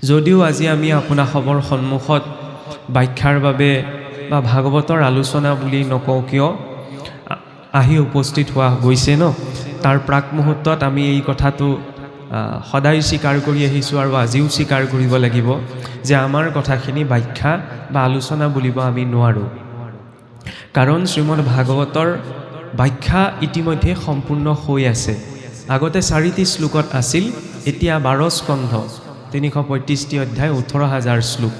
যদিও আজি আমি আপোনাসৱৰ সন্মুখত ব্যাখ্যাৰ বাবে বা ভাগৱতৰ আলোচনা বুলি নকওঁ কিয় আহি উপস্থিত হোৱা গৈছে ন, তাৰ প্ৰাক মুহূৰ্তত আমি এই কথাটো সদায় স্বীকাৰ কৰি আহিছোঁ আৰু আজিও স্বীকাৰ কৰিব লাগিব যে আমাৰ কথাখিনি ব্যাখ্যা বা আলোচনা বুলিব আমি নোৱাৰোঁ। কাৰণ শ্ৰীমদ ভাগৱতৰ ব্যাখ্যা ইতিমধ্যে সম্পূৰ্ণ হৈ আছে। আগতে 4টি শ্লোকত আছিল, এতিয়া 12 স্কন্ধ 335টি অধ্যায় 18,000 শ্লোক।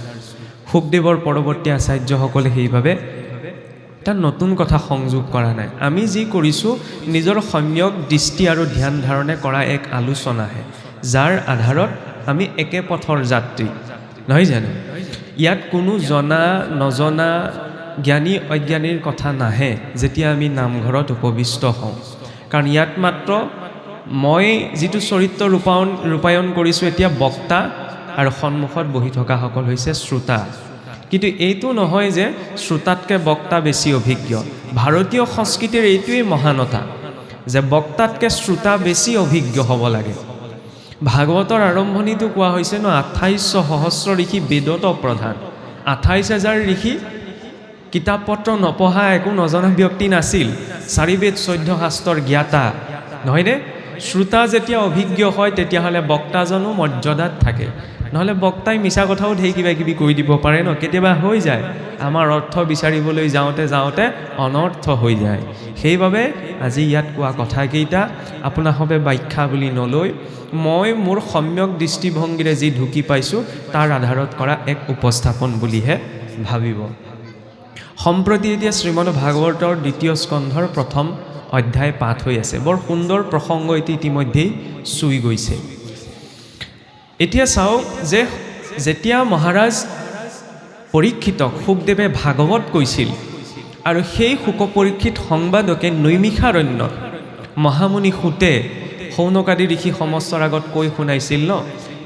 শুকদেৱৰ পৰৱৰ্তী আচাৰ্যসকলে সেইবাবে এটা নতুন কথা সংযোগ কৰা নাই। আমি যি কৰিছোঁ নিজৰ সম্যক দৃষ্টি আৰু ধ্যান ধাৰণে কৰা এক আলোচনাহে, যাৰ আধাৰত আমি একে পথৰ যাত্ৰী, নহয় জানো? ইয়াত কোনো জনা নজনা জ্ঞানী অজ্ঞানীৰ কথা নাহে যেতিয়া আমি নামঘৰত উপবিষ্ট হওঁ। কাৰণ ইয়াত মাত্ৰ মই যিটো চৰিত্ৰ ৰূপায়ণ কৰিছোঁ এতিয়া বক্তা আৰু সন্মুখত বহি থকাসকল হৈছে শ্ৰোতা। কিন্তু এইটো নহয় যে শ্ৰোতাতকৈ বক্তা বেছি অভিজ্ঞ। ভাৰতীয় সংস্কৃতিৰ এইটোৱেই মহানতা যে বক্তাতকৈ শ্ৰোতা বেছি অভিজ্ঞ হ'ব লাগে। ভাগৱতৰ আৰম্ভণিটো কোৱা হৈছে ন, 28 সহস্ৰ ঋষি বেদত প্ৰধান। 28,000 ঋষি কিতাপ পত্ৰ নপঢ়া একো নজনা ব্যক্তি নাছিল। 4 বেদ 14 শাস্ত্ৰৰ জ্ঞাতা, নহয়নে? শ্ৰোতা যেতিয়া অভিজ্ঞ হয় তেতিয়াহ'লে বক্তাজনো মৰ্যাদাত থাকে। নহ'লে বক্তাই মিছা কথাও ঢেৰ কিবা কিবি কৰি দিব পাৰে ন, কেতিয়াবা হৈ যায় আমাৰ অৰ্থ বিচাৰিবলৈ যাওঁতে যাওঁতে অনৰ্থ হৈ যায়। সেইবাবে আজি ইয়াত কোৱা কথাকেইটা আপোনাসৱে ব্যাখ্যা বুলি নলৈ মই মোৰ সম্যক দৃষ্টিভংগীৰে যি ঢুকি পাইছোঁ তাৰ আধাৰত কৰা এক উপস্থাপন বুলিহে ভাবিব। সম্প্ৰতি এতিয়া শ্ৰীমদ ভাগৱতৰ 2য় স্কন্ধৰ 1ম অধ্যায় পাঠ হৈ আছে। বৰ সুন্দৰ প্ৰসংগ এটি ইতিমধ্যেই চুই গৈছে। এতিয়া চাওক যে যেতিয়া মহাৰাজ পৰীক্ষিতক শুকদেৱে ভাগৱত কৈছিল আৰু সেই শুক পৰীক্ষিত সংবাদকে নৈমিষাৰণ্যত মহামুনি সুতে শৌনকাদি ঋষি সমস্তৰ আগত কৈ শুনাইছিল ন,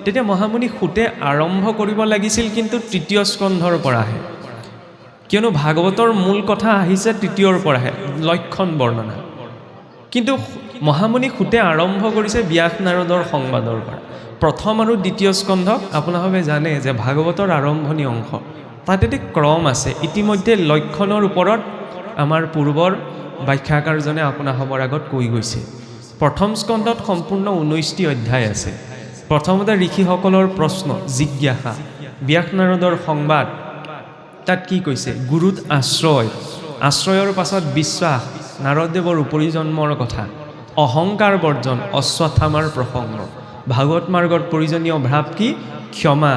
তেতিয়া মহামুনি সুতে আৰম্ভ কৰিব লাগিছিল কিন্তু 3য় স্কন্ধৰ পৰাহে। কিয়নো ভাগৱতৰ মূল কথা আহিছে 3য়ৰ পৰাহে, লক্ষণ বৰ্ণনা। কিন্তু মহামুনি সুতে আৰম্ভ কৰিছে ব্যাস নাৰদৰ সংবাদৰ পৰা। 1ম আৰু 2য় স্কন্ধক আপোনালোকে জানে যে ভাগৱতৰ আৰম্ভণি অংশ, তাত এটি ক্ৰম আছে। ইতিমধ্যে লক্ষণৰ ওপৰত আমাৰ পূৰ্বৰ ব্যাখ্যাকাৰজনে আপোনালোকৰ আগত কৈ গৈছে। 1ম স্কন্ধত সম্পূৰ্ণ 19টি অধ্যায় আছে। প্ৰথমতে ঋষিসকলৰ প্ৰশ্ন জিজ্ঞাসা, ব্যাস নাৰদৰ সংবাদ। তাত কি কৈছে? গুৰুত আশ্ৰয়, আশ্ৰয়ৰ পাছত বিশ্বাস, নাৰদদেৱৰ উপৰিজন্মৰ কথা, অহংকাৰ বৰ্জন, অশ্বত্থামাৰ প্ৰসংগ, ভাগৱত মাৰ্গত প্ৰয়োজনীয় ভাৱ কি? ক্ষমা।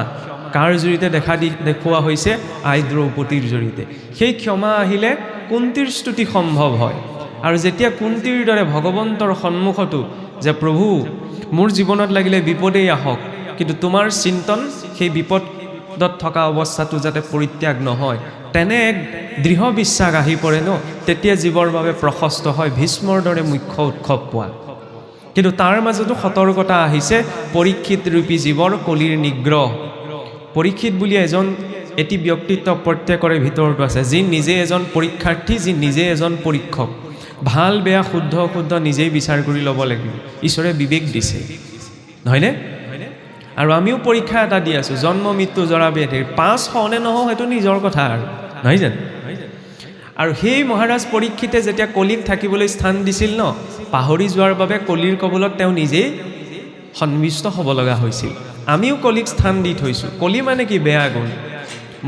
কাৰ জৰিয়তে দেখুওৱা হৈছে? আই দ্ৰৌপদীৰ জৰিয়তে। সেই ক্ষমা আহিলে কুন্তীৰ স্তুতি সম্ভৱ হয়। আৰু যেতিয়া কুন্তীৰ দৰে ভগৱন্তৰ সন্মুখতো যে প্ৰভু মোৰ জীৱনত লাগিলে বিপদেই আহক, কিন্তু তোমাৰ চিন্তন সেই বিপদত থকা অৱস্থাটো যাতে পৰিত্যাগ নহয়, তেনে এক দৃঢ় বিশ্বাস আহি পৰে ন, তেতিয়া জীৱৰ বাবে প্ৰশস্ত হয় ভীষ্মৰ দৰে মুখ্য উৎসৱ পোৱা। কিন্তু তাৰ মাজতো সতৰ্কতা আহিছে, পৰীক্ষিত ৰূপী জীৱৰ কলিৰ নিগ্ৰহ। পৰীক্ষিত বুলি এটি ব্যক্তিত্ব প্ৰত্যেকৰে ভিতৰতো আছে, যি নিজে এজন পৰীক্ষাৰ্থী, যি নিজে এজন পৰীক্ষক। ভাল বেয়া শুদ্ধ অশুদ্ধ নিজেই বিচাৰ কৰি ল'ব লাগিব। ঈশ্বৰে বিবেক দিছে, নহয়নে? আৰু আমিও পৰীক্ষা এটা দি আছোঁ, জন্ম মৃত্যু জৰা ব্যাধিৰ। পাছ হওঁ নে নহওঁ সেইটো নিজৰ কথা আৰু, নহয় জানো? আৰু সেই মহাৰাজ পৰীক্ষিতে যেতিয়া কলিক থাকিবলৈ স্থান দিছিল ন, পাহৰি যোৱাৰ বাবে কলিৰ কবলত তেওঁ নিজেই সন্মিষ্ট হ'ব লগা হৈছিল। আমিও কলিক স্থান দি থৈছোঁ। কলি মানে কি? বেয়া গুণ,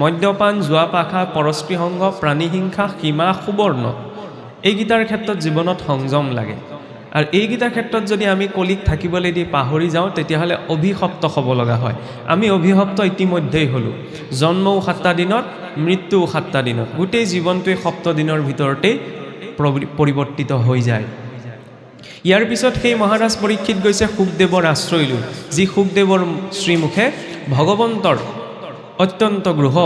মদ্যপান, জুৱা পাশা, পৰস্ত্ৰী সংগ, প্ৰাণীহিংসা, সীমা, সুবৰ্ণ। এইকেইটাৰ ক্ষেত্ৰত জীৱনত সংযম লাগে। আৰু এইকেইটাৰ ক্ষেত্ৰত যদি আমি কলিক থাকিবলৈ দি পাহৰি যাওঁ তেতিয়াহ'লে অভিশপ্ত হ'ব লগা হয়। আমি অভিশপ্ত ইতিমধ্যেই হ'লোঁ। জন্মও 7টা দিনত, মৃত্যুও 7টা দিনত। গোটেই জীৱনটোৱে 7 দিনৰ ভিতৰতেই পৰিৱৰ্তিত হৈ যায়। ইয়াৰ পিছত সেই মহাৰাজ পৰীক্ষিত গৈছে শুকদেৱৰ আশ্ৰয় লৈ, যি শুকদেৱৰ শ্ৰীমুখে ভগৱন্তৰ অত্যন্ত গৃহ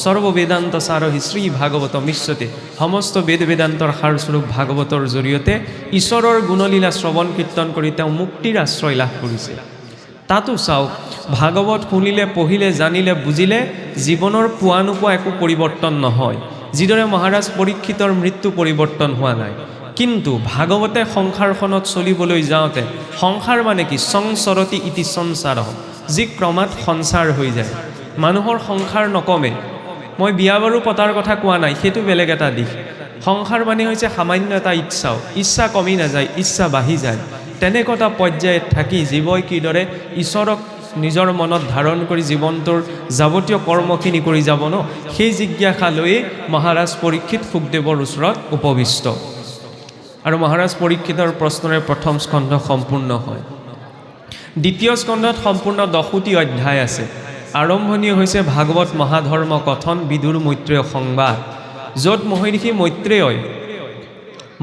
সৰ্ববেদান্ত সাৰহি শ্ৰী ভাগৱত মিশ্ৰতে, সমস্ত বেদ বেদান্তৰ সাৰস্বৰূপ ভাগৱতৰ জৰিয়তে ঈশ্বৰৰ গুণলীলা শ্ৰৱণ কীৰ্তন কৰি তেওঁ মুক্তিৰ আশ্ৰয় লাভ কৰিছে। তাতো চাওক, ভাগৱত শুনিলে, পঢ়িলে, জানিলে, বুজিলে জীৱনৰ পোৱা নোপোৱা একো পৰিৱৰ্তন নহয়। যিদৰে মহাৰাজ পৰীক্ষিতৰ মৃত্যু পৰিৱৰ্তন হোৱা নাই, কিন্তু ভাগৱতে সংসাৰখনত চলিবলৈ যাওঁতে, সংসাৰ মানে কি? সংসৰতি ইতি সংসাৰ, যি ক্ৰমাৎ সঞ্চাৰ হৈ যায়। মানুহৰ সংসাৰ নকমে। মই বিয়া বাৰু পতাৰ কথা কোৱা নাই, সেইটো বেলেগ এটা দিশ। সংসাৰ মানে হৈছে সামান্য এটা ইচ্ছাও, ইচ্ছা কমি নাযায়, ইচ্ছা বাঢ়ি যায়। তেনেকুৱা এটা পৰ্যায়ত থাকি জীৱই কিদৰে ঈশ্বৰক নিজৰ মনত ধাৰণ কৰি জীৱনটোৰ যাৱতীয় কৰ্মখিনি কৰি যাব ন, সেই জিজ্ঞাসা লৈয়ে মহাৰাজ পৰীক্ষিত শুকদেৱৰ ওচৰত উপবিষ্ট। আৰু মহাৰাজ পৰীক্ষিতৰ প্ৰশ্নৰে প্ৰথম স্কন্ধ সম্পূৰ্ণ হয়। দ্বিতীয় স্কন্ধত সম্পূৰ্ণ 10টি অধ্যায় আছে। আৰম্ভণি হৈছে ভাগৱত মহাধৰ্ম কথন বিদুৰ মৈত্ৰেয় সংবাদ, য'ত মহৰ্ষি মৈত্ৰেয়ই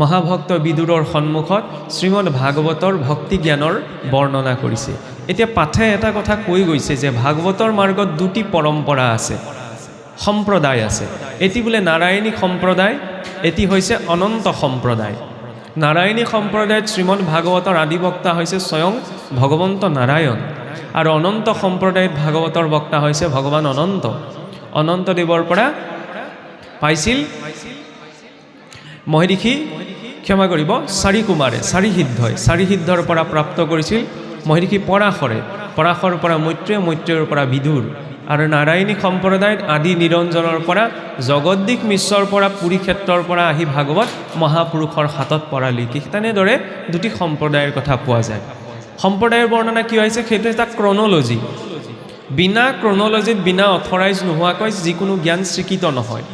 মহাভক্ত বিদুৰৰ সন্মুখত শ্ৰীমদ ভাগৱতৰ ভক্তি জ্ঞানৰ বৰ্ণনা কৰিছে। এতিয়া পাঠে এটা কথা কৈ গৈছে যে ভাগৱতৰ মাৰ্গত 2টি পৰম্পৰা আছে, সম্প্ৰদায় আছে। এটি বোলে নাৰায়ণী সম্প্ৰদায়, এটি হৈছে অনন্ত সম্প্ৰদায়। নাৰায়ণী সম্প্ৰদায়ত শ্ৰীমদ ভাগৱতৰ আদিবক্তা হৈছে স্বয়ং ভগৱন্ত নাৰায়ণ, আৰু অনন্ত সম্প্ৰদায়ত ভাগৱতৰ বক্তা হৈছে ভগৱান অনন্ত। অনন্তদেৱৰ পৰা পাইছিল মহৰ্ষি, ক্ষমা কৰিব, চাৰিকুমাৰে, চাৰিসিদ্ধৰ পৰা প্ৰাপ্ত কৰিছিল মহৰ্ষি পৰাশৰে, পৰাশৰ পৰা মৈত্ৰেয়, মৈত্ৰেয়ৰ পৰা বিদুৰ। আৰু নাৰায়ণী সম্প্ৰদায়ত আদি নিৰঞ্জনৰ পৰা জগদ্দীশ মিশ্ৰৰ পৰা পুৰী ক্ষেত্ৰৰ পৰা আহি ভাগৱত মহাপুৰুষৰ হাতত পৰালৈকে। তেনেদৰে 2টি সম্প্ৰদায়ৰ কথা পোৱা যায়। সম্প্ৰদায়ৰ বৰ্ণনা কি হৈছে, সেইটো এটা ক্ৰনলজি। বিনা ক্ৰনলজিত, বিনা অথৰাইজ নোহোৱাকৈ যিকোনো জ্ঞান স্বীকৃত নহয়।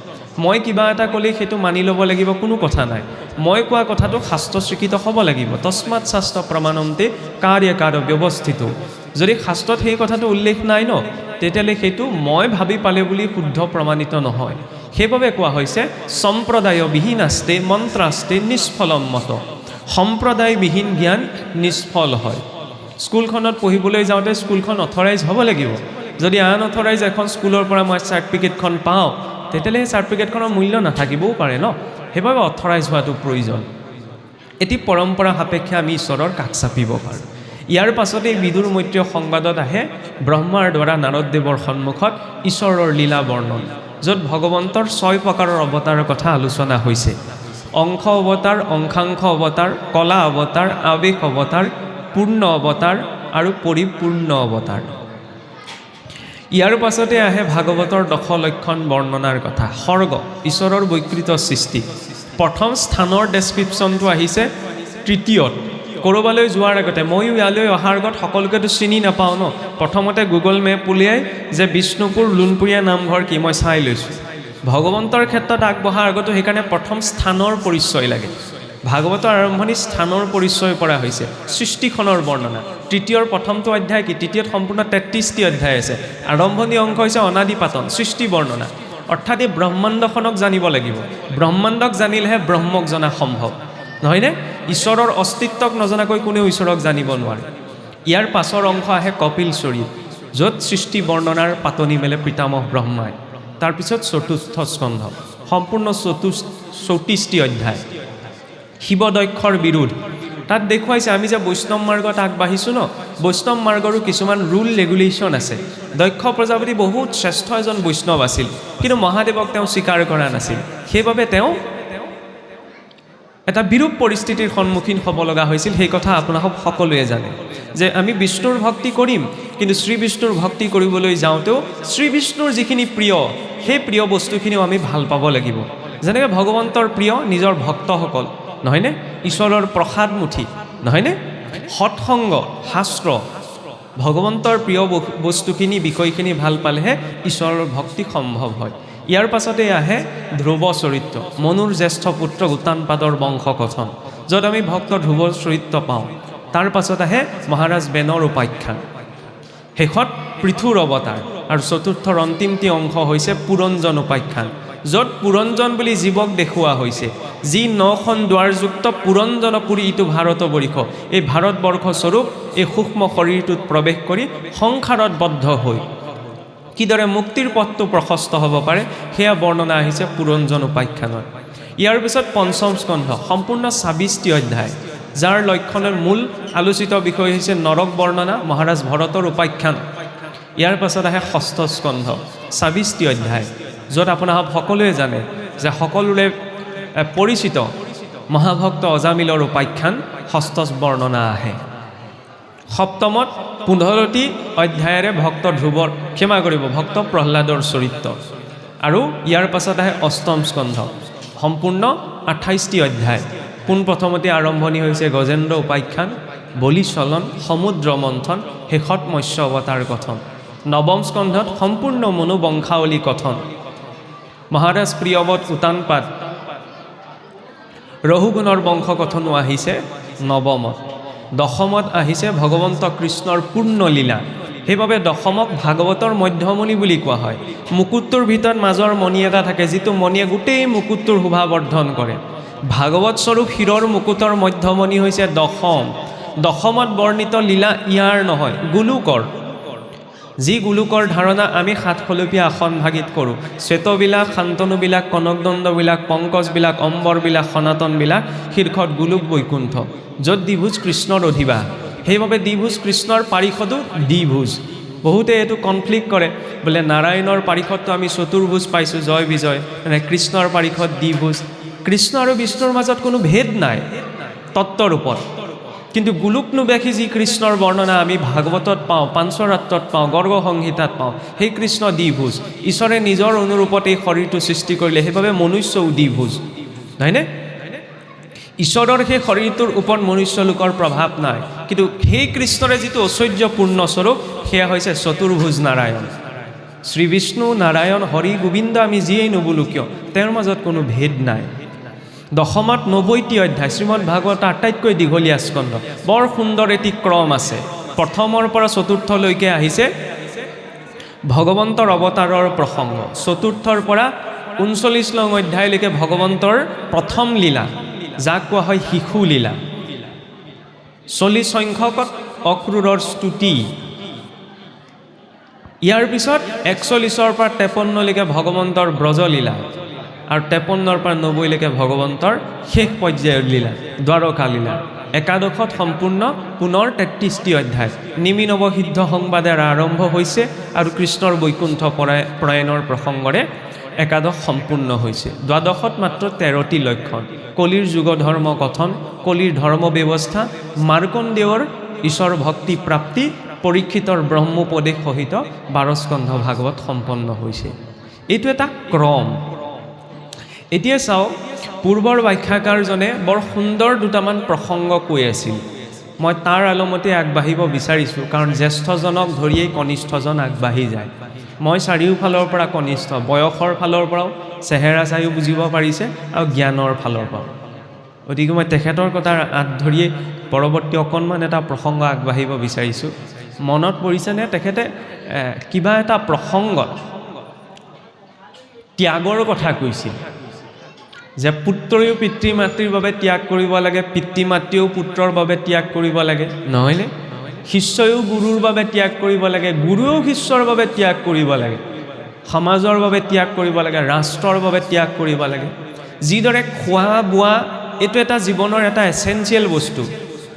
মই কিবা এটা ক'লেই সেইটো মানি ল'ব লাগিব, কোনো কথা নাই। মই কোৱা কথাটো শাস্ত্ৰ স্বীকৃত হ'ব লাগিব। তস্মাৎ শাস্ত্ৰ প্ৰমাণন্তে কাৰ্যকাৰ ব্যৱস্থিত। যদি শাস্ত্ৰত সেই কথাটো উল্লেখ নাই ন, তেতিয়াহ'লে সেইটো মই ভাবি পালে বুলি শুদ্ধ প্ৰমাণিত নহয়। সেইবাবে কোৱা হৈছে সম্প্ৰদায় বিহীনাস্তে মন্ত্ৰাস্তে নিষ্ফলম মত। সম্প্ৰদায়বিহীন জ্ঞান নিষ্ফল হয়। স্কুলখনত পঢ়িবলৈ যাওঁতে স্কুলখন অথৰাইজ হ'ব লাগিব। যদি আন অথৰাইজ এখন স্কুলৰ পৰা মই চাৰ্টিফিকেটখন পাওঁ, তেতিয়াহ'লে সেই চাৰ্টিফিকেটখনৰ মূল্য নাথাকিবও পাৰে ন। সেইবাবে অথৰাইজ হোৱাটো প্ৰয়োজন। এটি পৰম্পৰা সাপেক্ষে আমি ঈশ্বৰৰ কাষ চাপিব পাৰোঁ। ইয়াৰ পাছতেই বিদুৰ মৈত্ৰেয় সংবাদত আহে ব্ৰহ্মাৰ দ্বাৰা নাৰদদেৱৰ সন্মুখত ঈশ্বৰৰ লীলা বৰ্ণন, য'ত ভগৱন্তৰ 6 প্ৰকাৰৰ অৱতাৰৰ কথা আলোচনা হৈছে। অংশ অৱতাৰ, অংশাংশ অৱতাৰ, কলা অৱতাৰ, আৱেশ অৱতাৰ, পূৰ্ণ অৱতাৰ আৰু পৰিপূৰ্ণ অৱতাৰ। ইয়াৰ পাছতে আহে ভাগৱতৰ 10 লক্ষণ বৰ্ণনাৰ কথা। সৰ্গ, ঈশ্বৰৰ বৈকৃত সৃষ্টি। প্ৰথম স্থানৰ ডেছক্ৰিপশ্যনটো আহিছে তৃতীয়ত। ক'ৰবালৈ যোৱাৰ আগতে, ময়ো ইয়ালৈ অহাৰ আগত সকলোকেতো চিনি নাপাওঁ ন, প্ৰথমতে গুগল মেপ উলিয়াই যে বিষ্ণুপুৰ লুণপুৰীয়া নামঘৰ কি মই চাই লৈছোঁ। ভগৱন্তৰ ক্ষেত্ৰত আগবঢ়াৰ আগতো সেইকাৰণে প্ৰথম স্থানৰ পৰিচয় লাগে। ভাগৱতৰ আৰম্ভণি স্থানৰ পৰিচয় পৰা হৈছে। সৃষ্টিখনৰ বৰ্ণনা তৃতীয়ৰ প্ৰথমটো অধ্যায় কি, তৃতীয়ত সম্পূৰ্ণ 33টি অধ্যায় আছে। আৰম্ভণি অংশ হৈছে অনাদি পাতন, সৃষ্টি বৰ্ণনা। অৰ্থাৎ এই ব্ৰহ্মাণ্ডখনক জানিব লাগিব। ব্ৰহ্মাণ্ডক জানিলেহে ব্ৰহ্মক জনা সম্ভৱ, নহয়নে? ঈশ্বৰৰ অস্তিত্বক নজনাকৈ কোনেও ঈশ্বৰক জানিব নোৱাৰে। ইয়াৰ পাছৰ অংশ আহে কপিল চৰিত, য'ত সৃষ্টি বৰ্ণনাৰ পাতনি মেলে পিতামহ ব্ৰহ্মাই। তাৰপিছত চতুৰ্থ স্কন্ধ, সম্পূৰ্ণ 34টি অধ্যায়। শিৱদক্ষৰ বিৰোধ তাত দেখুৱাইছে। আমি যে বৈষ্ণৱ মাৰ্গত আগবাঢ়িছোঁ ন, বৈষ্ণৱ মাৰ্গৰো কিছুমান ৰুল ৰেগুলেশ্যন আছে। দক্ষ প্ৰজাপতি বহুত শ্ৰেষ্ঠ এজন বৈষ্ণৱ আছিল, কিন্তু মহাদেৱক তেওঁ স্বীকাৰ কৰা নাছিল। সেইবাবে তেওঁ এটা বিৰূপ পৰিস্থিতিৰ সন্মুখীন হ'ব লগা হৈছিল। সেই কথা আপোনালোক সকলোৱে জানে যে আমি বিষ্ণুৰ ভক্তি কৰিম, কিন্তু শ্ৰী বিষ্ণুৰ ভক্তি কৰিবলৈ যাওঁতেও শ্ৰী বিষ্ণুৰ যিখিনি প্ৰিয়, সেই প্ৰিয় বস্তুখিনিও আমি ভাল পাব লাগিব। যেনেকৈ ভগৱন্তৰ প্ৰিয় নিজৰ ভক্তসকল, নহয়নে? ঈশ্বৰৰ প্ৰসাদমুঠি, নহয়নে? সৎসংগ, শাস্ত্ৰ, ভগৱন্তৰ প্ৰিয় বস্তুখিনি, বিষয়খিনি ভাল পালেহে ঈশ্বৰৰ ভক্তি সম্ভৱ হয়। ইয়াৰ পাছতে আহে ধ্ৰুৱ চৰিত্ৰ, মনুৰ জ্যেষ্ঠ পুত্ৰ উত্তানপাদৰ বংশ কথন, য'ত আমি ভক্ত ধ্ৰুৱ চৰিত্ৰ পাওঁ। তাৰ পাছত আহে মহাৰাজ বেনৰ উপাখ্যান, শেষত পৃথুৰ অৱতাৰ, আৰু চতুৰ্থৰ অন্তিমটি অংশ হৈছে পুৰঞ্জন উপাখ্যান, য'ত পুৰঞ্জন বুলি জীৱক দেখুওৱা হৈছে। যি 9খন দুৱাৰযুক্ত পুৰঞ্জনপুৰী ইটো ভাৰতবৰ্ষ, এই ভাৰতবৰ্ষ স্বৰূপ এই সূক্ষ্ম শৰীৰটোত প্ৰৱেশ কৰি সংসাৰত বদ্ধ হৈ কিদৰে মুক্তিৰ পথটো প্ৰশস্ত হ'ব পাৰে, সেয়া বৰ্ণনা আহিছে পুৰঞ্জন উপাখ্যানত। ইয়াৰ পিছত পঞ্চম স্কন্ধ, সম্পূৰ্ণ 26টি অধ্যায়, যাৰ লক্ষণৰ মূল আলোচিত বিষয় হৈছে নৰক বৰ্ণনা, মহাৰাজ ভৰতৰ উপাখ্যান। ইয়াৰ পাছত আহে ষষ্ঠ স্কন্ধ, 26টি অধ্যায়, য'ত আপোনালোক সকলোৱে জানে যে সকলোৰে পৰিচিত মহাভক্ত অজামিলৰ উপাখ্যান ষষ্ঠ বৰ্ণনা আহে। সপ্তমত 15টি অধ্যায়েৰে ভক্ত ধ্ৰুৱৰ ক্ষমা কৰিব ভক্ত প্ৰহ্লাদৰ চৰিত্ৰ আৰু ইয়াৰ পাছত আহে অষ্টম স্কন্ধ সম্পূৰ্ণ 28টি অধ্যায় পোনপ্ৰথমতে আৰম্ভণি হৈছে গজেন্দ্ৰ উপাখ্যান বলি চলন সমুদ্ৰ মন্থন শেষত মৎস্য অৱতাৰ কথন নৱম স্কন্ধত সম্পূৰ্ণ মনোবংশাৱলী কথন মহাৰাজ প্ৰিয়ৱত উতানপাত ৰহুগুণৰ বংশ কথনো আহিছে নৱমত দশমত আহিছে ভগৱন্ত কৃষ্ণৰ পূৰ্ণ লীলা সেইবাবে দশমক ভাগৱতৰ মধ্যমণি বুলি কোৱা হয় মুকুটটোৰ ভিতৰত মাজৰ মণি এটা থাকে যিটো মণিয়ে গোটেই মুকুটটোৰ শোভা বৰ্ধন কৰে ভাগৱত স্বৰূপ শিৰৰ মুকুটৰ মধ্যমণি হৈছে দশমত বৰ্ণিত লীলা ইয়াৰ নহয় গোলোকৰ যি গোলোকৰ ধাৰণা আমি সাতখলপীয়া আসনভাগিত কৰোঁ শ্বেতবিলাক শান্তনুবিলাক কনকদণ্ডবিলাক পংকজবিলাক অম্বৰবিলাক সনাতনবিলাক শীৰ্ষত গোলোক বৈকুণ্ঠ য'ত দ্বিভুজ কৃষ্ণৰ অধিবাস সেইবাবে দ্বিভুজ কৃষ্ণৰ পাৰিষদো দ্বিভুজ বহুতে এইটো কনফ্লিক্ট কৰে বোলে নাৰায়ণৰ পাৰিষদটো আমি চতুৰ্ভুজ পাইছোঁ জয় বিজয় মানে কৃষ্ণৰ পাৰিষদ দ্বিভুজ কৃষ্ণ আৰু বিষ্ণুৰ মাজত কোনো ভেদ নাই তত্ত্বৰূপত কিন্তু গোলোকনুবেশী যি কৃষ্ণৰ বৰ্ণনা আমি ভাগৱতত পাওঁ পাঞ্চৰাত্ৰত পাওঁ গৰ্গ সংহিতাত পাওঁ সেই কৃষ্ণ দ্বিভুজ ঈশ্বৰে নিজৰ অনুৰূপত এই শৰীৰটো সৃষ্টি কৰিলে সেইবাবে মনুষ্যও দ্বিভুজ নহয়নে ঈশ্বৰৰ সেই শৰীৰটোৰ ওপৰত মনুষ্য লোকৰ প্ৰভাৱ নাই কিন্তু সেই কৃষ্ণৰে যিটো ঐশ্বৰ্যপূৰ্ণ স্বৰূপ সেয়া হৈছে চতুৰ্ভুজ নাৰায়ণ শ্ৰী বিষ্ণু নাৰায়ণ হৰি গোবিন্দ আমি যিয়েই নবোলো কিয় তেওঁৰ মাজত কোনো ভেদ নাই দশমত 90টি অধ্যায় শ্ৰীমদ ভাগৱত আটাইতকৈ দীঘলীয়া স্কন্ধ বৰ সুন্দৰ এটি ক্ৰম আছে প্ৰথমৰ পৰা চতুৰ্থলৈকে আহিছে ভগৱন্তৰ অৱতাৰৰ প্ৰসংগ চতুৰ্থৰ পৰা 39 নং অধ্যায়লৈকে ভগৱন্তৰ প্ৰথম লীলা যাক কোৱা হয় শিশু লীলা 40 সংখ্যকত অক্ৰূৰৰ স্তুতি ইয়াৰ পিছত 41ৰ পৰা 53লৈকে ভগৱন্তৰ ব্ৰজলীলা আৰু 53ৰ পৰা 90লৈকে ভগৱন্তৰ শেষ পৰ্যায়ৰ লীলা দ্বাৰকা লীলা একাদশত সম্পূৰ্ণ পুনৰ 33টি অধ্যায় নিমি নৱসিদ্ধ সংবাদেৰে আৰম্ভ হৈছে আৰু কৃষ্ণৰ বৈকুণ্ঠ প্ৰয়াণৰ প্ৰসংগৰে একাদশ সম্পূৰ্ণ হৈছে দ্বাদশত মাত্ৰ 13টি লক্ষণ কলিৰ যুগ ধৰ্ম কথন কলিৰ ধৰ্ম ব্যৱস্থা মাৰ্কণ্ডেয়ৰ ঈশ্বৰ ভক্তি প্ৰাপ্তি পৰীক্ষিতৰ ব্ৰহ্মোপদেশ সহিত 12 স্কন্ধ ভাগৱত সম্পন্ন হৈছে এইটো এটা ক্ৰম এতিয়া চাওক পূৰ্বৰ ব্যাখ্যাকাৰজনে বৰ সুন্দৰ দুটামান প্ৰসংগ কৈ আছিল মই তাৰ আলমতে আগবাঢ়িব বিচাৰিছোঁ কাৰণ জ্যেষ্ঠজনক ধৰিয়েই কনিষ্ঠজন আগবাঢ়ি যায় মই চাৰিওফালৰ পৰা কনিষ্ঠ বয়সৰ ফালৰ পৰাও চেহেৰা চাইও বুজিব পাৰিছে আৰু জ্ঞানৰ ফালৰ পৰাও গতিকে মই তেখেতৰ কথা আঁত ধৰিয়েই পৰৱৰ্তী অকণমান এটা প্ৰসংগ আগবাঢ়িব বিচাৰিছোঁ মনত পৰিছেনে তেখেতে কিবা এটা প্ৰসংগত ত্যাগৰ কথা কৈছিল যে পুত্ৰয়ো পিতৃ মাতৃৰ বাবে ত্যাগ কৰিব লাগে পিতৃ মাতৃও পুত্ৰৰ বাবে ত্যাগ কৰিব লাগে নহয়নে শিষ্যয়ো গুৰুৰ বাবে ত্যাগ কৰিব লাগে গুৰুও শিষ্যৰ বাবে ত্যাগ কৰিব লাগে সমাজৰ বাবে ত্যাগ কৰিব লাগে ৰাষ্ট্ৰৰ বাবে ত্যাগ কৰিব লাগে যিদৰে খোৱা বোৱা এইটো এটা জীৱনৰ এটা এছেঞ্চিয়েল বস্তু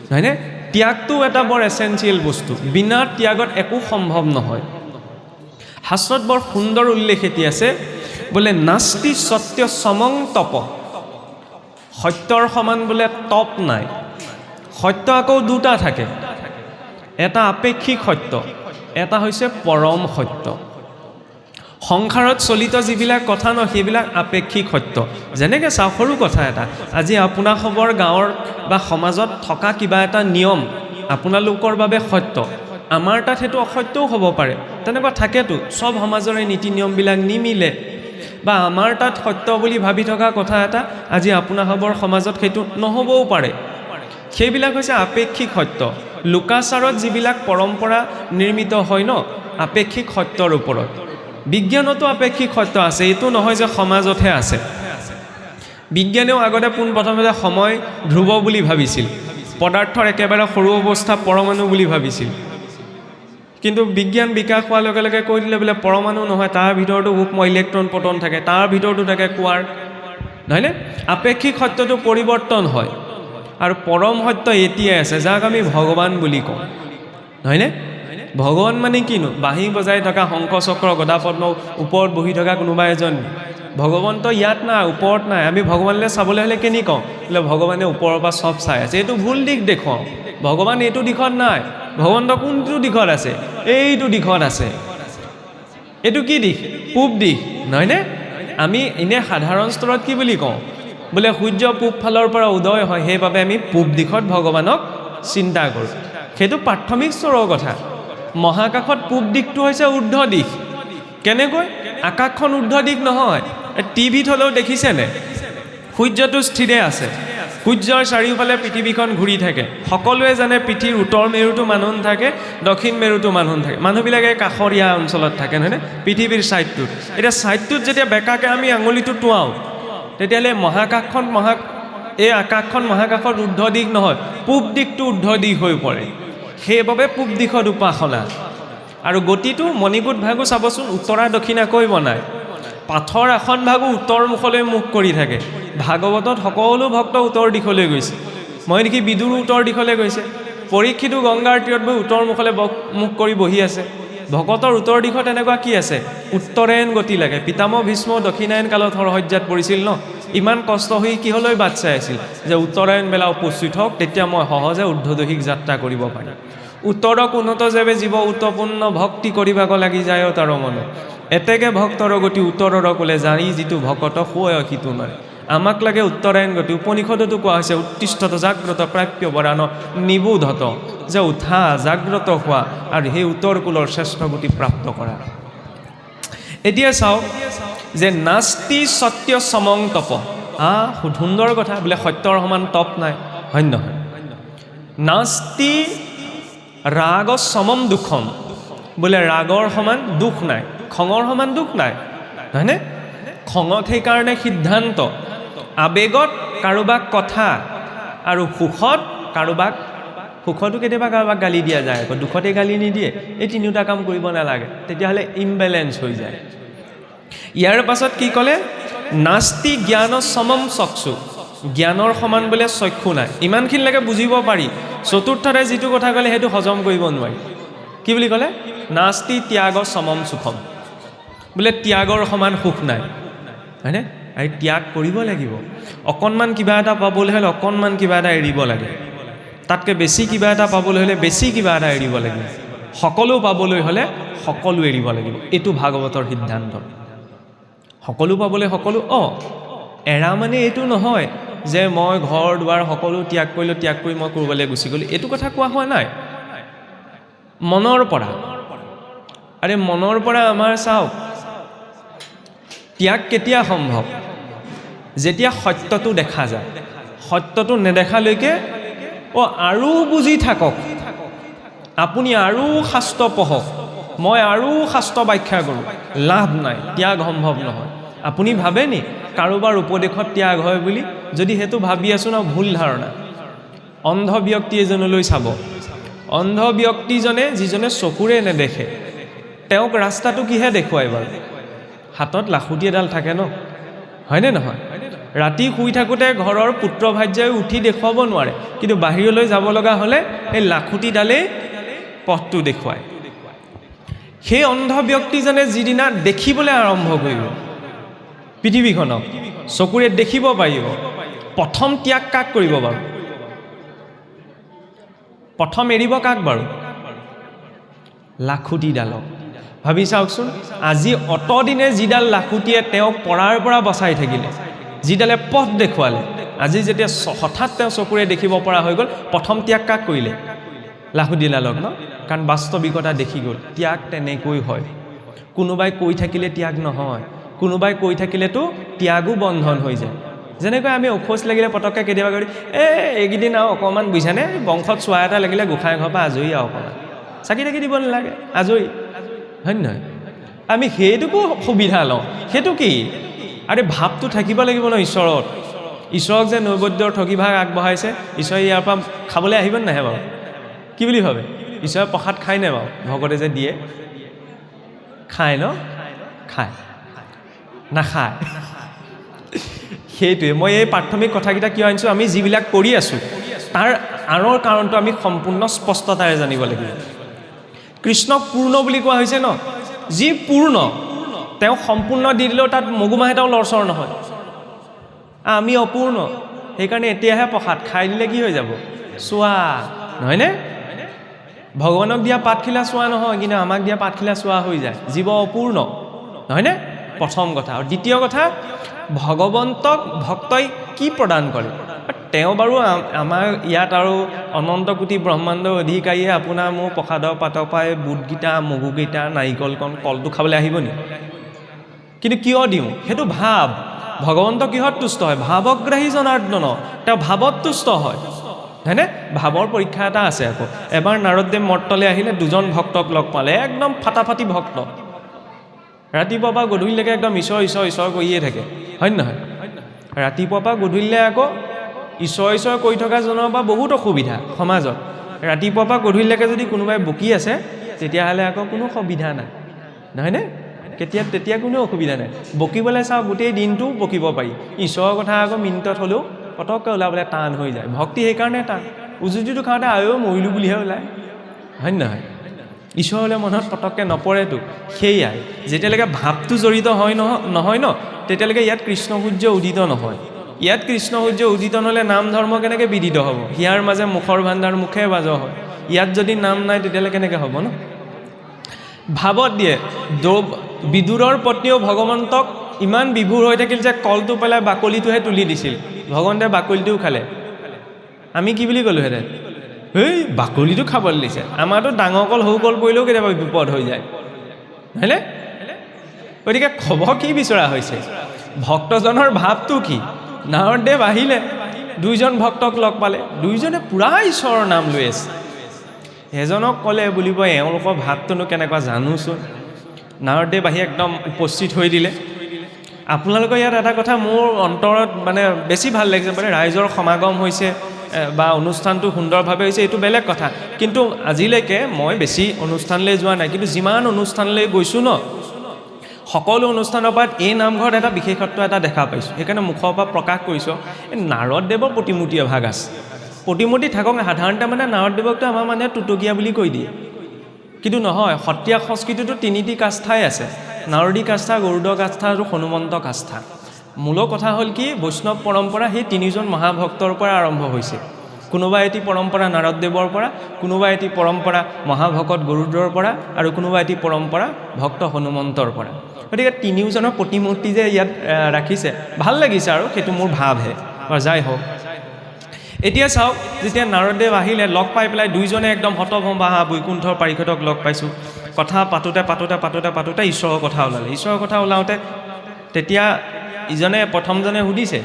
নহয়নে ত্যাগটো এটা বৰ এছেঞ্চিয়েল বস্তু বিনা ত্যাগত একো সম্ভৱ নহয় শাস্ত্ৰত বৰ সুন্দৰ উল্লেখ এটি আছে বোলে নাস্তি সত্য সমং তপ সত্যৰ সমান বোলে তপ নাই সত্য আকৌ দুটা থাকে এটা আপেক্ষিক সত্য এটা হৈছে পৰম সত্য সংসাৰত চলিত যিবিলাক কথা ন সেইবিলাক আপেক্ষিক সত্য যেনেকৈ চাওক সৰু কথা এটা আজি আপোনাসৱৰ গাঁৱৰ বা সমাজত থকা কিবা এটা নিয়ম আপোনালোকৰ বাবে সত্য আমাৰ তাত সেইটো অসত্যও হ'ব পাৰে তেনেকুৱা থাকেতো সব সমাজৰে নীতি নিয়মবিলাক নিমিলে বা আমাৰ তাত সত্য বুলি ভাবি থকা কথা এটা আজি আপোনাসৱৰ সমাজত সেইটো নহ'বও পাৰে সেইবিলাক হৈছে আপেক্ষিক সত্য লোকাচাৰত যিবিলাক পৰম্পৰা নিৰ্মিত হয় ন আপেক্ষিক সত্যৰ ওপৰত বিজ্ঞানতো আপেক্ষিক সত্য আছে এইটো নহয় যে সমাজতহে আছে বিজ্ঞানেও আগতে পোনপ্ৰথমতে সময় ধ্ৰুৱ বুলি ভাবিছিল পদাৰ্থৰ একেবাৰে সৰু অৱস্থা পৰমাণু বুলি ভাবিছিল কিন্তু বিজ্ঞান বিকাশ হোৱাৰ লগে লগে কৈ দিলে বোলে পৰমাণু নহয় তাৰ ভিতৰতো সূক্ষ্ম ইলেক্ট্ৰন প্ৰটন থাকে তাৰ ভিতৰতো থাকে কোৱাৰ নহয়নে আপেক্ষিক সত্যটো পৰিৱৰ্তন হয় আৰু পৰম সত্য এতিয়াই আছে যাক আমি ভগৱান বুলি কওঁ নহয়নে ভগৱান মানে কিনো বাঁহী বজাই থকা শংখ চক্ৰ গদা পদ্ম ওপৰত বহি থকা কোনোবা এজন ভগৱন্ত ইয়াত নাই ওপৰত নাই আমি ভগৱানলৈ চাবলৈ হ'লে কেনি কওঁ বোলে ভগৱানে ওপৰৰ পৰা চব চাই আছে এইটো ভুল দিশ দেখুৱাওঁ ভগৱান এইটো দিশত নাই ভগৱন্ত কোনটো দিশত আছে? এইটো দিশত আছে। এইটো কি দিশ? পূব দিশ, নহয়নে? আমি এনে সাধাৰণ স্তৰত কি বুলি কওঁ? বোলে সূৰ্য পূব ফালৰ পৰা উদয় হয়, সেইবাবে আমি পূব দিশত ভগৱানক চিন্তা কৰোঁ। সেইটো প্ৰাথমিক স্তৰৰ কথা। মহাকাশত পূব দিশটো হৈছে ঊৰ্ধ্ব দিশ। কেনেকৈ? আকাশখন ঊৰ্ধ্ব দিশ নহয়। টিভিত হ'লেও দেখিছেনে? সূৰ্যটো স্থিৰে আছে, সূৰ্যৰ চাৰিওফালে পৃথিৱীখন ঘূৰি থাকে। সকলোৱে জানে পৃথিৱীৰ উত্তৰ মেৰুটো মানুহ থাকে, দক্ষিণ মেৰুটো মানুহ থাকে। মানুহবিলাকে কাষৰীয়া অঞ্চলত থাকে, নহয়নে? পৃথিৱীৰ ছাইডটোত। এতিয়া ছাইডটোত যেতিয়া বেকাকৈ আমি আঙুলিটো টোৱাওঁ, তেতিয়াহ'লে এই আকাশখন মহাকাশত ঊৰ্ধ্ব দিশ নহয়, পূব দিশটো ঊৰ্ধ্ব দিশ হৈ পৰে। সেইবাবে পূব দিশত উপাসনা। আৰু গতিটো মণিকূট ভাগো চাবচোন, উত্তৰা দক্ষিণাকৈ বনায়। পাথৰ আসন ভাগো উত্তৰ মুখলৈ মুখ কৰি থাকে। ভাগৱতত সকলো ভক্ত উত্তৰ দিশলৈ গৈছে। মই দেখি বিদুৰো উত্তৰ দিশলৈ গৈছে। পৰীক্ষিতো গংগাৰ তীৰত বহি উত্তৰ মুখলৈ মুখ কৰি বহি আছে। ভকতৰ উত্তৰ দিশত এনেকুৱা কি আছে? উত্তৰায়ণ গতি লাগে। পিতামহ ভীষ্ম দক্ষিণায়ন কালত হৰসজ্জাত পৰিছিল ন? ইমান কষ্ট হৈ কিহলৈ বাট চাই আছিল? যে উত্তৰায়ণ বেলা উপস্থিত হওক, তেতিয়া মই সহজে ঊৰ্ধ্বদৈহিক যাত্ৰা কৰিব পাৰিম। উত্তৰক উন্নত যেবে জীৱ উত্তপূৰ্ণ ভক্তি কৰিবাক লাগি যায় তাৰ মন। এতেকে ভক্তৰ গতি উত্তৰৰ কোলে জানি যিটো ভকত শুৱে সিটো নয়। আমাক লাগে উত্তৰায়ণ গতি। উপনিষদতো কোৱা হৈছে উত্তিষ্ঠত জাগ্ৰত প্ৰাপ্য বৰাণ নিবোধত, যে উঠা জাগ্ৰত হোৱা আৰু সেই উত্তৰ কুলৰ শ্ৰেষ্ঠ গতি প্ৰাপ্ত কৰা। এতিয়া চাওক যে নাস্তি সত্য সমং তপ। সুন্দৰ কথা, বোলে সত্যৰ সমান তপ নাই, হয় নহয়? নাস্তি ৰাগ সমম দুখম, বোলে ৰাগৰ সমান দুখ নাই, খঙৰ সমান দুখ নাই, হয়নে? খঙত সেইকাৰণে সিদ্ধান্ত, আবেগত কাৰোবাক কথা, আৰু সুখতো কেতিয়াবা কাৰোবাক গালি দিয়া যায়, আকৌ দুখতে গালি নিদিয়ে। এই তিনিওটা কাম কৰিব নালাগে, তেতিয়াহ'লে ইমবেলেঞ্চ হৈ যায়। ইয়াৰ পাছত কি ক'লে? নাস্তি জ্ঞান সমম চক্ষু, জ্ঞানৰ সমান বোলে চক্ষু নাই। ইমানখিনিলৈকে বুজিব পাৰি। চতুৰ্থতে যিটো কথা ক'লে সেইটো হজম কৰিব নোৱাৰি। কি বুলি ক'লে? নাস্তি ত্যাগ সমম সুখম, বোলে ত্যাগৰ সমান সুখ নাই, হয়নে? আৰু ত্যাগ কৰিব লাগিব। অকণমান কিবা এটা পাবলৈ হ'লে অকণমান কিবা এটা এৰিব লাগে। তাতকৈ বেছি কিবা এটা পাবলৈ হ'লে বেছি কিবা এটা এৰিব লাগিব। সকলো পাবলৈ হ'লে সকলো এৰিব লাগিব। এইটো ভাগৱতৰ সিদ্ধান্ত। সকলো পাবলৈ সকলো এৰা মানে এইটো নহয় যে মই ঘৰ দুৱাৰ সকলো ত্যাগ কৰিলোঁ, ত্যাগ কৰি মই ক'ৰবালৈ গুচি গ'লোঁ, এইটো কথা কোৱা হোৱা নাই। মনৰ পৰা, আৰে মনৰ পৰা আমাৰ চাওক, ত্যাগ কেতিয়া সম্ভৱ? যেতিয়া সত্যটো দেখা যায়। সত্যটো নেদেখালৈকে আৰু বুজি থাকক, আপুনি আৰু শাস্ত্ৰ পঢ়ক, মই আৰু শাস্ত্ৰ ব্যাখ্যা কৰোঁ, লাভ নাই, ত্যাগ সম্ভৱ নহয়। আপুনি ভাবে নি কাৰোবাৰ উপদেশত ত্যাগ হয় বুলি? যদি সেইটো ভাবি আছোঁ ন, ভুল ধাৰণা। অন্ধ ব্যক্তি এজনলৈ চাব। অন্ধ ব্যক্তিজনে যিজনে চকুৰে নেদেখে, তেওঁক ৰাস্তাটো কিহে দেখুৱাই বাৰু? হাতত লাখুটি এডাল থাকে ন, হয়নে নহয়? ৰাতি শুই থাকোঁতে ঘৰৰ পুত্ৰ ভাৰ্যাই উঠি দেখুৱাব নোৱাৰে, কিন্তু বাহিৰলৈ যাব লগা হ'লে এই লাখুটিডালেই পথটো দেখুৱায়। সেই অন্ধ ব্যক্তিজনে যিদিনা দেখিবলৈ আৰম্ভ কৰিব পৃথিৱীখনক, চকুৰে দেখিব পাৰিব, প্ৰথম ত্যাগ কাক কৰিব বাৰু? প্ৰথম এৰিব কাক বাৰু? লাখুটিডালক। ভাবি চাওকচোন, আজি অতদিনে যিডাল লাখুটিয়ে তেওঁক পৰাৰ পৰা বচাই থাকিলে, যিডালে পথ দেখুৱালে, আজি যেতিয়া হঠাৎ তেওঁ চকুৰে দেখিব পৰা হৈ গ'ল, প্ৰথম ত্যাগ কাক কৰিলে? লাখুটিডালক ন? কাৰণ বাস্তৱিকতা দেখি গ'ল। ত্যাগ তেনেকৈ হয়। কোনোবাই কৈ থাকিলে ত্যাগ নহয়, কোনোবাই কৈ থাকিলেতো ত্যাগো বন্ধন হৈ যায়। যেনেকৈ আমি অখোজ লাগিলে পটককৈ কেতিয়াবা কৰি এইকেইদিন আৰু অকণমান বুজিছানে, বংশত চোৱা এটা লাগিলে গোঁসাই ঘৰৰ পৰা আজৰি আৰু অকণমান চাকি তাকি দিব নালাগে, আজৰি, হয় নহয়? আমি সেইটোকো সুবিধা লওঁ। সেইটো কি? আৰে ভাৱটো থাকিব লাগিব ন ঈশ্বৰত। ঈশ্বৰক যে নৈবদ্যৰ ঠগিভাগ আগবঢ়াইছে, ঈশ্বৰে ইয়াৰ পৰা খাবলৈ আহিব নাহে বাৰু? কি বুলি ভাবে? ঈশ্বৰে প্ৰসাদ খায় নে বাৰু? ভকতে যে দিয়ে খায় ন? খায় নাখায়? সেইটোৱে মই এই প্ৰাথমিক কথাকেইটা কিয় আনিছোঁ, আমি যিবিলাক কৰি আছোঁ তাৰ আঁৰৰ কাৰণটো আমি সম্পূৰ্ণ স্পষ্টতাৰে জানিব লাগিব। কৃষ্ণক পূৰ্ণ বুলি কোৱা হৈছে ন? যি পূৰ্ণ তেওঁ সম্পূৰ্ণ দি দিলেও তাত মগুমাহ এটাও লৰচৰ নহয়। আমি অপূৰ্ণ, সেইকাৰণে এতিয়াহে প্ৰসাদ খাই দিলে কি হৈ যাব? চোৱা, নহয়নে? ভগৱানক দিয়া পাতখিলা চোৱা নহয়, কিন্তু আমাক দিয়া পাতখিলা চোৱা হৈ যায়। জীৱ অপূৰ্ণ, নহয়নে? প্ৰথম কথা। আৰু দ্বিতীয় কথা, ভগৱন্তক ভক্তই কি প্ৰদান কৰে? তেওঁ বাৰু আমাৰ ইয়াত আৰু অনন্ত কোটি ব্ৰহ্মাণ্ডৰ অধিকাৰীয়ে আপোনাৰ মোৰ প্ৰসাদৰ পাতৰ পৰাই বুটকেইটা, মগুকেইটা, নাৰিকলকণ, কলটো খাবলৈ আহিব নি? কিন্তু কিয় দিওঁ? সেইটো ভাৱ। ভগৱন্ত কিহত তুষ্ট হয়? ভাৱগ্ৰাহী জনাৰ্দন, তেওঁ ভাৱত তুষ্ট হয়, হয়নে? ভাৱৰ পৰীক্ষা এটা আছে আকৌ। এবাৰ নাৰদদেৱ মৰ্তলৈ আহিলে, দুজন ভক্তক লগ পালে, একদম ফাটাফাটি ভক্ত, ৰাতিপুৱাৰ পৰা গধূলিলৈকে একদম ঈশ্বৰ ঈশ্বৰ ঈশ্বৰ কৰিয়ে থাকে, হয় নহয়? ৰাতিপুৱাৰ পৰা গধূলিলৈ আকৌ ঈশ্বৰ ঈশ্বৰ কৰি থকাজনৰ পৰা বহুত অসুবিধা সমাজত। ৰাতিপুৱাৰ পৰা গধূলিলৈকে যদি কোনোবাই বকি আছে, তেতিয়াহ'লে আকৌ কোনো সুবিধা নাই, নহয়নে? তেতিয়া কোনো অসুবিধা নাই। বকিবলৈ চাওঁ, গোটেই দিনটো বকিব পাৰি। ঈশ্বৰৰ কথা আকৌ মিনিটত হ'লেও পটককৈ ওলাবলৈ টান হৈ যায়। ভক্তি সেইকাৰণে টান। উজুতিটো খাওঁতে মৰিলোঁ বুলিহে ওলায়, হয় নহয়? ঈশ্বৰলৈ মনত পটককৈ নপৰেতো। সেয়াই, যেতিয়ালৈকে ভাৱটো জড়িত নহয় ন, তেতিয়ালৈকে ইয়াত কৃষ্ণ সূৰ্য উদিত নহয়। ইয়াত কৃষ্ণ সূৰ্য উদিত নহ'লে নাম ধৰ্ম কেনেকৈ বিদিত হ'ব? হিয়াৰ মাজে মুখৰ ভাণ্ডাৰ, মুখে বাজ হয়। ইয়াত যদি নাম নাই, তেতিয়াহ'লে কেনেকৈ হ'ব ন? ভাৱত দিয়ে। বিদুৰৰ পত্নীও ভগৱন্তক ইমান বিভোৰ হৈ থাকিল যে কলটো পেলাই বাকলিটোহে তুলি দিছিল। ভগৱন্তে বাকলিটোও খালে। আমি কি বুলি ক'লোহেঁতেন? এই বাকলিটো খাবলৈ দিছে। আমাৰতো ডাঙৰ কল সৰু কল পৰিলেও কেতিয়াবা বিপদ হৈ যায়, হয়নে? গতিকে খবৰ কি বিচৰা হৈছে? ভক্তজনৰ ভাৱটো কি? নাৰদদেৱ আহিলে, দুইজন ভক্তক লগ পালে, দুইজনে পূৰা ঈশ্বৰৰ নাম লৈ আছে। এজনক ক'লে, বুলিব এওঁলোকৰ ভাৱটোনো কেনেকুৱা জানোচোন। নাৰদদেৱ আহি একদম উপস্থিত হৈ দিলে। আপোনালোকৰ ইয়াত এটা কথা মোৰ অন্তৰত মানে বেছি ভাল লাগিছে, মানে ৰাইজৰ সমাগম হৈছে বা অনুষ্ঠানটো সুন্দৰভাৱে হৈছে, এইটো বেলেগ কথা। কিন্তু আজিলৈকে মই বেছি অনুষ্ঠানলৈ যোৱা নাই, কিন্তু যিমান অনুষ্ঠানলৈ গৈছোঁ ন, সকলো অনুষ্ঠানৰ পৰা এই নামঘৰত এটা বিশেষত্ব এটা দেখা পাইছোঁ। সেইকাৰণে মুখৰ পৰা প্ৰকাশ কৰিছোঁ। এই নাৰদদেৱৰ প্ৰতিমূৰ্তি এভাগ আছে। প্ৰতিমূৰ্তি থাকক, সাধাৰণতে মানে নাৰদদেৱকতো আমাৰ মানুহে টুটকীয়া বুলি কৈ দিয়ে, কিন্তু নহয়। সত্ৰীয়া সংস্কৃতিটো তিনিটি কাষ্ঠাই আছে: নাৰদী কাষ্ঠা, গৰুড কাষ্ঠা আৰু হনুমন্ত কাষ্ঠা। মূল কথা হ'ল কি, বৈষ্ণৱ পৰম্পৰা সেই তিনিজন মহাভক্তৰ পৰা আৰম্ভ হৈছে। কোনোবা এটি পৰম্পৰা নাৰদদেৱৰ পৰা, কোনোবা এটি পৰম্পৰা মহাভকত গৰুডৰ পৰা, আৰু কোনোবা এটি পৰম্পৰা ভক্ত হনুমন্তৰ পৰা। গতিকে তিনিওজনৰ প্ৰতিমূৰ্তি যে ইয়াত ৰাখিছে, ভাল লাগিছে, আৰু সেইটো মোৰ ভাৱহে। যাই হওক, এতিয়া চাওক, যেতিয়া নাৰদদেৱ আহিলে, লগ পাই পেলাই দুইজনে একদম হতভম্বা, বৈকুণ্ঠৰ পাৰিষদক লগ পাইছোঁ। কথা পাতোতে ঈশ্বৰৰ কথা ওলালে। ঈশ্বৰৰ কথা ওলাওঁতে তেতিয়া ইজনে প্ৰথমজনে সুধিছে,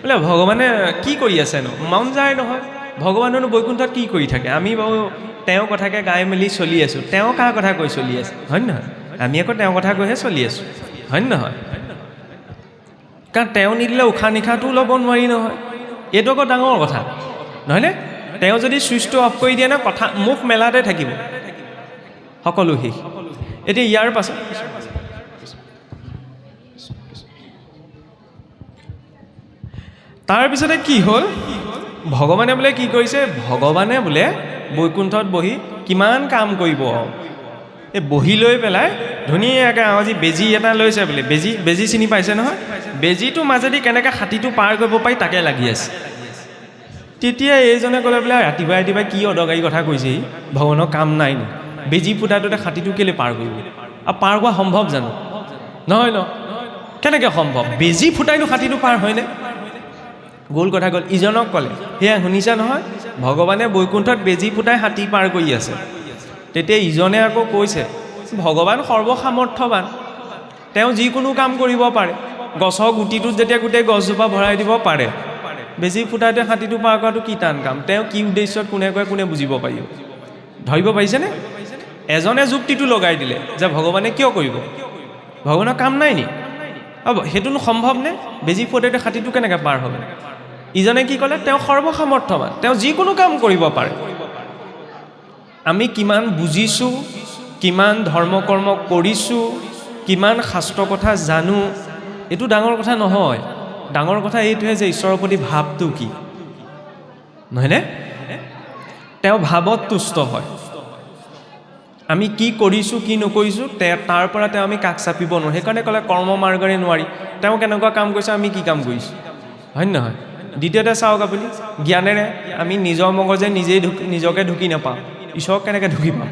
বোলে ভগৱানে কি কৰি আছেনো? মন যায় নহয়, ভগৱানেনো বৈকুণ্ঠত কি কৰি থাকে? আমি বাৰু তেওঁৰ কথাকে গাই মেলি চলি আছোঁ। তেওঁ কাৰ কথা কৈ চলি আছে, হয় নহয়? আমি আকৌ তেওঁৰ কথা কৈহে চলি আছোঁ, হয় নহয়? কাৰণ তেওঁ নিদিলে উশাহ নিশাহটোও ল'ব নোৱাৰি নহয়। এইটো আকৌ ডাঙৰ কথা, নহয়নে? তেওঁ যদি ছুইচটো অফ কৰি দিয়ে ন, কথা মুখ মেলাতে থাকিব, সকলো শেষ। এতিয়া ইয়াৰ পাছত তাৰপিছতে কি হ'ল? ভগৱানে বোলে কি কৰিছে? ভগৱানে বোলে বৈকুণ্ঠত বহি কিমান কাম কৰিব। এই বহি লৈ পেলাই ধুনীয়াকৈ আজি বেজী এটা লৈছে বোলে। বেজী চিনি পাইছে নহয়? বেজীটো মাজেদি কেনেকৈ হাতীটো পাৰ কৰিব পাৰি তাকে লাগি আছে। তেতিয়া এইজনে ক'লে, বোলে ৰাতিপুৱাই কি অদৰকাৰী কথা কৈছেহি? ভগৱানৰ কাম নাই নি? বেজী ফুটাটোতে হাতীটো কেলৈ পাৰ কৰিব? আৰু পাৰ হোৱা সম্ভৱ জানো? নহয় ন, কেনেকৈ সম্ভৱ? বেজী ফুটাইনো হাতীটো পাৰ হয়নে? গ'ল কথা গ'ল। ইজনক ক'লে, সেয়া শুনিছা নহয়, ভগৱানে বৈকুণ্ঠত বেজী ফুটাই হাতী পাৰ কৰি আছে। তেতিয়া ইজনে আকৌ কৈছে, ভগৱান সৰ্বসামৰ্থ্যৱান, তেওঁ যিকোনো কাম কৰিব পাৰে। গছৰ গুটিটোত যেতিয়া গোটেই গছজোপা ভৰাই দিব পাৰে, বেজী ফুটাইতে হাতীটো পাৰ কৰাটো কি টান কাম? তেওঁ কি উদ্দেশ্যত কোনে কয়, কোনে বুজিব পাৰিব? ধৰিব পাৰিছেনে? এজনে যুক্তিটো লগাই দিলে যে ভগৱানে কিয় কৰিব? ভগৱানৰ কাম নাই নি? সেইটোনো সম্ভৱনে? বেজী ফুটাইতে হাতীটো কেনেকৈ পাৰ হ'ব? ইজনে কি ক'লে, তেওঁ সৰ্বসামৰ্থ্যৱান, তেওঁ যিকোনো কাম কৰিব পাৰে। আমি কিমান বুজিছোঁ, কিমান ধৰ্ম কৰ্ম কৰিছোঁ, কিমান শাস্ত্ৰ কথা জানো, এইটো ডাঙৰ কথা নহয়। ডাঙৰ কথা এইটোহে যে ঈশ্বৰৰ প্ৰতি ভাৱটো কি, নহয়নে? তেওঁ ভাৱত তুষ্ট হয়। আমি কি কৰিছোঁ, কি নকৰিছোঁ, তাৰ পৰা তেওঁ আমি কাষ চাপিব নোৱাৰোঁ। সেইকাৰণে ক'লে কৰ্ম মাৰ্গৰে নোৱাৰি। তেওঁ কেনেকুৱা কাম কৰিছে, আমি কি কাম কৰিছোঁ, হয় নহয়? দ্বিতীয়তে চাওক আপুনি, জ্ঞানেৰে আমি নিজৰ মগজে নিজকে ঢুকি নাপাওঁ। ঈশ্বৰক কেনেকৈ ঢুকি পাম?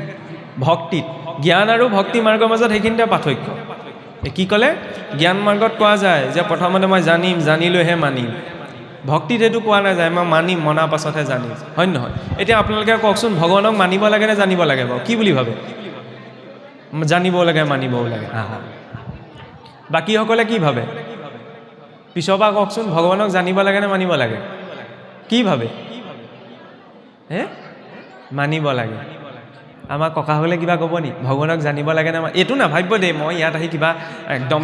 ভক্তিত। জ্ঞান আৰু ভক্তি মাৰ্গৰ মাজত সেইখিনিতে পাৰ্থক্য। কি ক'লে? জ্ঞান মাৰ্গত কোৱা যায় যে প্ৰথমতে মই জানিম, জানিলৈহে মানিম। ভক্তিত সেইটো কোৱা নাযায় মই মানিম, মনাৰ পাছতহে জানিম, হয় নহয়? এতিয়া আপোনালোকে কওকচোন, ভগৱানক মানিব লাগে নে জানিব লাগে বাৰু? কি বুলি ভাবে? জানিবও লাগে, মানিবও লাগে। বাকীসকলে কি ভাবে? পিছৰ পৰা কওকচোন, ভগৱানক জানিব লাগে নে মানিব লাগে? কি ভাবে? মানিব লাগে। আমাৰ ককাসকলে কিবা ক'ব নি? ভগৱানক জানিব লাগে নে? এইটো নাভাবিব দেই মই ইয়াত আহি কিবা একদম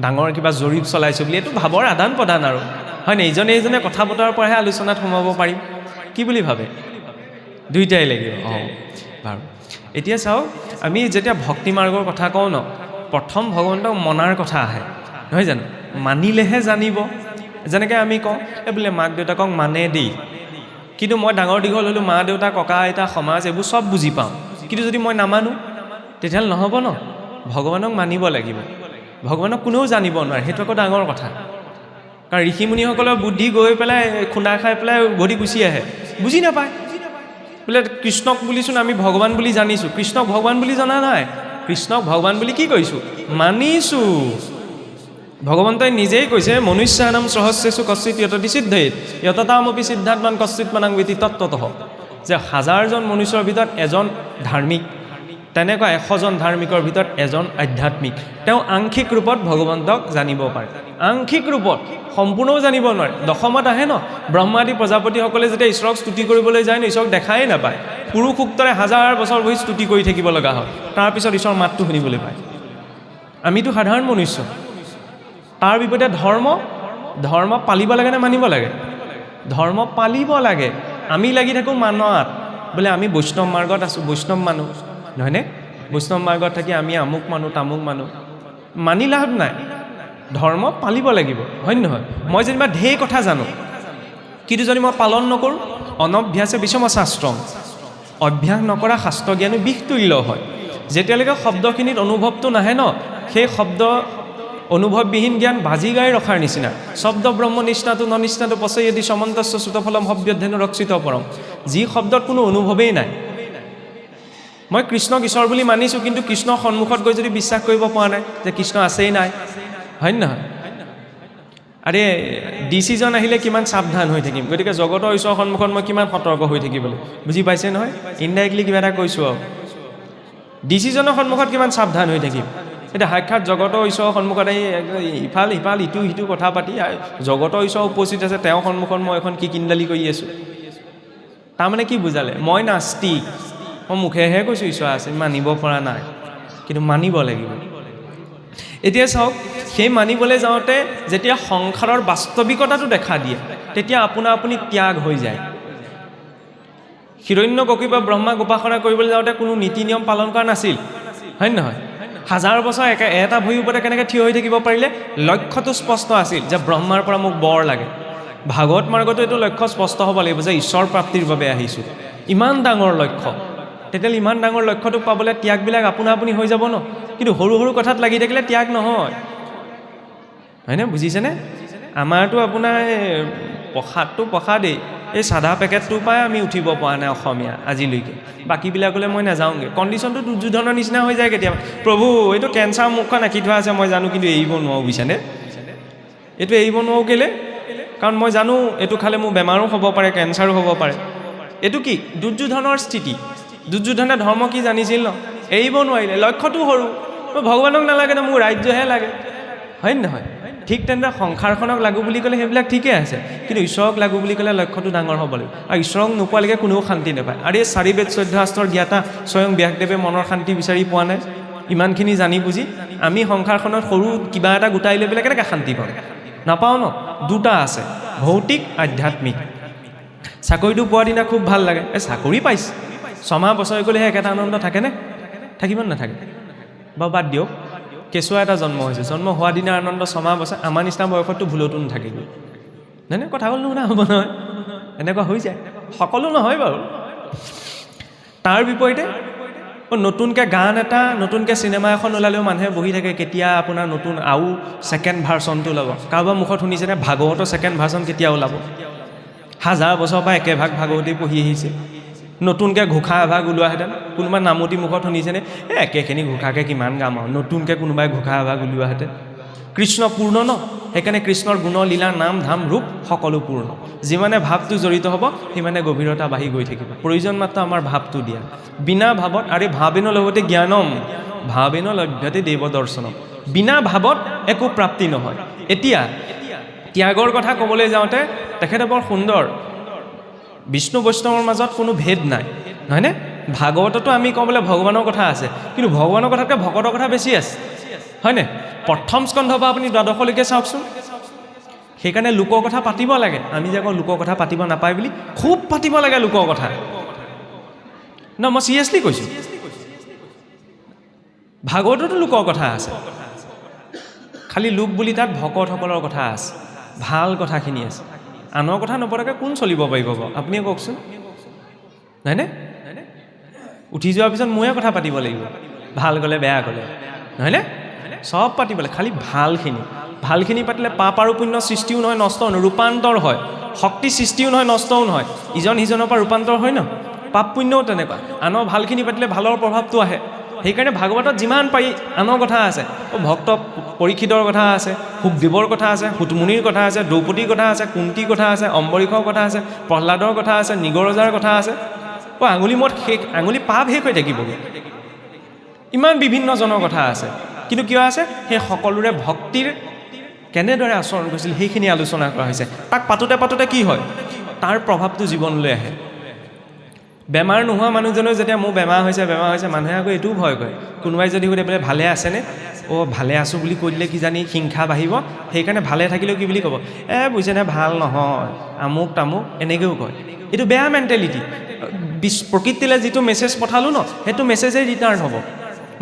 ডাঙৰ কিবা জৰীপ চলাইছোঁ বুলি। এইটো ভাবৰ আদান প্ৰদান আৰু, হয় নে? ইজনে কথা বতৰাৰ পৰাহে আলোচনাত সোমাব পাৰিম। কি বুলি ভাবে? দুইটাই লাগিব। বাৰু এতিয়া চাওক, আমি যেতিয়া ভক্তি মাৰ্গৰ কথা কওঁ ন, প্ৰথম ভগৱন্তক মনাৰ কথা আহে, নহয় জানো? মানিলেহে জানিব। যেনেকৈ আমি কওঁ বোলে মাক দেউতাকক মানে দেই, কিন্তু মই ডাঙৰ দীঘল হ'লোঁ, মা দেউতা ককা আইতা সমাজ এইবোৰ চব বুজি পাওঁ, কিন্তু যদি মই নামানো তেতিয়াহ'লে নহ'ব ন। ভগৱানক মানিব লাগিব। ভগৱানক কোনেও জানিব নোৱাৰে, সেইটো আকৌ ডাঙৰ কথা। কাৰণ ঋষিমুনিসকলৰ বুদ্ধি গৈ পেলাই খুন্দা খাই পেলাই উভতি গুচি আহে, বুজি নাপায়। বোলে কৃষ্ণক বুলিচোন আমি ভগৱান বুলি জানিছোঁ, কৃষ্ণক ভগৱান বুলি জনা নাই। কৃষ্ণক ভগৱান বুলি কি কৰিছোঁ? মানিছোঁ। ভগৱন্তই নিজেই কৈছে, মনুষ্যানাম সহস্ৰেষু কশ্চিৎ য়ততি সিদ্ধেত য়ততামপি সিদ্ধাত্মান কশ্চিৎ মানাং বিতি তত্ত্বতঃ, যে 1000জন মনুষ্যৰ ভিতৰত এজন ধাৰ্মিক, তেনেকুৱা 100জন ধাৰ্মিকৰ ভিতৰত এজন আধ্যাত্মিক। তেওঁ আংশিক ৰূপত ভগৱন্তক জানিব পাৰে, আংশিক ৰূপত, সম্পূৰ্ণও জানিব নোৱাৰে। দশমত আহে ন, ব্ৰহ্মাদী প্ৰজাপতিসকলে যেতিয়া ঈশ্বৰক স্তুতি কৰিবলৈ যায় ন, ঈশ্বৰক দেখাই নাপায়। পুৰুষ সূক্তৰে 1000 বছৰ বহি স্তুতি কৰি থাকিব লগা হয়, তাৰপিছত ঈশ্বৰৰ মাতটো শুনিবলৈ পায়। আমিতো সাধাৰণ মনুষ্য। তাৰ বিপৰীতে ধৰ্ম পালিব লাগে নে মানিব লাগে? ধৰ্ম পালিব লাগে। আমি লাগি থাকোঁ মানাত, বোলে আমি বৈষ্ণৱ মাৰ্গত আছোঁ, বৈষ্ণৱ মানুহ, নহয়নে? বৈষ্ণৱ মাৰ্গত থাকি আমি আমুক মানুহ তামুক মানুহ, মানি লাভ নাই। ধৰ্ম পালিব লাগিব, হয় নহয়? মই যেনিবা ঢেৰ কথা জানো, কিন্তু যদি মই পালন নকৰোঁ, অনভ্যাসে বিষম শাস্ত্ৰম, অভ্যাস নকৰা শাস্ত্ৰ জ্ঞানো বিষতুল্য হয়। যেতিয়ালৈকে শব্দখিনিত অনুভৱটো নাহে ন, সেই শব্দ অনুভৱবিহীন জ্ঞান বাজি গাই ৰখাৰ নিচিনা। শব্দ ব্ৰহ্ম নিষ্ণাটো ননিষ্ণাটো পচয়দি সমন্তস্য শ্ৰুতফলম হব্যধেনু ৰক্ষিত পৰম। যি শব্দত কোনো অনুভৱেই নাই, মই কৃষ্ণক ঈশ্বৰ বুলি মানিছোঁ, কিন্তু কৃষ্ণৰ সন্মুখত গৈ যদি বিশ্বাস কৰিব পৰা নাই যে কৃষ্ণ আছেই নাই, হয় নহয়? আৰে ডিচিজন আহিলে কিমান সাৱধান হৈ থাকিম, গতিকে জগতৰ ঈশ্বৰৰ সন্মুখত মই কিমান সতৰ্ক হৈ থাকিবলৈ, বুজি পাইছে নহয়? ইনডাইৰেক্টলি কিবা এটা কৈছোঁ আৰু, ডিচিজনৰ সন্মুখত কিমান সাৱধান হৈ থাকিম। এতিয়া সাক্ষাৎ জগতৰ ঈশ্বৰৰ সন্মুখত আহি ইফাল সিফাল ইটো সিটো কথা পাতি, জগতৰ ঈশ্বৰ উপস্থিত আছে, তেওঁৰ সন্মুখত মই এখন কি কিনদালি কৰি আছোঁ। তাৰমানে কি বুজালে? মই নাস্তিক, মই মুখেহে কৈছোঁ ঈশ্বৰ আছে, মানিব পৰা নাই, কিন্তু মানিব লাগিব। এতিয়া চাওক, সেই মানিবলৈ যাওঁতে যেতিয়া সংসাৰৰ বাস্তৱিকতাটো দেখা দিয়ে, তেতিয়া আপোনা আপুনি ত্যাগ হৈ যায়। হিৰণ্যকশিপুৱে ব্ৰহ্মাক উপাসনা কৰিবলৈ যাওঁতে কোনো নীতি নিয়ম পালন কৰা নাছিল, হয় নহয়? 1000 বছৰ এটা ভৰিৰ ওপৰতে কেনেকৈ থিয় হৈ থাকিব পাৰিলে? লক্ষ্যটো স্পষ্ট আছিল যে ব্ৰহ্মাৰ পৰা মোক বৰ লাগে। ভাগৱত মাৰ্গতো এইটো লক্ষ্য স্পষ্ট হ'ব লাগিব যে ঈশ্বৰ প্ৰাপ্তিৰ বাবে আহিছোঁ। ইমান ডাঙৰ লক্ষ্য, তেতিয়াহ'লে ইমান ডাঙৰ লক্ষ্যটোক পাবলৈ ত্যাগবিলাক আপোনা আপুনি হৈ যাব ন। কিন্তু সৰু সৰু কথাত লাগি থাকিলে ত্যাগ নহয়, হয়নে? বুজিছেনে? আমাৰতো আপোনাৰ প্ৰসাদেই, এই চাধা পেকেটটোৰ পৰাই আমি উঠিব পৰা নাই অসমীয়া আজিলৈকে। বাকীবিলাকলৈ মই নাযাওঁগৈ, কণ্ডিশ্যনটো দুৰ্যোধনৰ নিচিনা হৈ যায় কেতিয়াবা। প্ৰভু এইটো কেঞ্চাৰ মুখখন আঁকি থোৱা আছে, মই জানো, কিন্তু এৰিব নোৱাৰোঁ, বুজিছেনে? এইটো এৰিব নোৱাৰোঁ কেলৈ? কাৰণ মই জানো এইটো খালে মোৰ বেমাৰো হ'ব পাৰে, কেঞ্চাৰো হ'ব পাৰে। এইটো কি দুৰ্যোধনৰ স্থিতি? দুৰ্যোধনে ধৰ্ম কি জানিছিল ন, এৰিব নোৱাৰিলে। লক্ষ্যটো সৰু, মই ভগৱানক নালাগে ন, মোৰ ৰাজ্যহে লাগে, হয় নহয়? ঠিক তেনেদৰে সংসাৰখনক লাগু বুলি ক'লে সেইবিলাক ঠিকেই আছে, কিন্তু ঈশ্বৰক লাগু বুলি ক'লে লক্ষ্যটো ডাঙৰ হ'ব লাগিব। আৰু ঈশ্বৰক নোপোৱালৈকে কোনেও শান্তি নাপায়। আৰু এই 4 বেদ 14 শাস্ত্ৰৰ জ্ঞাতা স্বয়ং ব্যাসদেৱে মনৰ শান্তি বিচাৰি পোৱা নাই। ইমানখিনি জানি বুজি আমি সংসাৰখনত সৰু কিবা এটা গোটাই লৈ পেলাই কেনেকৈ শান্তি পাম? নাপাওঁ ন। দুটা আছে, ভৌতিক আধ্যাত্মিক। চাকৰিটো পোৱাৰ দিনা খুব ভাল লাগে, এই চাকৰি পাইছে, 6 মাহ বছৰ গ'লেহে একেটা আনন্দ থাকেনে? থাকিব নাথাকে? বাৰু বাদ দিয়ক, কেঁচুৱা এটা জন্ম হৈছে, জন্ম হোৱা দিনাৰ আনন্দ 6 মাহ বছৰ, আমাৰ নিচিনা বয়সততো ভুলতো নাথাকেগৈ, নাই নাই? কথা হ'ল নুশুনা হ'ব নহয়, এনেকুৱা হৈ যায়। সকলো নহয় বাৰু। তাৰ বিপৰীতে নতুনকৈ গান এটা, নতুনকৈ চিনেমা এখন ওলালেও মানুহে বহি থাকে, কেতিয়া আপোনাৰ নতুন আৰু ছেকেণ্ড ভাৰ্চনটো ওলাব। কাৰোবাৰ মুখত শুনিছেনে ভাগৱতৰ ছেকেণ্ড ভাৰ্চন কেতিয়া ওলাব? 1000 বছৰৰ পৰা একেভাগ ভাগৱতেই পঢ়ি আহিছে, নতুনকৈ ঘোষা এভাগ ওলোৱাহেঁতেন, কোনোবা নামতি মুখত শুনিছেনে একেখিনি ঘোষাকৈ কিমান গাম আৰু, নতুনকৈ কোনোবাই ঘোষা এভাগ ওলোৱাহেঁতেন। কৃষ্ণ পূৰ্ণ ন, সেইকাৰণে কৃষ্ণৰ গুণ লীলা নাম ধাম ৰূপ সকলো পূৰ্ণ। যিমানে ভাৱটো জড়িত হ'ব সিমানে গভীৰতা বাঢ়ি গৈ থাকিব। প্ৰয়োজন মাত্ৰ আমাৰ ভাৱটো দিয়া। বিনা ভাৱত আৰে ভাৱেন লগতে জ্ঞানম ভাৱেন লভ্যতে দেৱ দৰ্শনম। বিনা ভাৱত একো প্ৰাপ্তি নহয়। এতিয়া ত্যাগৰ কথা ক'বলৈ যাওঁতে তেখেতে বৰ সুন্দৰ, বিষ্ণু বৈষ্ণৱৰ মাজত কোনো ভেদ নাই, নহয়নে? ভাগৱততো আমি ক'বলৈ ভগৱানৰ কথা আছে, কিন্তু ভগৱানৰ কথাতকৈ ভকতৰ কথা বেছি আছে, হয়নে? প্ৰথম স্কন্ধৰ পৰা আপুনি দ্বাদশলৈকে চাওকচোন। সেইকাৰণে লোকৰ কথা পাতিব লাগে। আমি যে কওঁ লোকৰ কথা পাতিব নাপায় বুলি, খুব পাতিব লাগে লোকৰ কথা। ন, মই চিৰিয়াছলি কৈছোঁ। ভাগৱততো লোকৰ কথা আছে, খালি লোক বুলি তাত ভকতসকলৰ কথা আছে, ভাল কথাখিনি আছে। আনৰ কথা নপতাকৈ কোন চলিব পাৰিব বাৰু আপুনিয়ে কওকচোন, নহয়নে? উঠি যোৱাৰ পিছত ময়ে কথা পাতিব লাগিব, ভাল গ'লে বেয়া গ'লে, নহয়নে? চব পাতিব লাগে, খালি ভালখিনি পাতিলে পাপ আৰু পুণ্য সৃষ্টিও নহয়, নষ্টও নহয়, ৰূপান্তৰ হয়। শক্তি সৃষ্টিও নহয়, নষ্টও নহয়, ইজন সিজনৰ পৰা ৰূপান্তৰ হয় ন। পাপ পুণ্যও তেনেকুৱা, আনৰ ভালখিনি পাতিলে ভালৰ প্ৰভাৱটো আহে। সেইকাৰণে ভাগৱতত যিমান পাৰি আনৰ কথা আছে। ভক্ত পৰীক্ষিতৰ কথা আছে, শুকদেৱৰ কথা আছে, সুতমুনিৰ কথা আছে, দ্ৰৌপদীৰ কথা আছে, কুন্তীৰ কথা আছে, অম্বৰীষৰ কথা আছে, প্ৰহ্লাদৰ কথা আছে, নিগৰজাৰ কথা আছে। আঙুলি মত শেষ, আঙুলি পাপ শেষ হৈ থাকিবগৈ। ইমান বিভিন্নজনৰ কথা আছে, কিন্তু কিয় আছে? সেই সকলোৰে ভক্তিৰ কেনেদৰে আচৰণ কৰিছিল সেইখিনি আলোচনা কৰা হৈছে। তাক পাতোতে পাতোতে কি হয়? তাৰ প্ৰভাৱটো জীৱনলৈ আহে। বেমাৰ নোহোৱা মানুহজনেও যেতিয়া মোৰ বেমাৰ হৈছে মানুহে আকৌ এইটোও ভয় কৰে। কোনোবাই যদি সুধে বোলে ভালে আছেনে? ভালে আছোঁ বুলি কৈ দিলে কিজানি হিংসা বাঢ়িব, সেইকাৰণে ভালে থাকিলেও কি বুলি ক'ব? বুজিছেনে ভাল নহয়, আমুক তামুক, এনেকৈও কয়। এইটো বেয়া মেণ্টেলিটি। প্ৰকৃতিলৈ যিটো মেছেজ পঠালোঁ ন, সেইটো মেছেজেই ৰিটাৰ্ণ হ'ব।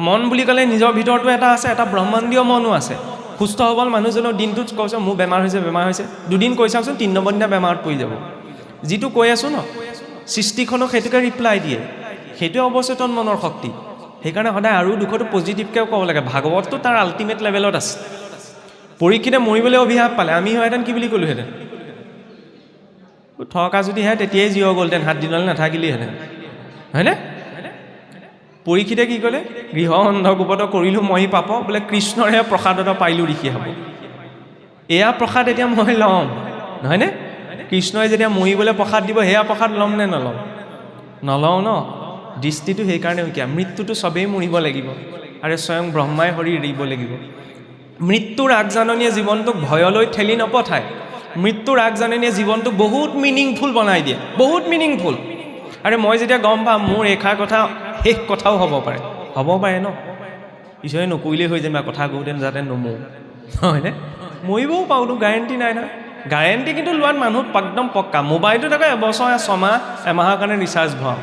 মন বুলি ক'লে নিজৰ ভিতৰতো এটা আছে, এটা ব্ৰহ্মাণ্ডীয় মনো আছে। সুস্থ সবল মানুহজনৰ দিনটোত কৈছে মোৰ বেমাৰ হৈছে, দুদিন কৈ চাওকচোন, 3 নম্বৰ দিনা বেমাৰত পৰি যাব। যিটো কৈ আছোঁ ন, সৃষ্টিখনক সেইটোকে ৰিপ্লাই দিয়ে। সেইটোৱে অৱচেতন মনৰ শক্তি। সেইকাৰণে সদায় আৰু দুখতো পজিটিভকৈ ক'ব লাগে। ভাগৱতটো তাৰ আল্টিমেট লেভেলত আছে। পৰীক্ষিতে মৰিবলৈ অভিশাপ পালে, আমি হোৱাহেঁতেন কি বুলি ক'লোহেঁতেন? থকা যদিহে তেতিয়াই জীৱ গ'লহেঁতেন, 7 দিনলৈ নাথাকিলেহেঁতেন, হয়নে? পৰীক্ষিতে কি ক'লে? গৃহ অন্ধকূপত কৰিলোঁ মই পাপ, বোলে কৃষ্ণৰে প্ৰসাদত পাইলোঁ ঋষি হ'ব। এয়া প্ৰসাদ এতিয়া মই ল'ম, নহয়নে? কৃষ্ণই যেতিয়া মৰিবলৈ প্ৰসাদ দিব, সেয়া প্ৰসাদ ল'ম নে নলওঁ? নলওঁ ন। দৃষ্টিটো সেইকাৰণে কিয়? মৃত্যুটো চবেই মৰিব লাগিব, আৰু স্বয়ং ব্ৰহ্মাই শৰীৰ এৰিব লাগিব। মৃত্যুৰ আগজাননীয়ে জীৱনটোক ভয়লৈ ঠেলি নপঠায়। মৃত্যুৰ আগজাননীয়ে জীৱনটোক বহুত মিনিংফুল বনাই দিয়ে, বহুত মিনিংফুল। আৰু মই যেতিয়া গম পাম মোৰ এষাৰ কথা শেষ কথাও হ'ব পাৰে ন। ঈশ্বৰে নকৰিলেই হৈ যায়, কথা কওঁতে যাতে নমৰো, হয়নে? মৰিবও পাৰোঁতো, গেৰেণ্টি নাই নহয়। গেৰেণ্টি কিন্তু লোৱাত মানুহ একদম পক্কা। মোবাইলটোত আকৌ এবছৰ, 6 মাহ, এমাহৰ কাৰণে ৰিচাৰ্জ ভৰাওঁ,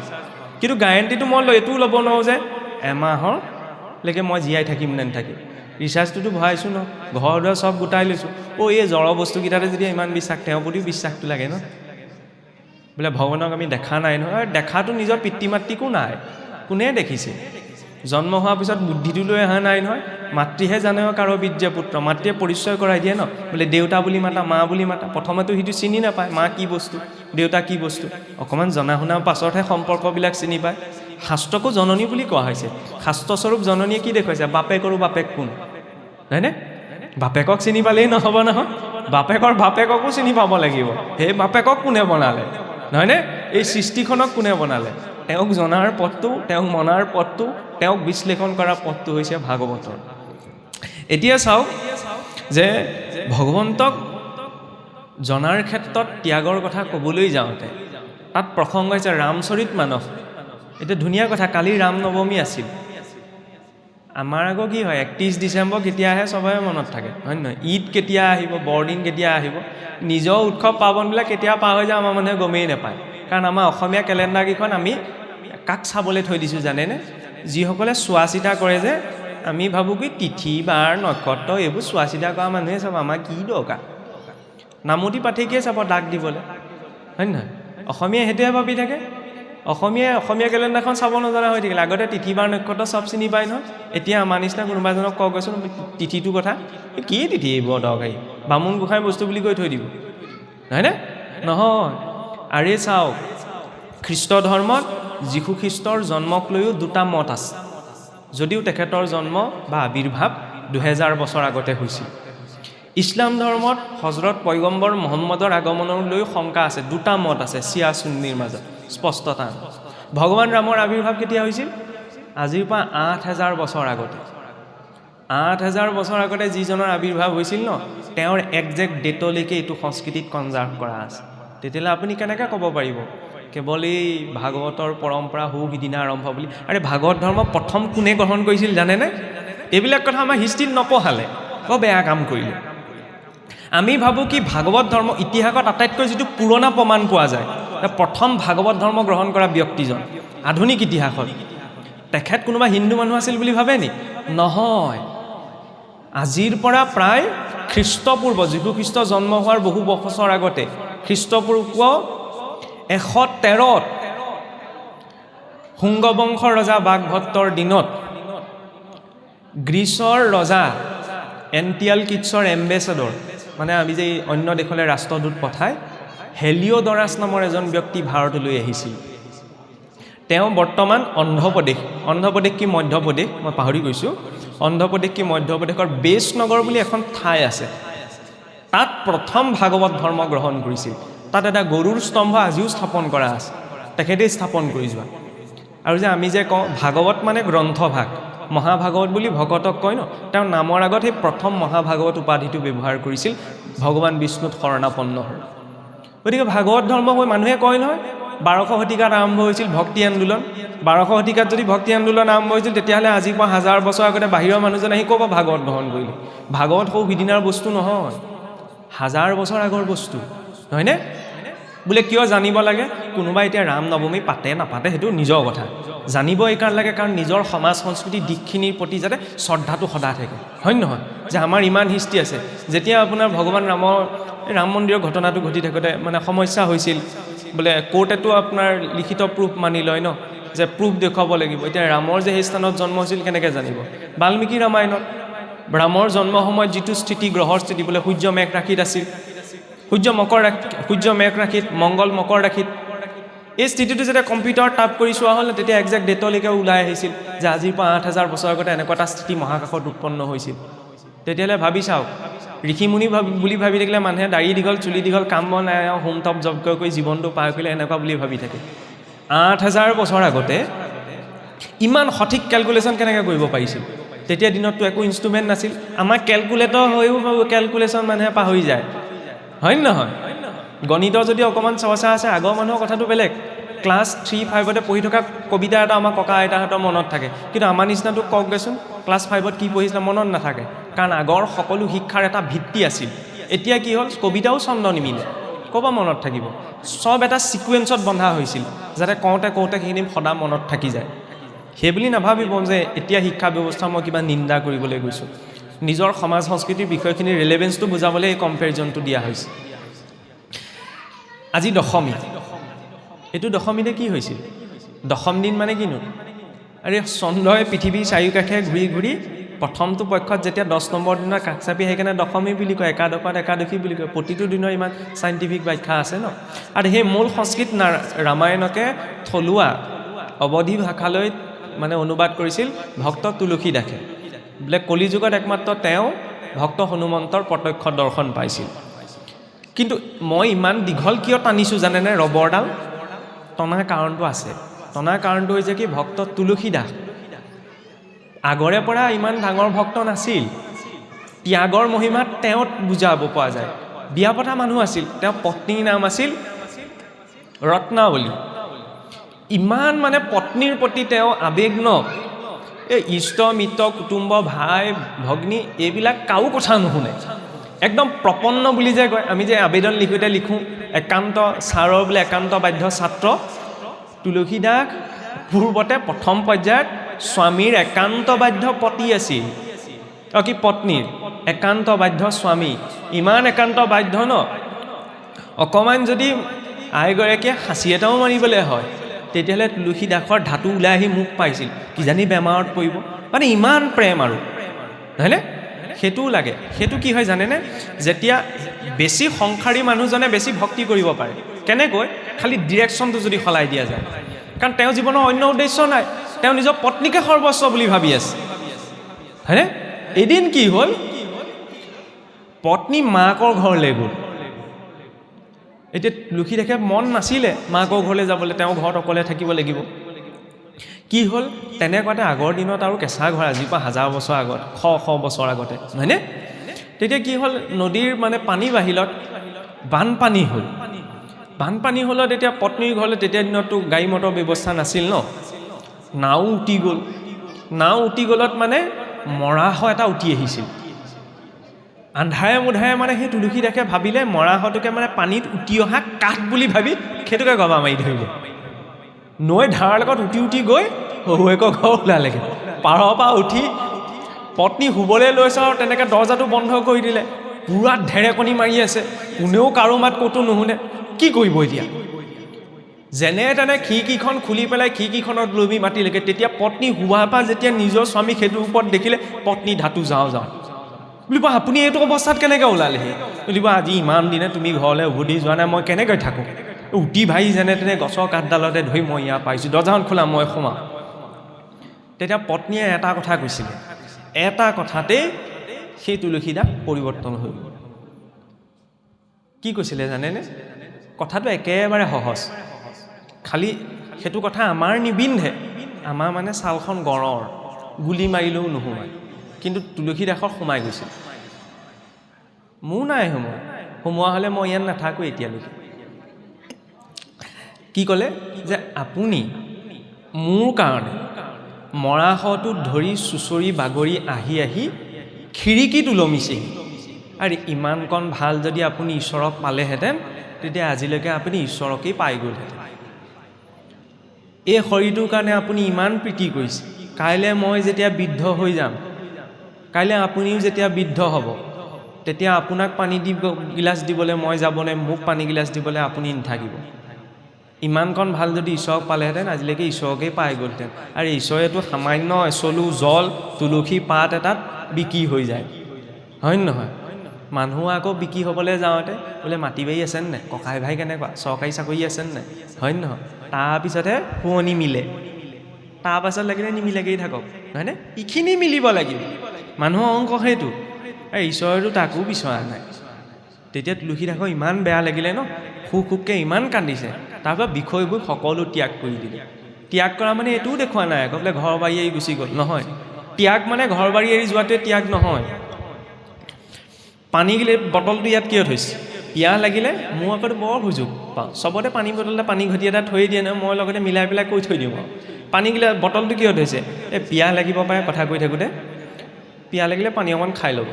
কিন্তু গেৰেণ্টিটো মই এইটোও ল'ব নোৱাৰোঁ যে এমাহৰলৈকে মই জীয়াই থাকিম নে নাথাকিম। ৰিচাৰ্জটোতো ভৰাইছোঁ ন, ঘৰ দুৱাৰ চব গোটাই লৈছোঁ। এই জড় বস্তুকেইটাতে যদি ইমান বিশ্বাস, তেওঁৰ প্ৰতিও বিশ্বাসটো লাগে ন। বোলে ভগৱানক আমি দেখা নাই নহয়, দেখাটো নিজৰ পিতৃ মাতৃকো নাই। কোনে দেখিছে? জন্ম হোৱাৰ পিছত বুদ্ধিটো লৈ অহা নাই নহয়। মাতৃহে জানে কাৰো বীৰ্য পুত্ৰ, মাতৃয়ে পৰিচয় কৰাই দিয়ে ন। বোলে দেউতা বুলি মাতা, মা বুলি মাতা। প্ৰথমেতো সিটো চিনি নাপায় মা কি বস্তু, দেউতা কি বস্তু। অকণমান জনা শুনাৰ পাছতহে সম্পৰ্কবিলাক চিনি পায়। শাস্ত্ৰকো জননী বুলি কোৱা হৈছে। শাস্ত্ৰস্বৰূপ জননীয়ে কি দেখুৱাইছে? বাপেকৰো বাপেক কোন, হয়নে? বাপেকক চিনি পালেই নহ'ব নহয়, বাপেকৰ বাপেককো চিনি পাব লাগিব। সেই বাপেকক কোনে বনালে, নহয়নে? এই সৃষ্টিখনক কোনে বনালে? তেওঁক জনাৰ পথটো, তেওঁক মনাৰ পথটো, তেওঁক বিশ্লেষণ কৰাৰ পথটো হৈছে ভাগৱতৰ। এতিয়া চাওক যে ভগৱন্তক জনাৰ ক্ষেত্ৰত ত্যাগৰ কথা ক'বলৈ যাওঁতে তাত প্ৰসংগ হৈছে ৰামচৰিত মানস। এতিয়া ধুনীয়া কথা, কালি ৰাম নৱমী আছিল। আমাৰ আকৌ কি হয়, 31 ডিচেম্বৰ কেতিয়া আহে চবৰে মনত থাকে, হয় নহয়? ঈদ কেতিয়া আহিব, বৰদিন কেতিয়া আহিব, নিজৰ উৎসৱ পাৰ্বণবিলাক কেতিয়া পাৰ হৈ যায় আমাৰ মানুহে গমেই নাপায়। কাৰণ আমাৰ অসমীয়া কেলেণ্ডাৰকেইখন আমি কাক চাবলৈ থৈ দিছোঁ জানেনে? যিসকলে চোৱা চিতা কৰে যে, আমি ভাবোঁ কি তিথি বাৰ নক্ষত্ৰ এইবোৰ চোৱা চিতা কৰা মানুহে চাব, আমাৰ কি দৰকাৰ? নামতি পাঠিকিয়ে চাব ডাক দিবলৈ, হয় নহয়? অসমীয়াই সেইটোৱে ভাবি থাকে। অসমীয়া কেলেণ্ডাৰখন চাব নজনা হৈ থাকিলে। আগতে তিথি বাৰ নক্ষত্ৰ চব চিনি পায় নহয়। এতিয়া আমাৰ নিচিনা কোনোবা এজনক কওঁ কৈছোঁ তিথিটোৰ কথা, কি তিথি এইবোৰ দৰকাৰী, বামুণ গোসাঁই বস্তু বুলি কৈ থৈ দিব, নহয়নে? নহয়। আৰে চাওক, খ্ৰীষ্ট ধৰ্মত যীশু খ্ৰীষ্টৰ জন্মক লৈও দুটা মত আছে, যদিও তেখেতৰ জন্ম বা আবিৰ্ভাৱ 2000 বছৰ আগতে হৈছিল। ইছলাম ধৰ্মত হজৰত পয়গম্বৰ মহম্মদৰ আগমনক লৈ শংকা আছে, দুটা মত আছে চিয়া সুন্নিৰ মাজত, স্পষ্টতা নাই। ভগৱান ৰামৰ আবিৰ্ভাৱ কেতিয়া হৈছিল? আজিৰ পৰা 8000 বছৰ আগতে। 8000 বছৰ আগতে যিজনৰ আবিৰ্ভাৱ হৈছিল ন, তেওঁৰ একজেক্ট ডেটলৈকে এইটো সংস্কৃতিত কনজাৰ্ভ কৰা আছে। তেতিয়াহ'লে আপুনি কেনেকৈ ক'ব পাৰিব কেৱল এই ভাগৱতৰ পৰম্পৰা সিদিনা আৰম্ভ বুলি? আৰে ভাগৱত ধৰ্ম প্ৰথম কোনে গ্ৰহণ কৰিছিল জানেনে? এইবিলাক কথা আমাৰ হিষ্ট্ৰীত নপঢ়ালে, বৰ বেয়া কাম কৰিলে। আমি ভাবোঁ কি ভাগৱত ধৰ্ম ইতিহাসত আটাইতকৈ যিটো পুৰণা প্ৰমাণ পোৱা যায়, প্ৰথম ভাগৱত ধৰ্ম গ্ৰহণ কৰা ব্যক্তিজন আধুনিক ইতিহাসত তেখেত কোনোবা হিন্দু মানুহ আছিল বুলি ভাবে নি? নহয়, আজিৰ পৰা প্ৰায় খ্ৰীষ্টপূৰ্ব, যীশু খ্ৰীষ্ট জন্ম হোৱাৰ বহু বছৰ আগতে, খ্ৰীষ্টপূৰ্ব 113ত শুংগ বংশৰ ৰজা বাগভট্টৰ দিনত গ্ৰীচৰ ৰজা এণ্টিয়ালকিডছৰ এম্বেচেডৰ, মানে আমি যে অন্য দেশলৈ ৰাষ্ট্ৰদূত পঠাই, হেলিঅ'ডৰাছ নামৰ এজন ব্যক্তি ভাৰতলৈ আহিছিল। তেওঁ বৰ্তমান অন্ধ্ৰপ্ৰদেশ কি মধ্যপ্ৰদেশ, মই পাহৰি গৈছোঁ, অন্ধ্ৰপ্ৰদেশ কি মধ্যপ্ৰদেশৰ বেচনগৰ বুলি এখন ঠাই আছে, তাত প্ৰথম ভাগৱত ধৰ্ম গ্ৰহণ কৰিছিল। তাত এটা গৰুৰ স্তম্ভ আজিও স্থাপন কৰা আছে, তেখেতেই স্থাপন কৰি যোৱা। আৰু যে আমি যে কওঁ ভাগৱত মানে গ্ৰন্থভাগ, মহাভাগৱত বুলি ভকতক কয় ন, তেওঁৰ নামৰ আগত সেই প্ৰথম মহাভাগৱত উপাধিটো ব্যৱহাৰ কৰিছিল ভগৱান বিষ্ণুত শৰণাপন্ন হ'ল। গতিকে ভাগৱত ধৰ্ম হৈ মানুহে কয় নহয় 1200 শতিকাত আৰম্ভ হৈছিল ভক্তি আন্দোলন। 1200 শতিকাত যদি ভক্তি আন্দোলন আৰম্ভ হৈছিল, তেতিয়াহ'লে আজিৰ পৰা 1000 বছৰ আগতে বাহিৰৰ মানুহজন আহি ক'ৰ পৰা ভাগৱত গ্ৰহণ কৰিলে? ভাগৱত সিদিনাৰ বস্তু নহয়, 1000 বছৰ আগৰ বস্তু, নহয়নে? বোলে কিয় জানিব লাগে? কোনোবাই এতিয়া ৰাম নৱমী পাতে নাপাতে সেইটো নিজৰ কথা, জানিব এইকাৰণ লাগে কাৰণ নিজৰ সমাজ সংস্কৃতি দিশখিনিৰ প্ৰতি যাতে শ্ৰদ্ধাটো সদায় থাকে, হয় নহয়? যে আমাৰ ইমান হিষ্ট্ৰী আছে। যেতিয়া আপোনাৰ ভগৱান ৰাম মন্দিৰৰ ঘটনাটো ঘটি থাকোঁতে মানে সমস্যা হৈছিল, বোলে কোৰ্টেতো আপোনাৰ লিখিত প্ৰুফ মানি লয় ন, যে প্ৰুফ দেখুৱাব লাগিব। এতিয়া ৰামৰ যে সেই স্থানত জন্ম হৈছিল কেনেকৈ জানিব? বাল্মীকি ৰামায়ণত ৰামৰ জন্ম সময়ত যিটো স্থিতি, গ্ৰহৰ স্থিতি, বোলে সূৰ্য মেঘ ৰাশিত আছিল, সূৰ্য মেঘ ৰাশিত, মংগল মকৰ ৰাশিত। এই স্থিতিটো যেতিয়া কম্পিউটাৰত টাইপ কৰি চোৱা হ'ল, তেতিয়া একজেক্ট ডেটলৈকে ওলাই আহিছিল যে আজিৰ পৰা 8000 বছৰ আগতে এনেকুৱা এটা স্থিতি মহাকাশত উৎপন্ন হৈছিল। তেতিয়াহ'লে ভাবি চাওক, ঋষিমুনি বুলি ভাবি থাকিলে মানুহে দাড়ি দীঘল চুলি দীঘল কাম বন হোম তপ যজ্ঞ কৰি জীৱনটো পাৰ কৰিলে এনেকুৱা বুলি ভাবি থাকে। 8000 বছৰ আগতে ইমান সঠিক কেলকুলেশ্যন কেনেকৈ কৰিব পাৰিছিল? তেতিয়া দিনততো একো ইনষ্ট্ৰুমেণ্ট নাছিল। আমাৰ কেলকুলেটৰ হৈও কেলকুলেশ্যন মানুহে পাহৰি যায়, হয় নহয়? গণিতৰ যদি অকণমান চৰ্চা আছে, আগৰ মানুহৰ কথাটো বেলেগ। ক্লাছ 3-5তে পঢ়ি থকা কবিতা এটা আমাৰ ককা আইতাহঁতৰ মনত থাকে, কিন্তু আমাৰ নিচিনাটো কওক দেচোন ক্লাছ 5ত কি পঢ়িছিলে মনত নাথাকে, কাৰণ আগৰ সকলো শিক্ষাৰ এটা ভিত্তি আছিল। এতিয়া কি হ'ল, কবিতাও ছন্দ নিমিলে, ক'ৰ পৰা মনত থাকিব? চব এটা ছিকুৱেঞ্চত বন্ধা হৈছিল, যাতে কওঁতে সেইখিনি সদা মনত থাকি যায়। সেইবুলি নাভাবিব যে এতিয়া শিক্ষা ব্যৱস্থা মই কিবা নিন্দা কৰিবলৈ গৈছোঁ। নিজৰ সমাজ সংস্কৃতিৰ বিষয়খিনিৰ ৰিলেভেঞ্চটো বুজাবলৈ এই কম্পেৰিজনটো দিয়া হৈছে। আজি দশমী, এইটো দশমীতে কি হৈছিল? দশম দিন মানে কিনো? আৰে চন্দ্ৰই পৃথিৱীৰ চাৰিওকাষে ঘূৰি ঘূৰি প্ৰথমটো পক্ষত যেতিয়া 10 নম্বৰ দিনৰ কাষ চাপি সেইকাৰণে দশমী বুলি কয়, একাদশত একাদশী বুলি কয়। প্ৰতিটো দিনৰ ইমান চাইণ্টিফিক ব্যাখ্যা আছে ন। আৰু সেই মূল সংস্কৃত ৰামায়ণকে থলুৱা অৱধি ভাষালৈ মানে অনুবাদ কৰিছিল ভক্ত তুলসী দাসে। বোলে কলিযুগত একমাত্ৰ তেওঁ ভক্ত হনুমন্তৰ প্ৰত্যক্ষ দৰ্শন পাইছিল। কিন্তু মই ইমান দীঘল কিয় টানিছোঁ জানেনে? ৰবৰডাল টনাৰ কাৰণটো আছে। টনাৰ কাৰণটো হৈছে কি, ভক্ত তুলসী দাস আগৰে পৰা ইমান ডাঙৰ ভক্ত নাছিল। ত্যাগৰ মহিমাত তেওঁত বুজাব পৰা যায়। বিয়া পতা মানুহ আছিল, তেওঁৰ পত্নীৰ নাম আছিল ৰত্নাৱলী। ইমান মানে পত্নীৰ প্ৰতি তেওঁ আৱেগ্ন, এই ইষ্ট মিত্ৰ কুটুম্ব ভাই ভগ্নী এইবিলাক কাৰো কথা নুশুনে, একদম প্ৰপন্ন বুলি যে কয়। আমি যে আবেদন লিখোঁতে লিখোঁ একান্ত ছাৰৰ বোলে একান্ত বাধ্য ছাত্ৰ। তুলসী দাস পূৰ্বতে প্ৰথম পৰ্যায়ত স্বামীৰ একান্ত বাধ্য পতি আছিল, কি পত্নীৰ একান্ত বাধ্য স্বামী। ইমান একান্ত বাধ্য ন, অকণমান যদি আইগৰাকীয়ে সাঁচি এটাও মাৰিবলৈ হয়, তেতিয়াহ'লে তুলসী দাসৰ ধাতু ওলাই আহি মুখ পাইছিল, কিজানি বেমাৰত পৰিব, মানে ইমান প্ৰেম আৰু, নহয়নে? সেইটোও লাগে। সেইটো কি হয় জানেনে? যেতিয়া বেছি সংসাৰী মানুহজনে বেছি ভক্তি কৰিব পাৰে। কেনেকৈ? খালি ডিৰেকশ্যনটো যদি সলাই দিয়া যায়। কাৰণ তেওঁ জীৱনৰ অন্য উদ্দেশ্য নাই, তেওঁ নিজৰ পত্নীকে সৰ্বস্ব বুলি ভাবি আছে, হয়নে? এদিন কি হ'ল, পত্নী মাকৰ ঘৰলৈ গ'ল। এতিয়া তুলসী দাসে মন নাছিলে মাকৰ ঘৰলৈ যাবলৈ, তেওঁ ঘৰত অকলে থাকিব লাগিব। কি হ'ল, তেনেকুৱাতে আগৰ দিনত আৰু কেঁচা ঘৰ, আজিৰ পৰা 1000 বছৰ আগত, শ বছৰ আগতে, হয়নে? তেতিয়া কি হ'ল, নদীৰ মানে পানী বাঢ়িলত বানপানী হ'ল। বানপানী হ'লত এতিয়া পত্নীৰ ঘৰলৈ, তেতিয়া দিনততো গাড়ী মটৰ ব্যৱস্থা নাছিল ন, নাও উটি গ'ল। নাও উটি গ'লত মানে মৰাশ এটা উটি আহিছিল। আন্ধাৰে মুধাৰে মানে সেই তুলসী দাসে ভাবিলে মৰাশটোকে মানে পানীত উটি অহা কাঠ বুলি ভাবি সেইটোকে গবা মাৰি ধৰিলে। নৈ ধাৰৰ লগত উটি উটি গৈ শহুৱেকৰ ঘৰ ওলালেগৈ। পাৰৰ পৰা উঠি পত্নী শুবলৈ লৈছে আৰু তেনেকৈ দৰ্জাটো বন্ধ কৰি দিলে। পূৰা ঢেৰেকণি মাৰি আছে, কোনেও কাৰো মাত ক'তো নুশুনে। কি কৰিব এতিয়া? যেনে তেনে খিৰিকীখন খুলি পেলাই খিৰিকীখনত লবি মাতিলেগৈ। তেতিয়া পত্নী শোৱাৰ পৰা যেতিয়া নিজৰ স্বামীক সেইটোৰ ওপৰত দেখিলে, পত্নী ধাতু যাওঁ বুলিব, আপুনি এইটো অৱস্থাত কেনেকৈ ওলালেহি? বুলিব, আজি ইমান দিনে তুমি ঘৰলৈ উভতি যোৱা নাই, মই কেনেকৈ থাকোঁ? উটি ভাহি যেনে তেনে গছৰ কাঠডালতে ধৰি মই ইয়াৰ পাইছোঁ, দৰ্জাখন খোলা, মই সোমাওঁ। তেতিয়া পত্নীয়ে এটা কথা কৈছিলে, এটা কথাতেই সেই তুলসী দাস পৰিৱৰ্তন হৈ গ'ল। কি কৈছিলে জানেনে? কথাটো একেবাৰে সহজ, খালি সেইটো কথা আমাৰ নিবিন্ধে, আমাৰ মানে ছালখন গঁড়ৰ, গুলি মাৰিলেও নোসোমায়, কিন্তু তুলসী দাসৰ সোমাই গৈছিল। মোৰ নাই সোমোৱা হ'লে মই ইয়াত নাথাকোঁ এতিয়ালৈকে। কি ক'লে যে আপুনি মোৰ কাৰণে মৰাশটোত ধৰি চুচৰি বাগৰি আহি আহি খিৰিকীত ওলমিছেহি, আৰু ইমানকণ ভাল যদি আপুনি ঈশ্বৰক পালেহেঁতেন, তেতিয়া আজিলৈকে আপুনি ঈশ্বৰকেই পাই গ'লহেঁতেন। এই শৰীৰটোৰ কাৰণে আপুনি ইমান প্ৰীতি কৰিছে, কাইলৈ মই যেতিয়া বৃদ্ধ হৈ যাম, কাইলৈ আপুনিও যেতিয়া বৃদ্ধ হ'ব, তেতিয়া আপোনাক পানী গিলাচ দিবলৈ মই যাবনে, মোক পানী গিলাচ দিবলৈ আপুনি নাথাকিব। ইমানকণ ভাল যদি ঈশ্বৰক পালেহেঁতেন, আজিলৈকে ঈশ্বৰকেই পাই গ'লহেঁতেন। আৰু ঈশ্বৰেতো সামান্য এচলু জল, তুলসী পাত এটাত বিকি হৈ যায়, হয় নহয়? মানুহ আকৌ বিকি হ'বলৈ যাওঁতে বোলে মাটি বাৰী আছেনে নাই, ককাই ভাই কেনেকুৱা, চৰকাৰী চাকৰি আছেনে নাই, হয় নহয়? তাৰপিছতহে শুৱনি মিলে, তাৰপাছত লাগিলে নিমিলেগেই থাকক, হয়নে? এইখিনি মিলিব লাগিব, মানুহৰ অংক সেইটো। ঈশ্বৰেতো তাকো বিচৰা নাই। তেতিয়া তুলসী দাসৰ ইমান বেয়া লাগিলে ন, খুবকৈ ইমান কান্দিছে, তাৰপৰা বিষয়বোৰ সকলো ত্যাগ কৰি দিলে। ত্যাগ কৰা মানে এইটোও দেখুওৱা নাই আকৌ বোলে ঘৰ বাৰী এৰি গুচি গ'ল, নহয়। ত্যাগ মানে ঘৰ বাৰী এৰি যোৱাটোৱে ত্যাগ নহয়। পানী গিলে বটলটো ইয়াত কিয় থৈছে? পিয়াহ লাগিলে মোৰ আকৌ বৰ সুযোগ পাওঁ, চবতে পানী বটলতে পানী ঘটি এটা থৈ দিয়ে নহয়, মই লগতে মিলাই পেলাই কৈ থৈ দিওঁ আৰু। পানী গিলে বটলটো কিয় থৈছে? এই পিয়াহ লাগিব পাৰে, কথা কৈ থাকোঁতে পিয়াহ লাগিলে পানী অকণ খাই ল'ব।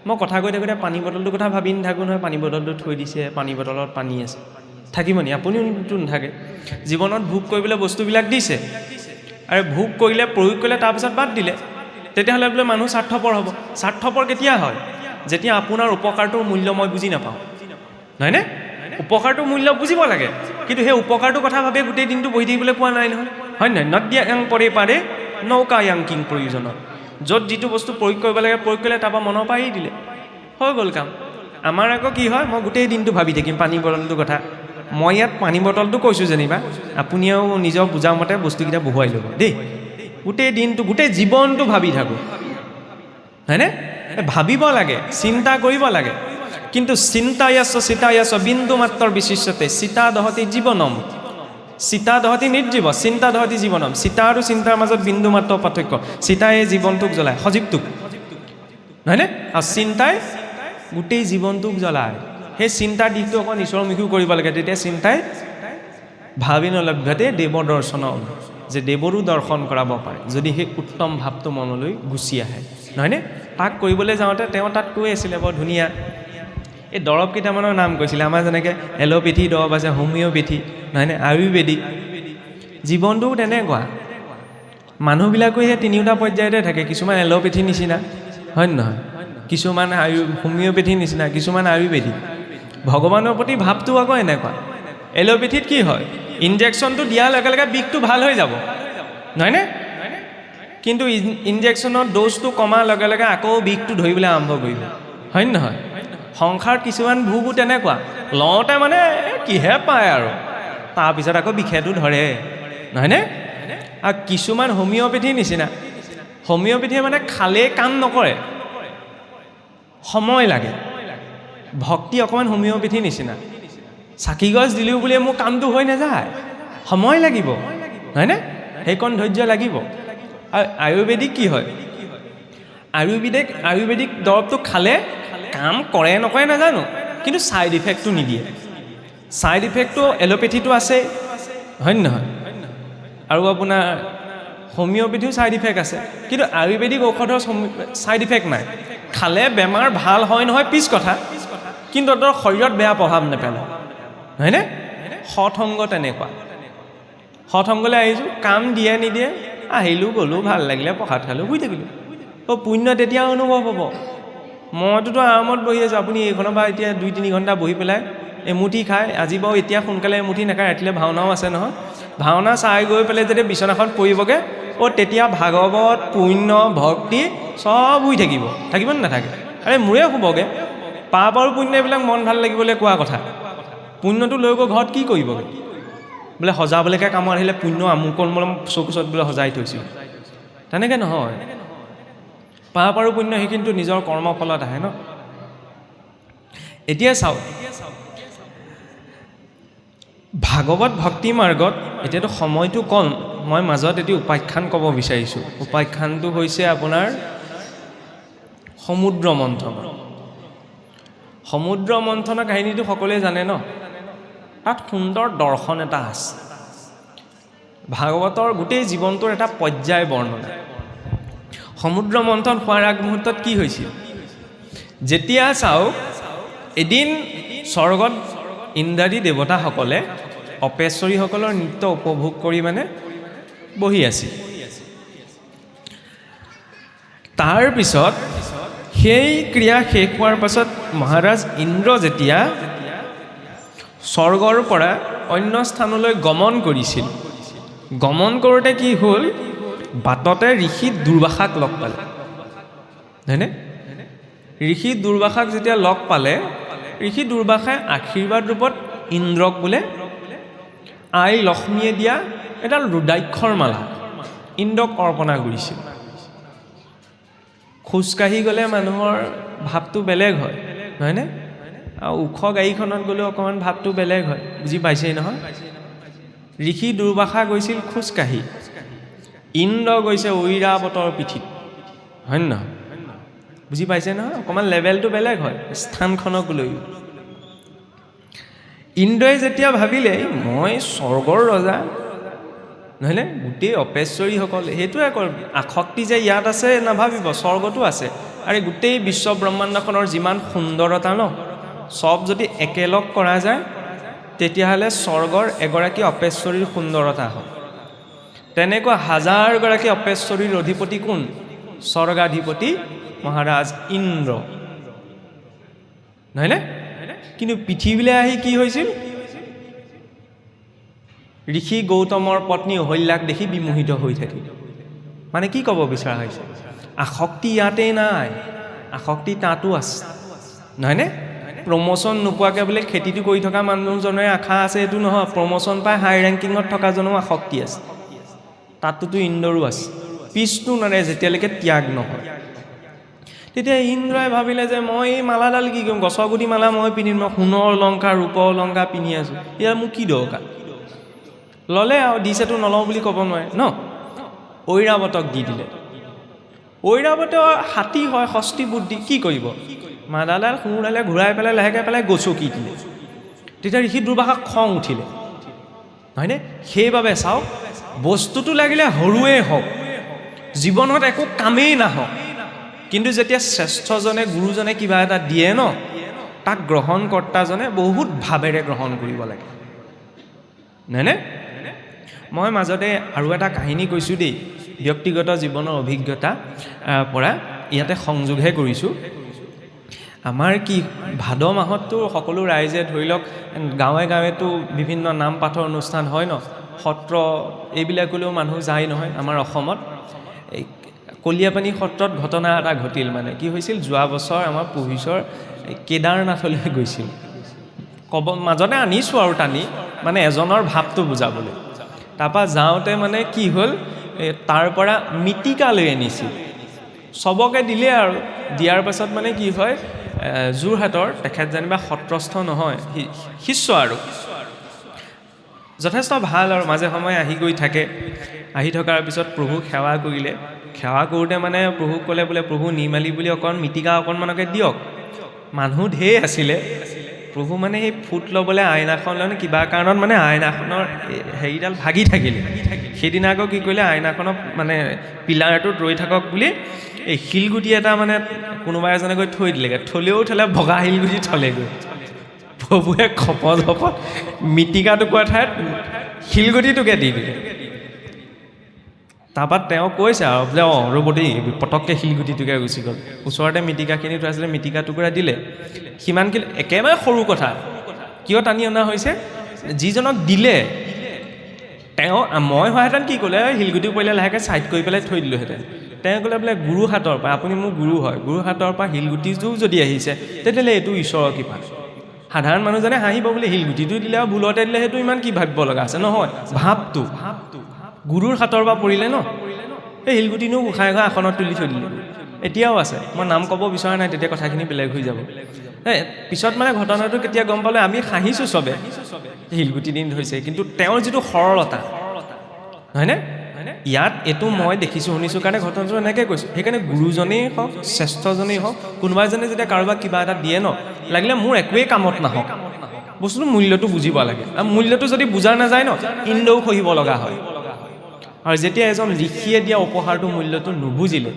মই কথা কৈ থাকোঁতে পানী বটলটোৰ কথা ভাবি নাথাকোঁ নহয়, পানী বটলটো থৈ দিছে, পানী বটলত পানী আছে, থাকিব নি? আপুনিওতো নাথাকে। জীৱনত ভোগ কৰিবলৈ বস্তুবিলাক দিছে, আৰু ভোগ কৰিলে, প্ৰয়োগ কৰিলে, তাৰপিছত বাদ দিলে, তেতিয়াহ'লে বোলে মানুহ স্বাৰ্থপৰ হ'ব। স্বাৰ্থপৰ কেতিয়া হয়? যেতিয়া আপোনাৰ উপকাৰটোৰ মূল্য মই বুজি নাপাওঁ, নহয়নে? উপকাৰটোৰ মূল্য বুজিব লাগে, কিন্তু সেই উপকাৰটোৰ কথা ভাবে গোটেই দিনটো বহি থাকিবলৈ পোৱা নাই নহয়, হয় নহয়? নদ্যা য়াং পৰে পাৰে নৌকা য়াং কিং প্ৰয়োজনত, য'ত যিটো বস্তু প্ৰয়োগ কৰিব লাগে প্ৰয়োগ কৰিলে, তাৰপৰা মনৰ পৰা এৰি দিলে, হৈ গ'ল কাম। আমাৰ আকৌ কি হয়, মই গোটেই দিনটো ভাবি থাকিম পানী বটলটোৰ কথা। মই ইয়াত পানী বটলটো কৈছোঁ যেনিবা, আপুনিও নিজৰ বুজা মতে বস্তুকেইটা বহুৱাই ল'ব দেই। গোটেই দিনটো, গোটেই জীৱনটো ভাবি থাকোঁ, হয়নে? ভাবিব লাগে, চিন্তা কৰিব লাগে, কিন্তু চিতায়াছ বিন্দু মাত্ৰৰ বিশিষ্টতে চিতা দহতি জীৱনম, চিতা দহতি নিৰ্জীৱ, চিন্তা দহতি জীৱনম। চিতা আৰু চিন্তাৰ মাজত বিন্দু মাত্ৰ পাৰ্থক্য। চিতাই জীৱনটোক জ্বলায়, সজীৱটোক, নহয়নে? আৰু চিন্তাই গোটেই জীৱনটোক জ্বলায়। সেই চিন্তাৰ দিশটো অকণ ঈশ্বৰমুখীও কৰিব লাগে, তেতিয়া চিন্তাই ভাবি নলভ্যতে দেৱ দৰ্শনম, যে দেৱৰো দৰ্শন কৰাব পাৰে, যদি সেই উত্তম ভাৱটো মনলৈ গুচি আহে, নহয়নে? তাক কৰিবলৈ যাওঁতে তেওঁ তাত কৈ আছিলে বৰ ধুনীয়া, এই দৰৱ কেইটামানৰ নাম কৈছিলে। আমাৰ যেনেকৈ এল'পেথি দৰৱ আছে, হোমিঅ'পেথি, নহয়নে? আয়ুৰ্বেদিক। জীৱনটোও তেনেকুৱা, মানুহবিলাকো সেই তিনিওটা পৰ্যায়তে থাকে। কিছুমান এল'পেথি নিচিনা, হয় নহয়? কিছুমান হোমিঅ'পেথি নিচিনা, কিছুমান আয়ুৰ্বেদিক। ভগৱানৰ প্ৰতি ভাৱটো আকৌ এনেকুৱা। এল'পেথিত কি হয়, ইনজেকশ্যনটো দিয়াৰ লগে লগে বিষটো ভাল হৈ যাব, নহয়নে? কিন্তু ইনজেকশ্যনৰ ড'জটো কমাৰ লগে লগে আকৌ বিষটো ধৰিবলৈ আৰম্ভ কৰিব, হয় নহয়? সংসাৰত কিছুমান ভোগো তেনেকুৱা, লওঁতে মানে কিহে পায় আৰু, তাৰপিছত আকৌ বিষেটো ধৰে, নহয়নে? আৰু কিছুমান হোমিঅ'পেথিৰ নিচিনা, হোমিঅ'পেথিয়ে মানে খালেই কাম নকৰে, সময় লাগে। ভক্তি অকণমান হোমিঅ'পেথিৰ নিচিনা, চাকি গছ দিলেও বুলিয়ে মোৰ কামটো হৈ নাযায়, সময় লাগিব, হয়নে? সেইকণ ধৈৰ্য লাগিব। আৰু আয়ুৰ্বেদিক কি হয়, আয়ুৰ্বেদিক দৰৱটো খালে কাম কৰে নকৰে নাজানো, কিন্তু ছাইড ইফেক্টটো নিদিয়ে। ছাইড ইফেক্টটো এলোপেথিটো আছে, হয় নহয়? আৰু আপোনাৰ হোমিঅ'পেথিও ছাইড ইফেক্ট আছে, কিন্তু আয়ুৰ্বেদিক ঔষধৰ ছাইড ইফেক্ট নাই। খালে বেমাৰ ভাল হয় নহয় পিছ কথা, কিন্তু তোৰ শৰীৰত বেয়া প্ৰভাৱ নেপেলায়, হয়নে? সৎসংগ তেনেকুৱা। সৎসংগলৈ আহিছোঁ, কাম দিয়ে নিদিয়ে, আহিলোঁ গ'লোঁ, ভাল লাগিলে প্ৰসাদ খালোঁ, শুই থাকিলোঁ। পুণ্য তেতিয়া অনুভৱ হ'ব। মইতোতো আৰামত বহি আছোঁ, আপুনি এইখনৰ পৰা এতিয়া 2-3 ঘণ্টা বহি পেলাই এমুঠি খায়। আজি বাৰু এতিয়া সোনকালে এমুঠি নাখায়, ৰাতিলৈ ভাওনাও আছে নহয়। ভাওনা চাই গৈ পেলাই যদি বিচনাখন পৰিবগৈ, তেতিয়া ভাগৱত, পুণ্য, ভক্তি চব শুই থাকিব নে নাথাকে? আৰে মোৰে শুবগৈ। পাপ আৰু পুণ্য এইবিলাক মন ভাল লাগিবলৈ কোৱা কথা। পুণ্যটো লৈ গৈ ঘৰত কি কৰিবগৈ? বোলে সজাবলৈকে কামত আহিলে পুণ্য আমুকণ বোলে চকুচত বোলে সজাই থৈছিল, তেনেকৈ নহয়। পাপ আৰু পুণ্য সেইখিনিতো নিজৰ কৰ্মফলত আহে ন। এতিয়া চাওক, ভাগৱত ভক্তি মাৰ্গত এতিয়াতো সময়টো কম, মই মাজত এটি উপাখ্যান ক'ব বিচাৰিছোঁ। উপাখ্যানটো হৈছে আপোনাৰ সমুদ্ৰ মন্থন। সমুদ্ৰ মন্থনৰ কাহিনীটো সকলোৱে জানে ন। তাত সুন্দৰ দৰ্শন এটা আছে, ভাগৱতৰ গোটেই জীৱনটোৰ এটা পৰ্যায় বৰ্ণনা। সমুদ্ৰ মন্থন হোৱাৰ আগমুহূৰ্তত কি হৈছিল? যেতিয়া চাওক, এদিন স্বৰ্গত ইন্দ্ৰাদী দেৱতাসকলে অপেশ্বৰীসকলৰ নৃত্য উপভোগ কৰি মানে বহি আছিল। তাৰপিছত সেই ক্ৰিয়া শেষ হোৱাৰ পাছত মহাৰাজ ইন্দ্ৰ যেতিয়া স্বৰ্গৰ পৰা অন্য স্থানলৈ গমন কৰিছিল, গমন কৰোঁতে কি হ'ল, বাটতে ঋষি দুৰ্বাসাক লগ পালে, হয়নে? ঋষি দুৰ্বাসাক যেতিয়া লগ পালে, ঋষি দুৰ্বাসাই আশীৰ্বাদ ৰূপত ইন্দ্ৰক বোলে আই লক্ষ্মীয়ে দিয়া এডাল ৰুদ্ৰাক্ষৰ মালা ইন্দ্ৰক অৰ্পণা কৰিছিল। খোজকাঢ়ি গ'লে মানুহৰ ভাৱটো বেলেগ হয়, নহয়নে? আৰু ওখ গাড়ীখনত গ'লেও অকণমান ভাৱটো বেলেগ হয়, বুজি পাইছেই নহয়? ঋষি দুৰ্বাসা গৈছিল খোজকাঢ়ি, ইন্দ্ৰ গৈছে ঐৰাৱতৰ পিঠিত, হয় নে নহয়? বুজি পাইছে নহয়? অকণমান লেভেলটো বেলেগ হয় স্থানখনক লৈ। ইন্দ্ৰই যেতিয়া ভাবিলে মই স্বৰ্গৰ ৰজা, নহয়নে? গোটেই অপেশ্বৰীসকল, সেইটোৱে আকৌ আসক্তি যে ইয়াত আছে নাভাবিব, স্বৰ্গতো আছে। আৰু গোটেই বিশ্ব ব্ৰহ্মাণ্ডখনৰ যিমান সুন্দৰতা ন, চব যদি একেলগ কৰা যায়, তেতিয়াহ'লে স্বৰ্গৰ এগৰাকী অপেশ্বৰীৰ সুন্দৰতা হয়। তেনেকুৱা হাজাৰগৰাকী অপেশ্বৰীৰ অধিপতি কোন? স্বৰ্গাধিপতি মহাৰাজ ইন্দ্ৰ, নহয়নে? কিন্তু পৃথিৱীলৈ আহি কি হৈছিল? ঋষি গৌতমৰ পত্নী অহল্যাক দেখি বিমোহিত হৈ থাকিল। মানে কি ক'ব বিচৰা হৈছে? আসক্তি ইয়াতেই নাই, আসক্তি তাতো আছে, নহয়নে? প্ৰমোশ্যন নোপোৱাকৈ বোলে খেতিটো কৰি থকা মানুহজনৰে আশা আছে এইটো নহয়, প্ৰমোশ্যন পাই হাই ৰেংকিঙত থকাজনো আসক্তি আছে। তাতোতো ইন্দ্ৰৰো আছে, পিছটো নৰে যেতিয়ালৈকে ত্যাগ নহয়। তেতিয়া ইন্দ্ৰই ভাবিলে যে মই এই মালাডাল কি কৰিম, গছৰ গুটি মালা মই পিন্ধিম, মই সোণৰ অলংকাৰ ৰূপৰ অলংকাৰ পিন্ধি আছোঁ, ইয়াৰ মোক কি দৰকাৰ? ল'লে আৰু, দিছেতো নলওঁ বুলি ক'ব নোৱাৰে ন। ঐৰাৱতক দি দিলে। ঐৰাৱতৰ হাতী হয়, ষষ্ঠী বুদ্ধি, কি কৰিব? মালাডাল সোঁডালে ঘূৰাই পেলাই লাহেকৈ পেলাই গচকি দিলে। তেতিয়া ঋষি দুৰ্বাসাৰ খং উঠিলে, হয়নে? সেইবাবে চাওক, বস্তুটো লাগিলে সৰুৱেই হওক, জীৱনত একো কামেই নাহক, কিন্তু যেতিয়া শ্ৰেষ্ঠজনে গুৰুজনে কিবা এটা দিয়ে ন, তাক গ্ৰহণকৰ্তাজনে বহুত ভাৱেৰে গ্ৰহণ কৰিব লাগে, নহয়নে? মই মাজতে আৰু এটা কাহিনী কৈছোঁ দেই, ব্যক্তিগত জীৱনৰ অভিজ্ঞতা পৰা ইয়াতে সংযোগহে কৰিছোঁ। আমাৰ কি ভাদ মাহততো সকলো ৰাইজে ধৰি লওক গাঁৱে গাঁৱেতো বিভিন্ন নাম পাঠৰ অনুষ্ঠান হয় ন, সত্ৰ এইবিলাকলৈও মানুহ যায় নহয়। আমাৰ অসমত এই কলীয়াপানী সত্ৰত ঘটনা এটা ঘটিল। মানে কি হৈছিল, যোৱা বছৰ আমাৰ পুহিচৰ কেদাৰনাথলৈ গৈছিল। মাজতে আনিছোঁ আৰু টানি, মানে এজনৰ ভাৱটো বুজাবলৈ। তাৰপৰা যাওঁতে মানে কি হ'ল, তাৰ পৰা মিটিকা লৈ আনিছিল, চবকে দিলে আৰু দিয়াৰ পাছত মানে কি হয়, যোৰহাটৰ তেখেত যেনিবা সত্ৰস্থ নহয়, শিষ্য আৰু যথেষ্ট ভাল আৰু মাজে সময়ে আহি গৈ থাকে। আহি থকাৰ পিছত প্ৰভুক সেৱা কৰিলে, সেৱা কৰোঁতে মানে প্ৰভুক ক'লে বোলে প্ৰভু নিৰ্মালি বুলি অকণ মিটিকা অকণমানকে দিয়ক। মানুহ ঢেৰ আছিলে, প্ৰভু মানে সেই ফুট ল'বলৈ আইনাখন লৈ কিবা কাৰণত মানে আইনাখনৰ হেৰিডাল ভাগি থাকিলে। সেইদিনা আকৌ কি কৰিলে, আইনাখনত মানে পিলাৰটোত ৰৈ থাকক বুলি এই শিলগুটি এটা মানে কোনোবা এজনে গৈ থৈ দিলেগৈ, থ'লেও থ'লে ভগা শিলগুটি থ'লেগৈ। প্ৰভুৱে খপত মিটিকা টুকুৰা ঠাইত শিলগুটিটোকে দি দিলে। তাৰপৰা তেওঁ কৈছে আৰু বোলে ৰ'ব দেই, পটককৈ শিলগুটিটোকে গুচি গ'ল। ওচৰতে মিটিকাখিনি থৈ আছিলে, মিটিকা টুকুৰা দিলে। সিমান কিলো একেবাৰে সৰু কথা, কিয় টানি অনা হৈছে, যিজনক দিলে তেওঁ, মই হোৱাহেঁতেন কি ক'লে, শিলগুটি পৰিলে লাহেকৈ ছাইড কৰি পেলাই থৈ দিলোঁহেঁতেন। তেওঁ ক'লে বোলে গুৰু হাতৰ পৰা, আপুনি মোৰ গুৰু হয়, গুৰু হাতৰ পৰা শিলগুটিযোৰ যদি আহিছে তেতিয়াহ'লে এইটো ঈশ্বৰৰ কৃপা। সাধাৰণ মানুহজনে হাঁহিব বুলি শিলগুটিটো দিলে আৰু ভুলতে দিলে, সেইটো ইমান কি ভাবিব লগা আছে, নহয় ভাৱটো গুৰুৰ হাতৰ পৰা পৰিলে ন, এই শিলগুটিনো উখাই ঘৰ আসনত তুলি থৈ দিলে। এতিয়াও আছে, মই নাম ক'ব বিচৰা নাই, তেতিয়া কথাখিনি বেলেগ হৈ যাব। পিছত মানে ঘটনাটো কেতিয়া গম পালে, আমি হাঁহিছোঁ চবে, শিলগুটি দিন ধৰিছে, কিন্তু তেওঁৰ যিটো সৰলতা, হয়নে, ইয়াত এইটো মই দেখিছোঁ শুনিছোঁ কাৰণে ঘটনাটো এনেকৈ কৈছোঁ। সেইকাৰণে গুৰুজনেই হওক, শ্ৰেষ্ঠজনেই হওক, কোনোবা এজনে যেতিয়া কাৰোবাক কিবা এটা দিয়ে ন, লাগিলে মোৰ একোৱেই কামত নাহক, বস্তুটো মূল্যটো বুজিব লাগে। আৰু মূল্যটো যদি বুজা নাযায় ন, ইন্দ্ৰও সহিব লগা হয়। আৰু যেতিয়া এজন ঋষিয়ে দিয়া উপহাৰটো মূল্যটো নুবুজিলে,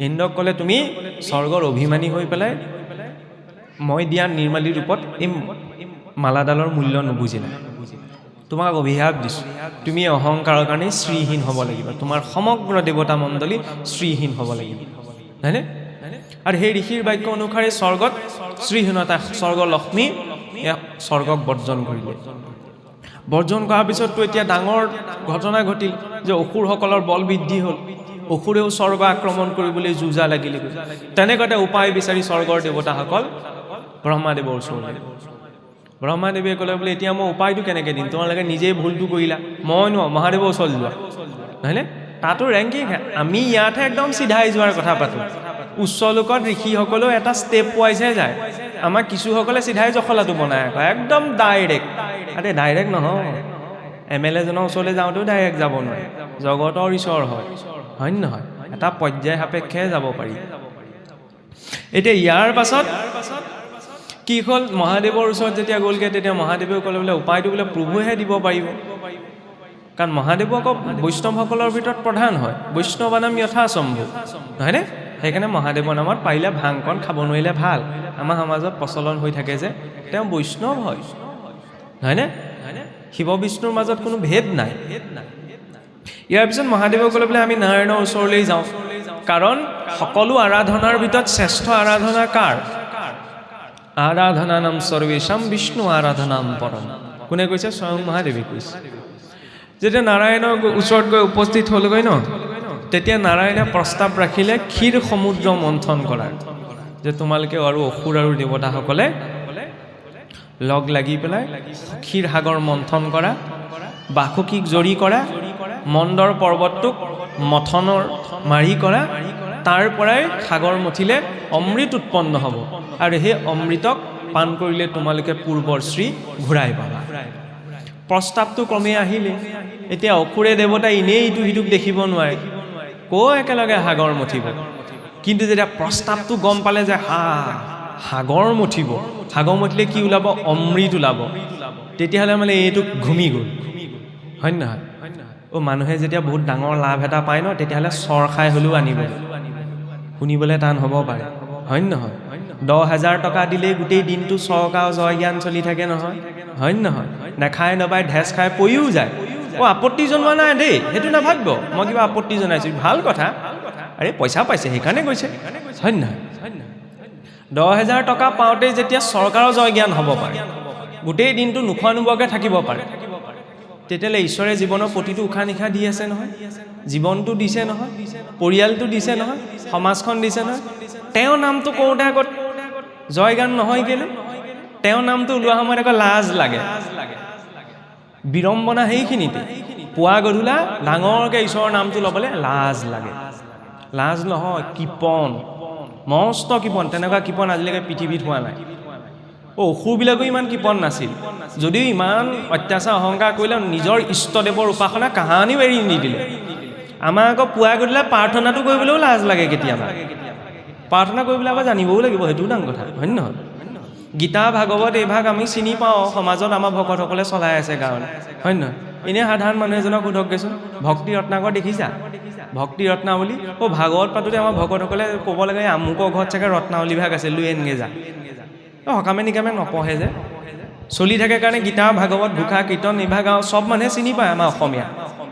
ইন্দ্ৰক ক'লে তুমি স্বৰ্গৰ অভিমানী হৈ পেলাই মই দিয়া নিৰ্মালী ৰূপত এই মালাডালৰ মূল্য নুবুজিলা, তোমাক অভিশাপ দিছোঁ, তুমি অহংকাৰৰ কাৰণে শ্ৰীহীন হ'ব লাগিব, তোমাৰ সমগ্ৰ দেৱতা মণ্ডলী শ্ৰীহীন হ'ব লাগিব, হয়নে? আৰু সেই ঋষিৰ বাক্য অনুসাৰে স্বৰ্গত শ্ৰীহীনতা, স্বৰ্গ লক্ষ্মী স্বৰ্গক বৰ্জন কৰিলে। বৰ্জন কৰাৰ পিছততো এতিয়া ডাঙৰ ঘটনা ঘটিল যে অসুৰসকলৰ বল বৃদ্ধি হ'ল, অসুৰেও স্বৰ্গ আক্ৰমণ কৰিবলৈ যুঁজা লাগিলে। তেনেকুৱাতে উপায় বিচাৰি স্বৰ্গৰ দেৱতাসকল ব্ৰহ্মাদেৱৰ ওচৰলৈ। ব্ৰহ্মাদেৱে ক'লে বোলে এতিয়া মই উপায়টো কেনেকৈ দিম, তোমালোকে নিজেই ভুলটো কৰিলা, মই নোৱাৰোঁ, মহাদেৱৰ ওচৰলৈ যোৱা, নহয়নে? তাতো ৰেংকিং, আমি ইয়াতহে একদম চিধাই যোৱাৰ কথা পাতোঁ। উচ্চ লোকত ঋষিসকলেও এটা ষ্টেপ পোৱাইছে যায়, আমাৰ কিছুসকলে চিধাই জখলাটো বনাই আকৌ একদম ডাইৰেক্ট। আৰে ডাইৰেক্ট নহয়, MLA জনৰ ওচৰলৈ যাওঁতেও ডাইৰেক্ট যাব নোৱাৰে, জগতৰ ঈশ্বৰ হয়, হয় নে নহয়? এটা পৰ্যায় সাপেক্ষেহে যাব পাৰি। এতিয়া ইয়াৰ পাছত কি হ'ল, মহাদেৱৰ ওচৰত যেতিয়া গ'লগৈ, তেতিয়া মহাদেৱেও ক'লে বোলে উপায়টো বোলে প্ৰভুৱেহে দিব পাৰিব, কাৰণ মহাদেৱ আকৌ বৈষ্ণৱসকলৰ ভিতৰত প্ৰধান হয়, বৈষ্ণৱানাম যথাসম্ভু, নহয়নে? সেইকাৰণে মহাদেৱৰ নামত পাৰিলে ভাংকণ খাব নোৱাৰিলে ভাল। আমাৰ সমাজত প্ৰচলন হৈ থাকে যে তেওঁ বৈষ্ণৱ হয়, নহয়নে? শিৱ বিষ্ণুৰ মাজত কোনো ভেদ নাই। ইয়াৰ পিছত মহাদেৱে ক'লে বোলে আমি নাৰায়ণৰ ওচৰলৈ যাওঁ, কাৰণ সকলো আৰাধনাৰ ভিতৰত শ্ৰেষ্ঠ আৰাধনা কাৰ? আৰাধনা নাম সৰ্বেশাম বিষ্ণু আৰাধনাম পৰম। কোনে কৈছে? স্বয়ং মহাদেৱে কৈছে। যেতিয়া নাৰায়ণৰ ওচৰত গৈ উপস্থিত হ'লগৈ ন, তেতিয়া নাৰায়ণে প্ৰস্তাৱ ৰাখিলে ক্ষীৰ সমুদ্ৰ মন্থন কৰাৰ, যে তোমালোকে আৰু অসুৰ আৰু দেৱতাসকলে লগ লাগি পেলাই ক্ষীৰ সাগৰ মন্থন কৰা, বাসুকীক জৰি কৰা, মন্দৰ পৰ্বতটোক মথনৰ মাৰি কৰা, তাৰ পৰাই সাগৰ মঠিলে অমৃত উৎপন্ন হ'ব, আৰু সেই অমৃতক পান কৰিলে তোমালোকে পূৰ্বৰ শ্ৰী ঘূৰাই পাবা। প্ৰস্তাৱটো ক্ৰমে আহিলে। এতিয়া অসুৰে দেৱতা এনেই ইটো সিটোক দেখিব নোৱাৰে, একেলগে সাগৰ মঠিব, কিন্তু যেতিয়া প্ৰস্তাৱটো গম পালে যে সাগৰ মঠিব, সাগৰ মঠিলে কি ওলাব? অমৃত ওলাব, তেতিয়াহ'লে মানে এইটো ঘুমি গ'ল, হয় নে নহয়? মানুহে যেতিয়া বহুত ডাঙৰ লাভ এটা পায় ন, তেতিয়াহ'লে চৰ খাই হ'লেও আনিব, শুনিবলৈ টান হ'ব পাৰে, হয় নে নহয়? 10,000 টকা দিলেই গোটেই দিনটো চৰক আৰু জয় জ্ঞান চলি থাকে নহয়, হয় নে নহয়? নেখাই নবাই ঢেচ খাই পৰিও যায়। আপত্তি জনোৱা নাই দেই, সেইটো নাভাবিব মই কিবা আপত্তি জনাইছোঁ, ভাল কথা, আৰে পইচা পাইছে সেইকাৰণে গৈছে, হয় নে নহয়? 10,000 টকা পাওঁতেই যেতিয়া চৰকাৰৰ জয় জ্ঞান হ'ব পাৰে, গোটেই দিনটো নোখোৱা নোবোৱাকৈ থাকিব পাৰে, তেতিয়াহ'লে ঈশ্বৰে জীৱনৰ প্ৰতিটো উশাহ নিশাহ দি আছে নহয়, জীৱনটো দিছে নহয়, পৰিয়ালটো দিছে নহয়, সমাজখন দিছে নহয়। তেওঁৰ নামটো কওঁতে আগত জয় গান নহয় কেলে? তেওঁৰ নামটো ওলোৱা সময়ত আকৌ লাজ লাগে, বিড়ম্বনা সেইখিনিতে। পুৱা গধূলা ডাঙৰকৈ ঈশ্বৰৰ নামটো ল'বলৈ লাজ লাগে। লাজ নহয়, কৃপণ, মস্ত কৃপণ। তেনেকুৱা কৃপণ আজিলৈকে পৃথিৱীত হোৱা নাই। অসুৰবিলাকো ইমান কৃপণ নাছিল, যদিও ইমান অত্যাচাৰ অহংকাৰ কৰিলে নিজৰ ইষ্টদেৱৰ উপাসনা কাহানিও এৰি নিদিলে। আমাৰ আকৌ পুৱা গধূলা প্ৰাৰ্থনাটো কৰিবলৈও লাজ লাগে কেতিয়াবা। প্ৰাৰ্থনা কৰিবলৈ আকৌ জানিবও লাগিব, সেইটোও ডাঙৰ কথা, হয় নহয়? গীতা ভাগৱত এইভাগ আমি চিনি পাওঁ, সমাজত আমাৰ ভকতসকলে চলাই আছে কাৰণে, হয় নহয়? এনেই সাধাৰণ মানুহ এজনক সোধকগৈচোন, ভক্তি ৰত্নাকৰ দেখিছা? ভক্তি ৰত্নাৱলী ভাগৱত পাতোঁতে আমাৰ ভকতসকলে ক'ব লাগে আমুকৰ ঘৰত চাগে ৰত্নাৱলী ভাগ আছে, লৈ আনগে যা। সকামে নিকামে নপঢ়ে যে, চলি থাকে কাৰণে গীতা ভাগৱত ঘোষা কীৰ্তন এইভাগ আৰু চব মানুহে চিনি পায় আমাৰ অসমীয়া,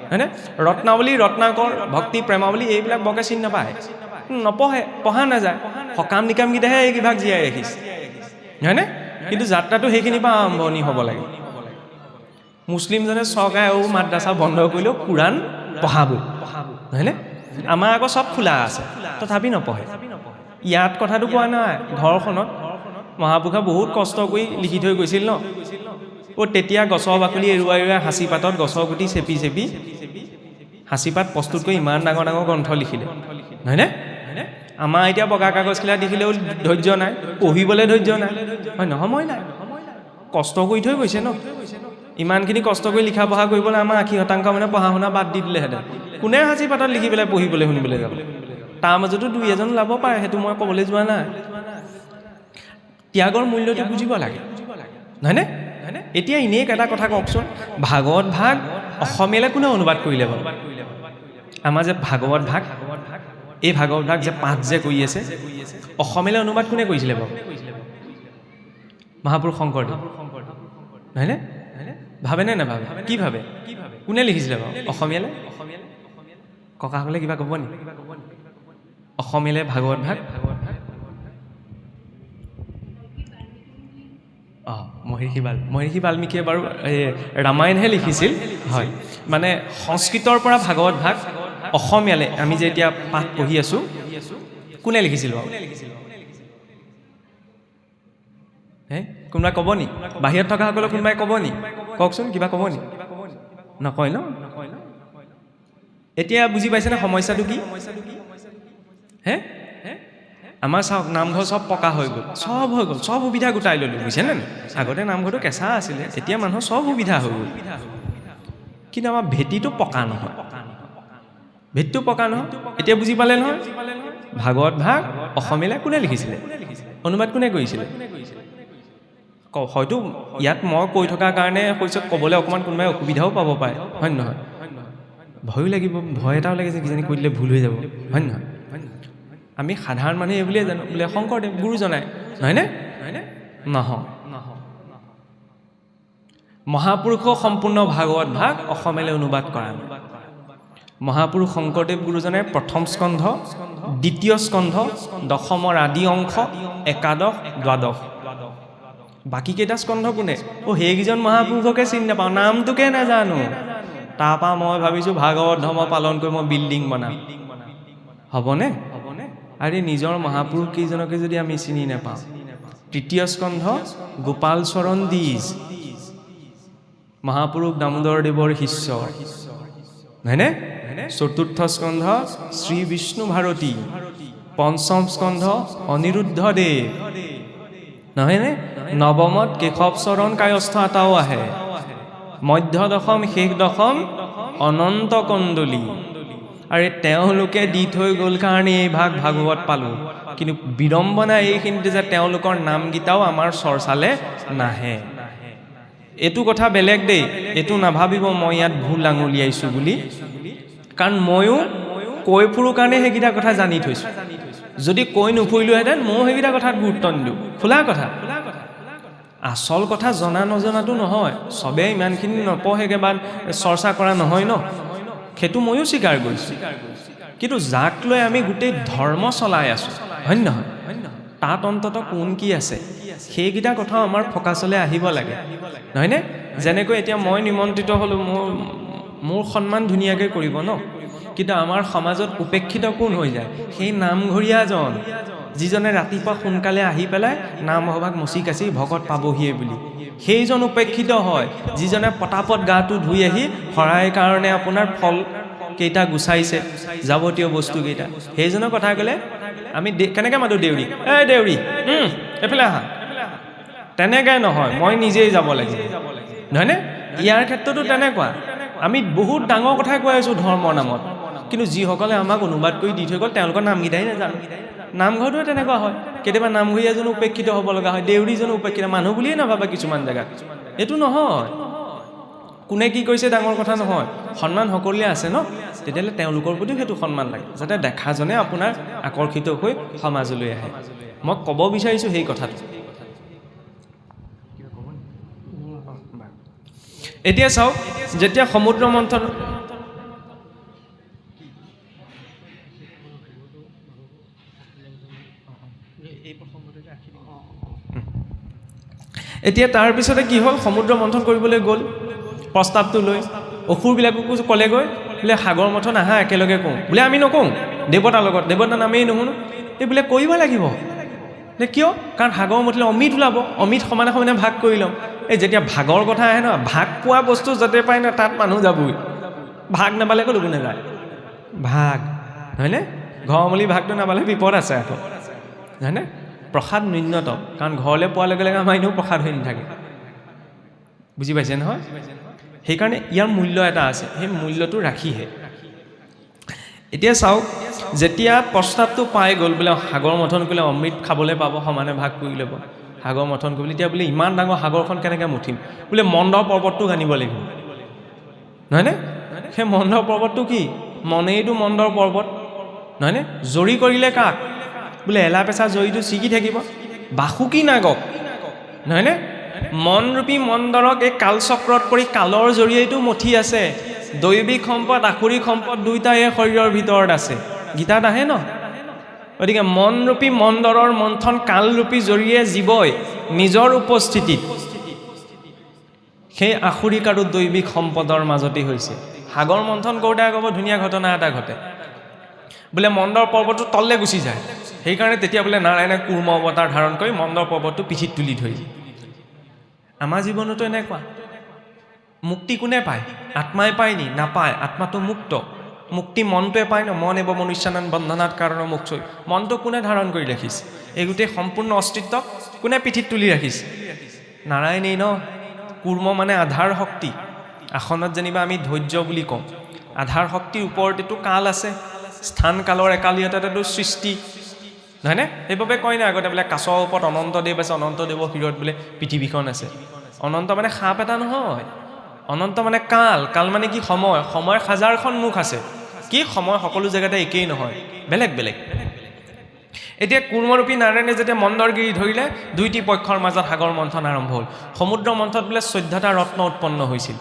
হয়নে? ৰত্নাৱলী ৰত্নাকৰ ভক্তি প্ৰেমাৱলী এইবিলাক বৰকে চিনি নাপায়, নপঢ়ে, পঢ়া নাযায়। সকাম নিকামকেইটাহে এইভাগ জীয়াই ৰাখিছে, হয়নে? কিন্তু যাত্ৰাটো সেইখিনিৰ পৰা আৰম্ভণি হ'ব লাগে। মুছলিমজনে চৰকাৰে মাদ্ৰাছা বন্ধ কৰিলেও কোৰাণ পঢ়াবই, হয়নে? আমাৰ আকৌ চব খোলা আছে, তথাপি নপঢ়ে। ইয়াত কথাটো কোৱা নাই, ঘৰখনত মহাপুৰুষে বহুত কষ্ট কৰি লিখি থৈ গৈছিল ন। তেতিয়া গছৰ বাকলি এৰুৱাই এৰুৱাই সাঁচি পাতত গছৰ গুটি চেপি চেপি সাঁচি পাত প্ৰস্তুত কৰি ইমান ডাঙৰ ডাঙৰ গ্ৰন্থ লিখিলে, হয়নে? আমাৰ এতিয়া বগা কাগজখিলা দেখিলেও ধৈৰ্য নাই, পঢ়িবলৈ ধৈৰ্য নাই, হয় নহয়? সময় নাই, কষ্ট কৰি থৈ গৈছে ন। ইমানখিনি কষ্ট কৰি লিখা পঢ়া কৰিবলৈ আমাৰ 80% মানে পঢ়া শুনা বাদ দি দিলেহেঁতেন। কোনে সাঁচি পাতত লিখি পেলাই পঢ়িবলৈ শুনিবলৈ যাব? তাৰ মাজতো দুই এজন ওলাব পাৰে, সেইটো মই ক'বলৈ যোৱা নাই। ত্যাগৰ মূল্যটো বুজিব লাগে, হয়নে? এতিয়া এনেই এটা কথা কওকচোন, ভাগৱত ভাগ অসমীয়ালৈ কোনে অনুবাদ কৰিলে বাৰু? আমাৰ যে ভাগৱত ভাগ, এই ভাগৱত ভাগ যে পাঠ যে কৰি আছে, অসমীয়ালৈ অনুবাদ কোনে কৰিছিলে বাৰু? মহাপুৰুষ শংকৰদেৱ, হয়নে? ভাবেনে নাভাবে? কি ভাবে? কোনে লিখিছিলে বাৰু অসমীয়ালৈ? ককাসকলে কিবা ক'ব নি? অসমীয়ালৈ ভাগৱত ভাগ মহৰ্ষি বাল্মীকিয়ে বাৰু ৰামায়ণহে লিখিছিল, হয়। মানে সংস্কৃতৰ পৰা ভাগৱত ভাগ অসমীয়ালৈ আমি যে এতিয়া পাঠ পঢ়ি আছোঁ, কোনে লিখিছিল বাৰু? কোনোবাই ক'ব নি? বাহিৰত থকাসকলক কোনোবাই ক'ব নি? কওকচোন, কিবা ক'ব নি? নকয় ন? এতিয়া বুজি পাইছেনে সমস্যাটো কি? আমাৰ চাওক, নামঘৰ চব পকা হৈ গ'ল, চব হৈ গ'ল, চব সুবিধা গোটাই ল'লোঁ, বুজিছেনে? আগতে নামঘৰটো কেঁচা আছিলে, এতিয়া মানুহৰ চব সুবিধা হৈ গ'ল, কিন্তু আমাৰ ভেটিটো পকা নহয়। ভেটিটো পকা নহয়, এতিয়া বুজি পালে নহয়? ভাগৱত ভাগ অসমীয়ালৈ কোনে লিখিছিলে? অনুবাদ কোনে কৰিছিলে? হয়তো ইয়াত মই কৈ থকাৰ কাৰণে কৈছোঁ, ক'বলৈ অকণমান কোনোবাই অসুবিধাও পাব পাৰে, হয় নহয়? ভয়ো লাগিব, ভয় এটাও লাগে যে কিজানি কৈ দিলে ভুল হৈ যাব, হয় নহয়? আমি সাধাৰণ মানুহে এই বুলিয়ে জানো, বোলে শংকৰদেৱ গুৰুজনাই, নহয়নে? নহয়, মহাপুৰুষৰ সম্পূৰ্ণ ভাগৱত ভাগ অসমীয়ালৈ অনুবাদ কৰা। মহাপুৰুষ শংকৰদেৱ গুৰুজনাই প্ৰথম স্কন্ধ, দ্বিতীয় স্কন্ধ, দশমৰ আদি অংশ, একাদশ, দ্বাদশ, বাকীকেইটা স্কন্ধ কোনে? সেইকেইজন মহাপুৰুষকে চিনি নাপাওঁ, নামটোকে নাজানো। তাৰপৰা মই ভাবিছোঁ ভাগৱত ধৰ্ম পালন কৰি মই বিল্ডিং বনাম, হ'বনে? আৰে নিজৰ মহাপুৰুষ কেইজনকে যদি আমি চিনি নাপাওঁ। তৃতীয় স্কন্ধ গোপাল চৰণ দ্বিজ, মহাপুৰুষ দামোদৰদেৱৰ শিষ্য, হয়নে? চতুৰ্থ স্কন্ধ শ্ৰী বিষ্ণু ভাৰতী, পঞ্চম স্কন্ধ অনিৰুদ্ধদেৱ, নহয়নে? নৱমত কেশৱ চৰণ কায়স্থ এটাও আহে, মধ্য দশম শেষ দশম অনন্ত কণ্ডলী। আৰু তেওঁলোকে দি থৈ গ'ল কাৰণে এই ভাগৱত পালোঁ, কিন্তু বিড়ম্বনা এইখিনিতে যে তেওঁলোকৰ নামকেইটাও আমাৰ চৰ্চালে নাহে। এইটো কথা বেলেগ দেই, এইটো নাভাবিব মই ইয়াত ভুল আঙুলিয়াইছোঁ বুলি, কাৰণ ময়ো কৈ ফুৰোঁ কাৰণে সেইকেইটা কথা জানি থৈছোঁ। যদি কৈ নুফুৰিলোহেঁতেন ময়ো সেইকেইটা কথাত গুৰুত্ব নিদিওঁ, খোলা কথা। আচল কথা জনা নজনাটো নহয়, চবেই ইমানখিনি নপঢ়েগৈ বা চৰ্চা কৰা নহয় ন, সেইটো ময়ো স্বীকাৰ কৰিছোঁ। কিন্তু যাক লৈ আমি গোটেই ধৰ্ম চলাই আছোঁ, হয় নহয়? তাত অন্ততঃ কোন কি আছে, সেইকেইটা কথাও আমাৰ ফকাচলৈ আহিব লাগে, নহয়নে? যেনেকৈ এতিয়া মই নিমন্ত্ৰিত হ'লোঁ, মোৰ সন্মান ধুনীয়াকৈ কৰিব ন, কিন্তু আমাৰ সমাজত উপেক্ষিত কোন হৈ যায়? সেই নামঘৰীয়াজন, যিজনে ৰাতিপুৱা সোনকালে আহি পেলাই নামসভাক মচি কাচি ভকত পাবহিয়ে বুলি। সেইজন উপেক্ষিত হয়, যিজনে পটাপট গাটো ধুই আহি শৰাইৰ কাৰণে আপোনাৰ ফল কেইটা গুচাইছে, যাৱতীয় বস্তুকেইটা। সেইজনৰ কথা ক'লে আমি কেনেকৈ মাতো দেউৰী, এই দেউৰী এইফালে আহা, তেনেকৈ নহয়, মই নিজেই যাব লাগিব, নহয়নে? ইয়াৰ ক্ষেত্ৰতো তেনেকুৱা। আমি বহুত ডাঙৰ কথাই কৈ আছোঁ ধৰ্মৰ নামত, কিন্তু যিসকলে আমাক অনুবাদ কৰি দি থৈ গ'ল তেওঁলোকৰ নামকেইটাই নাজানো। নামঘৰটোৱে তেনেকুৱা হয়, কেতিয়াবা নামঘৰীয়া এজনো উপেক্ষিত হ'ব লগা হয়, দেউৰীজনো উপেক্ষিত, মানুহ বুলিয়ে নাভাবে কিছুমান জেগাত। এইটো নহয়, কোনে কি কৰিছে ডাঙৰ কথা নহয়, সন্মান সকলোৱে আছে ন, তেতিয়াহ'লে তেওঁলোকৰ প্ৰতিও সেইটো সন্মান লাগে, যাতে দেখাজনে আপোনাৰ আকৰ্ষিত হৈ সমাজলৈ আহে। মই ক'ব বিচাৰিছোঁ সেই কথাটো। এতিয়া চাওক, যেতিয়া সমুদ্ৰ মন্থন এতিয়া তাৰপিছতে কি হ'ল, সমুদ্ৰ মন্থন কৰিবলৈ গ'ল প্ৰস্তাৱটো লৈ। অসুৰবিলাককো ক'লেগৈ বোলে সাগৰ মন্থন আহা একেলগে কওঁ, বোলে আমি নকওঁ দেৱতাৰ লগত, দেৱতাৰ নামেই নুশুনো। এই বোলে কৰিব লাগিব, বোলে কিয়? কাৰণ সাগৰ মন্থলে অমিত ওলাব, অমিত সমানে সমানে ভাগ কৰি ল'ম। এই যেতিয়া ভাগৰ কথা আহে ন, ভাগ পোৱা বস্তু য'তে পায় ন তাত মানুহ যাবই, ভাগ নাপালে ক'লো নাযায়। ভাগ হয়নে? ঘৰমূলি ভাগটো নাপালে বিপদ আছে আকৌ, হয়নে? প্ৰসাদ ন্যূনতম, কাৰণ ঘৰলৈ পোৱাৰ লগে লগে আমাৰ এনেও প্ৰসাদ হৈ নাথাকে, বুজি পাইছে নহয়? সেইকাৰণে ইয়াৰ মূল্য এটা আছে, সেই মূল্যটো ৰাখিহে। এতিয়া চাওক, যেতিয়া প্ৰস্তাৱটো পাই গ'ল বোলে সাগৰ মন্থন কৰিলে অমৃত খাবলৈ পাব, সমানে ভাগ কৰি ল'ব, সাগৰ মন্থন কৰিবলৈ, এতিয়া বোলে ইমান ডাঙৰ সাগৰখন কেনেকৈ মুঠিম? বোলে মন্দৰ পৰ্বতটো আনিব লাগিব, নহয়নে? সেই মন্দৰ পৰ্বতটো কি? মনেইটো মন্দৰ পৰ্বত, নহয়নে? জৰি কৰিলে কাক? বোলে এলা পেচা জৰিটো ছিগি থাকিব, বাসুকী নাগক, নহয়নে? মনৰূপী মন্দৰক এই কালচক্ৰত পৰি কালৰ জৰিয়তেও মঠি আছে। দৈবিক সম্পদ, আসুৰিক সম্পদ দুয়োটাই এই শৰীৰৰ ভিতৰত আছে, গীতাত আহে ন। গতিকে মনৰূপী মন্দৰৰ মন্থন কালৰূপী জৰিয়ে জীৱই নিজৰ উপস্থিতিত সেই আসুৰিক আৰু দৈবিক সম্পদৰ মাজতেই হৈছে। সাগৰ মন্থন কৰোঁতে আকৌ ধুনীয়া ঘটনা এটা ঘটে, বোলে মন্দৰ পৰ্বতটো তললৈ গুচি যায়। সেইকাৰণে তেতিয়া বোলে নাৰায়ণে কুৰ্ম অৱতাৰ ধাৰণ কৰি মন্দৰ পৰ্বতটো পিঠিত তুলি ধৰি। আমাৰ জীৱনতো এনেকুৱা, মুক্তি কোনে পায়? আত্মাই পায় নি? নাপায়, আত্মাটো মুক্ত। মুক্তি মনটোৱে পায় ন, মন এব মনুষ্যানান বন্ধনাত কাৰণ মুক্তি। মনটো কোনে ধাৰণ কৰি ৰাখিছে? এই গোটেই সম্পূৰ্ণ অস্তিত্বক কোনে পিঠিত তুলি ৰাখিছে? নাৰায়ণেই ন। কুৰ্ম মানে আধাৰ শক্তি, আসনত যেনিবা আমি ধৈৰ্য বুলি কওঁ, আধাৰ শক্তিৰ ওপৰতেতো কাল আছে, স্থান কালৰ একালিয়তাতেতো সৃষ্টি, নহয়নে? সেইবাবে কয় না আগতে বোলে কাছৰ ওপৰত অনন্তদেৱ আছে, অনন্তদেৱৰ শিৰত বোলে পৃথিৱীখন আছে। অনন্ত মানে সাপ এটা নহয়, অনন্ত মানে কাল। কাল মানে কি? সময়। সময়ৰ হাজাৰখন মুখ আছে, কি সময় সকলো জেগাতে একেই নহয়, বেলেগ বেলেগ। এতিয়া কুৰ্মৰূপী নাৰায়ণে যেতিয়া মন্দৰগিৰি ধৰিলে, দুইটি পক্ষৰ মাজত সাগৰ মন্থন আৰম্ভ হ'ল। সমুদ্ৰ মন্থন বোলে 14টা ৰত্ন উৎপন্ন হৈছিল।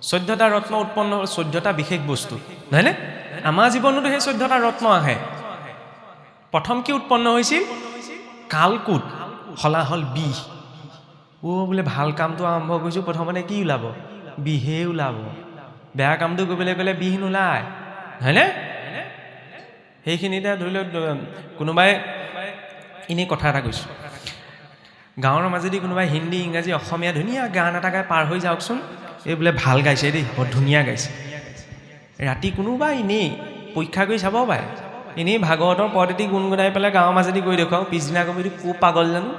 14টা ৰত্ন উৎপন্ন হ'ল, 14টা বিশেষ বস্তু, নহয়নে? আমাৰ জীৱনতো সেই 14টা ৰত্ন আহে। প্ৰথম কি উৎপন্ন হৈছিল? কালকুট, হলাহল বিষ। বোলে ভাল কামটো আৰম্ভ কৰিছোঁ, প্ৰথমতে কি ওলাব? বিহে ওলাব। বেয়া কামটো কৰিবলৈ গ'লে বিষ নোলায়, হয়নে? সেইখিনিতে ধৰি লওক, কোনোবাই এনেই কথা এটা কৈছোঁ, গাঁৱৰ মাজেদি কোনোবাই হিন্দী, ইংৰাজী, অসমীয়া ধুনীয়া গান এটা গাই পাৰ হৈ যাওকচোন, এই বোলে ভাল গাইছে দেই, বৰ ধুনীয়া গাইছে। ৰাতি কোনোবা এনেই পৰীক্ষা কৰি চাব পাৰে, এনেই ভাগৱতৰ পদ এটি গুণগুণাই পেলাই গাঁৱৰ মাজেদি গৈ দেখুৱাওঁ, পিছদিনা কবি কো পাগল জানো,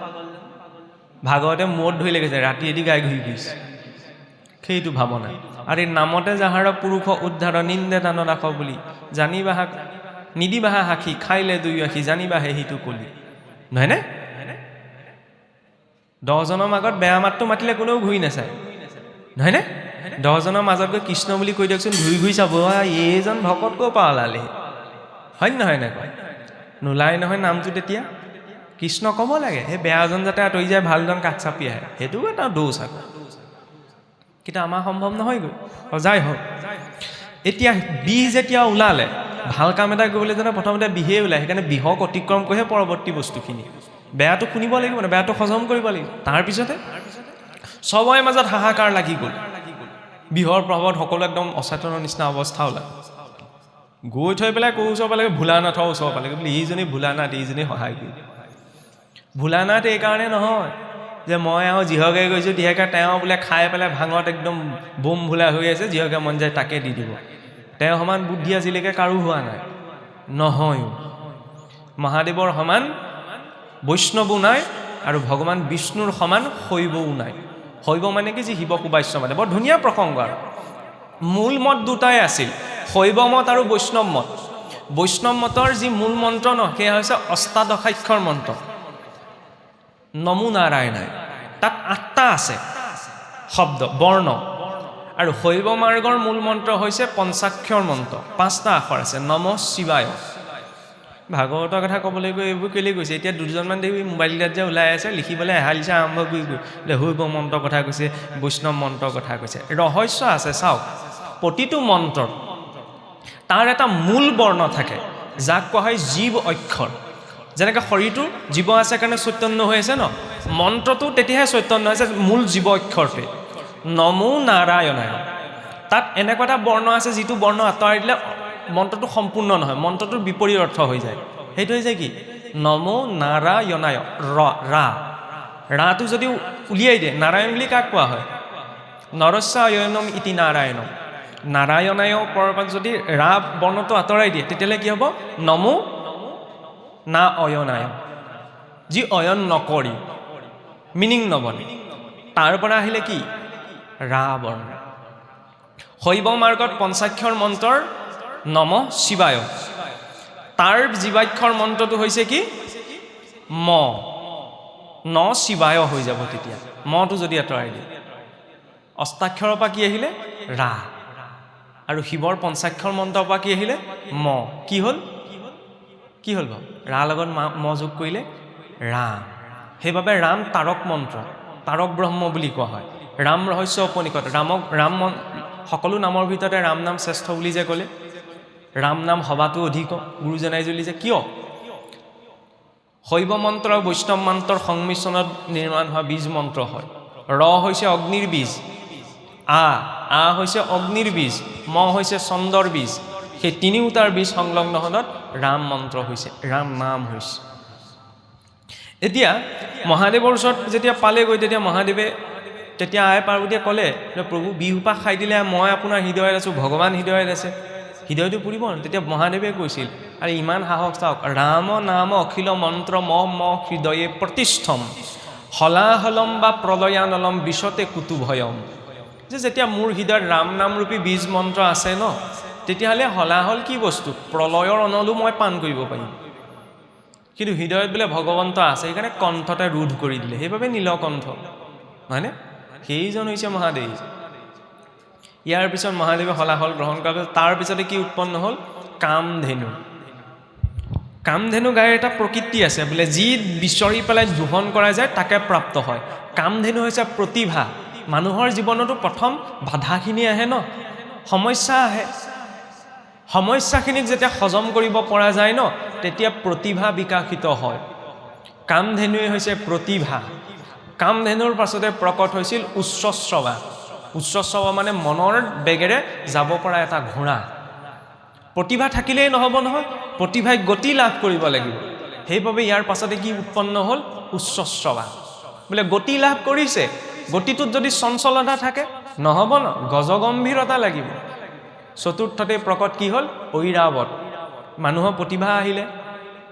ভাগৱতে মূৰত ধৰি লেগেছে, ৰাতি এটি গাই ঘূৰি ফুৰিছে। সেইটো ভাৱনা। আৰু এই নামতে যাহাৰ পুৰুষ উদ্ধাৰ নিন্দে দান ৰাখ বুলি, জানিবাহা নিদিবাহা সাক্ষী, খাইলে দুই আখি, জানিবাহে সিটো কলি, নহয়নে? 10জনৰ মাজত বেয়া মাতটো মাতিলে কোনেও ঘূৰি নাচায়, নহয়নে? 10জনৰ মাজত গৈ কৃষ্ণ বুলি কৈ দিয়কচোন, ঘূৰি ঘূৰি চাব, এইজন ভকত ক'ৰ পৰা ওলালে, হয় নহয়? এনেকৈ নোলায় নহয় নামটো। তেতিয়া কৃষ্ণ ক'ব লাগে, সেই বেয়াজন যাতে আঁতৰি যায়, ভালজন কাষ চাপি আহে, সেইটোও এটা দোষ আকৌ। কিন্তু আমাৰ সম্ভৱ নহয়গৈ। যাই হওক, এতিয়া বিষ যেতিয়া ওলালে, ভাল কাম এটা কৰিবলৈ জানে প্ৰথমতে বিহে ওলায়। সেইকাৰণে বিহক অতিক্ৰম কৰিহে পৰৱৰ্তী বস্তুখিনি। বেয়াটো শুনিব লাগিব, মানে বেয়াটো হজম কৰিব লাগিব। তাৰপিছতে চবৰে মাজত হাহাকাৰ লাগি গ'ল, বিহৰ প্ৰভাৱত সকলো একদম অচেতনৰ নিচিনা অৱস্থা ওলাল। গৈ থৈ পেলাই ক'ৰ ওচৰ পালেগৈ ভোলানাথৰ ওচৰ পালেগৈ বোলে এইজনী ভোলানাথ এইজনী সহায় কৰি ভোলানাথ এইকাৰণে নহয় যে মই আৰু যিহকে গৈছোঁ যিহেকে তেওঁ বোলে খাই পেলাই ভাঙত একদম বোম ভোলা হৈ আছে যিহকে মন যায় তাকে দি দিব তেওঁ সমান বুদ্ধি আজিলৈকে কাৰো হোৱা নাই নহয়ো মহাদেৱৰ সমান বৈষ্ণৱো নাই আৰু ভগৱান বিষ্ণুৰ সমান শৈৱও নাই শৈৱ মানে কি যি শিৱ কুবাস্য মানে বৰ ধুনীয়া প্ৰসংগ আৰু মূল মত দুটাই আছিল শৈৱ মত আৰু বৈষ্ণৱ মত বৈষ্ণৱ মতৰ যি মূল মন্ত্ৰ ন সেয়া হৈছে অষ্টাদশাক্ষৰ মন্ত্ৰ নমো নাৰায়ণায় তাত 8টা আছে শব্দ বৰ্ণ আৰু শৈৱ মাৰ্গৰ মূল মন্ত্ৰ হৈছে পঞ্চাক্ষৰ মন্ত্ৰ 5টা আখৰ আছে নমঃ শিৱায় ভাগৱতৰ কথা ক'বলৈ গৈ এইবোৰ কেলৈ কৈছে এতিয়া দুজনমান দেৱী মোবাইলত যে ওলাই আছে লিখিবলৈ এহালিছে আৰম্ভ কৰি গৈ শৈৱ মন্ত্ৰৰ কথা কৈছে বৈষ্ণৱ মন্ত্ৰৰ কথা কৈছে ৰহস্য আছে চাওক প্ৰতিটো মন্ত্ৰত তাৰ এটা মূল বৰ্ণ থাকে যাক কোৱা হয় জীৱ অক্ষৰ যেনেকৈ শৰীৰটো জীৱ আছে কাৰণে চৈতন্য হৈ আছে ন মন্ত্ৰটো তেতিয়াহে চৈতন্য হৈছে মূল জীৱ অক্ষৰটোৱে নমো নাৰায়ণায় তাত এনেকুৱা এটা বৰ্ণ আছে যিটো বৰ্ণ আঁতৰাই দিলে মন্ত্ৰটো সম্পূৰ্ণ নহয় মন্ত্ৰটোৰ বিপৰীত অৰ্থ হৈ যায় সেইটো হৈছে কি নমো নাৰায়ণায় ৰাটো যদি উলিয়াই দিয়ে নাৰায়ণ বুলি কাক কোৱা হয় নৰস্যায়নম ইতি নাৰায়ণম নাৰায়ণায় পৰ্বত যদি ৰা বৰ্ণটো আঁতৰাই দিয়ে তেতিয়াহ'লে কি হ'ব নমো না অয়নায় যি অয়ন নকৰি মিনিং নবনে তাৰ পৰা আহিলে কি ৰা বৰ্ণ শৈৱ মাৰ্গত পঞ্চাক্ষৰ মন্ত্ৰৰ নমঃ শিৱায় তাৰ জীৱাক্ষৰ মন্ত্ৰটো হৈছে কি ম ন শিৱায় হৈ যাব তেতিয়া মটো যদি আঁতৰাই দিয়ে অষ্টাক্ষৰৰ পৰা কি আহিলে ৰা আৰু শিৱৰ পঞ্চাক্ষৰ মন্ত্ৰৰ পৰা কি আহিলে ম কি হ'ল বাৰু ৰা লগত ম যোগ কৰিলে ৰাম সেইবাবে ৰাম তাৰক মন্ত্ৰ তাৰক ব্ৰহ্ম বুলি কোৱা হয় ৰাম ৰহস্য উপনিষদ ৰাম সকলো নামৰ ভিতৰতে ৰাম নাম শ্ৰেষ্ঠ বুলি যে ক'লে ৰাম নাম সবাতো অধিক গুৰুজনাই জ্বলিছে কিয় শৈৱ মন্ত্ৰ আৰু বৈষ্ণৱ মন্ত্ৰৰ সংমিশ্ৰণত নিৰ্মাণ হোৱা বীজ মন্ত্ৰ হয় ৰ হৈছে অগ্নিৰ বীজ আ হৈছে অগ্নিৰ বীজ ম হৈছে চন্দ্ৰৰ বীজ সেই তিনিওটাৰ বীজ সংলগ্ন হলত ৰাম মন্ত্ৰ হৈছে ৰাম নাম হৈছে এতিয়া মহাদেৱৰ ওচৰত যেতিয়া পালেগৈ তেতিয়া মহাদেৱে তেতিয়া আই পাৰ্বতীয়ে ক'লে যে প্ৰভু বিহুপা খাই দিলে মই আপোনাৰ হৃদয়ত আছোঁ ভগৱান হৃদয়ত আছে হৃদয়টো পুৰিব ন তেতিয়া মহাদেৱে কৈছিল আৰু ইমান সাহস চাওক ৰাম নাম অখিল মন্ত্ৰ ম হৃদয়ে প্ৰতিষ্ঠম হলাহলম বা প্ৰলয়ানলম বিশ্বতে কুতুভয়ম যে যেতিয়া মোৰ হৃদয়ত ৰাম নামৰূপী বীজ মন্ত্ৰ আছে ন তেতিয়াহ'লে হলাহল কি বস্তু প্ৰলয়ৰ অনলো মই পান কৰিব পাৰিম কিন্তু হৃদয়ত বোলে ভগৱন্ত আছে সেইকাৰণে কণ্ঠতে ৰোধ কৰি দিলে সেইবাবে নীলকণ্ঠ হয়নে সেইজন হৈছে মহাদেৱ ইয়াৰ পিছত মহাদেৱে হলাহল গ্ৰহণ কৰাৰ পিছত তাৰ পিছতে কি উৎপন্ন হ'ল কামধেনু গাইৰ এটা প্ৰকৃতি আছে বোলে যি বিচৰি পেলাই দোহন কৰা যায় তাকে প্ৰাপ্ত হয় কামধেনু হৈছে প্ৰতিভা মানুহৰ জীৱনতো প্ৰথম বাধাখিনি আহে ন সমস্যা আহে সমস্যাখিনিক যেতিয়া হজম কৰিব পৰা যায় ন তেতিয়া প্ৰতিভা বিকাশিত হয় কামধেনুৱে হৈছে প্ৰতিভা কামধেনুৰ পাছতে প্ৰকট হৈছিল উচ্চশ্ৰৱা মানে মনৰ বেগেৰে যাব পৰা এটা ঘোঁৰা প্ৰতিভা থাকিলেই নহ'ব নহয় প্ৰতিভাই গতি লাভ কৰিব লাগিব সেইবাবে ইয়াৰ পাছতে কি উৎপন্ন হ'ল উচ্চশ্ৰৱা বোলে গতি লাভ কৰিছে গতিটোত যদি চঞ্চলতা থাকে নহ'ব ন গজগম্ভীৰতা লাগিব চতুৰ্থতে প্ৰকট কি হ'ল ঐৰাৱত মানুহৰ প্ৰতিভা আহিলে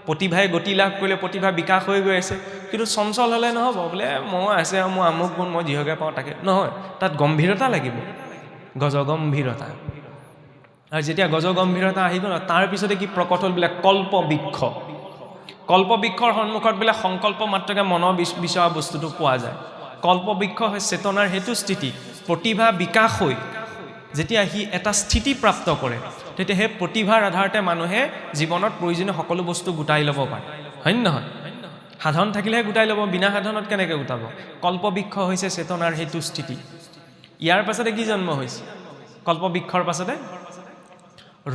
প্ৰতিভাই গতি লাভ কৰিলে প্ৰতিভা বিকাশ হৈ গৈ আছে কিন্তু চঞ্চল হ'লে নহ'ব বোলে মই আছে আৰু মই আমুক গুণ মই যিহকে পাওঁ তাকে নহয় তাত গম্ভীৰতা লাগিব গজগম্ভীৰতা আৰু যেতিয়া গজগম্ভীৰতা আহি গ'ল তাৰপিছতে কি প্ৰকট হ'ল বোলে কল্পবৃক্ষৰ সন্মুখত বোলে সংকল্প মাত্ৰকে মনৰ বিচৰা বস্তুটো পোৱা যায় কল্পবৃক্ষ হৈছে চেতনাৰ সেইটো স্থিতি প্ৰতিভা বিকাশ হৈ যেতিয়া সি এটা স্থিতি প্ৰাপ্ত কৰে তেতিয়া সেই প্ৰতিভাৰ আধাৰতে মানুহে জীৱনত প্ৰয়োজনীয় সকলো বস্তু গোটাই ল'ব পাৰে হয় নহয় সাধন থাকিলেহে গোটাই ল'ব বিনা সাধনত কেনেকৈ গোটাব কল্পবৃক্ষ হৈছে চেতনাৰ সেইটো স্থিতি ইয়াৰ পাছতে কি জন্ম হৈছে কল্পবৃক্ষৰ পাছতে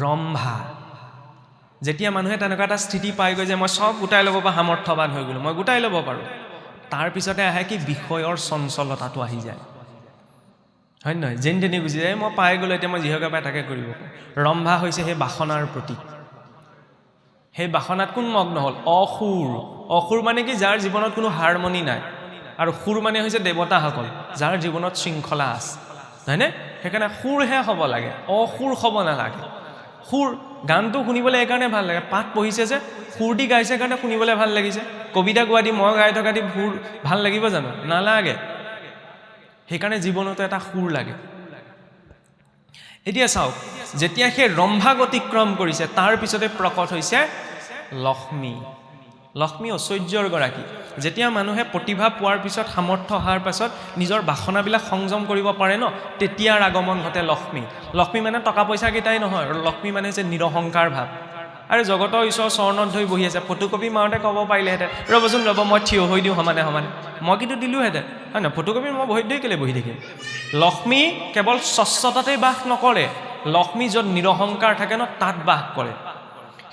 ৰম্ভা যেতিয়া মানুহে তেনেকুৱা এটা স্থিতি পাইগৈ যে মই সব গোটাই ল'ব পৰা সামৰ্থ্যৱান হৈ গ'লোঁ মই গোটাই ল'ব পাৰোঁ তাৰপিছতে আহে কি বিষয়ৰ চঞ্চলতাটো আহি যায় হয় নহয়? যেন তেনে গুচি যায়, মই পাই গ'লো, এতিয়া মই যিহকে পাই তাকে কৰিব পাৰোঁ। ৰম্ভা হৈছে সেই বাসনাৰ প্ৰতীক। সেই বাসনাত কোন মগ্ন হ'ল? অসুৰ। অসুৰ মানে কি? যাৰ জীৱনত কোনো হাৰমনি নাই। আৰু সুৰ মানে হৈছে দেৱতাসকল, যাৰ জীৱনত শৃংখলা আছে, হয়নে? সেইকাৰণে সুৰহে হ'ব লাগে, অসুৰ হ'ব নালাগে। সুৰ গানটো শুনিবলৈ এইকাৰণে ভাল লাগে, পাঠ পঢ়িছে যে সুৰ দি গাইছে কাৰণে শুনিবলৈ ভাল লাগিছে। কবিতা গোৱা দি, মই গাই থকা দি সুৰ ভাল লাগিব জানো? নালাগে। সেইকাৰণে জীৱনতো এটা সুৰ লাগে। এতিয়া চাওক, যেতিয়া সেই ৰম্ভাক অতিক্ৰম কৰিছে, তাৰ পিছতে প্ৰকট হৈছে লক্ষ্মী। লক্ষ্মী ঐশ্বৰ্যৰ গৰাকী। যেতিয়া মানুহে প্ৰতিভা পোৱাৰ পিছত, সামৰ্থ্য অহাৰ পাছত নিজৰ বাসনাবিলাক সংযম কৰিব পাৰে ন, তেতিয়াৰ আগমন ঘটে লক্ষ্মী। লক্ষ্মী মানে টকা পইচাকেইটাই নহয়, লক্ষ্মী মানে হৈছে নিৰহংকাৰ ভাৱ। আৰু জগতৰ ঈশ্বৰৰ চৰণত ধৰি বহি আছে, ফটোকপি মাৰোঁতে ক'ব পাৰিলেহেঁতেন, ৰ'বচোন ৰ'ব, মই থিয় হৈ দিওঁ সমানে সমানে, মই কিন্তু দিলোঁহেঁতেন, হয় নহয়? ফটোকপি মই বহি দিওঁ, কেলৈ বহি থাকিম? লক্ষ্মী কেৱল স্বচ্ছতাতেই বাস নকৰে, লক্ষ্মী য'ত নিৰহংকাৰ থাকে ন, তাত বাস কৰে।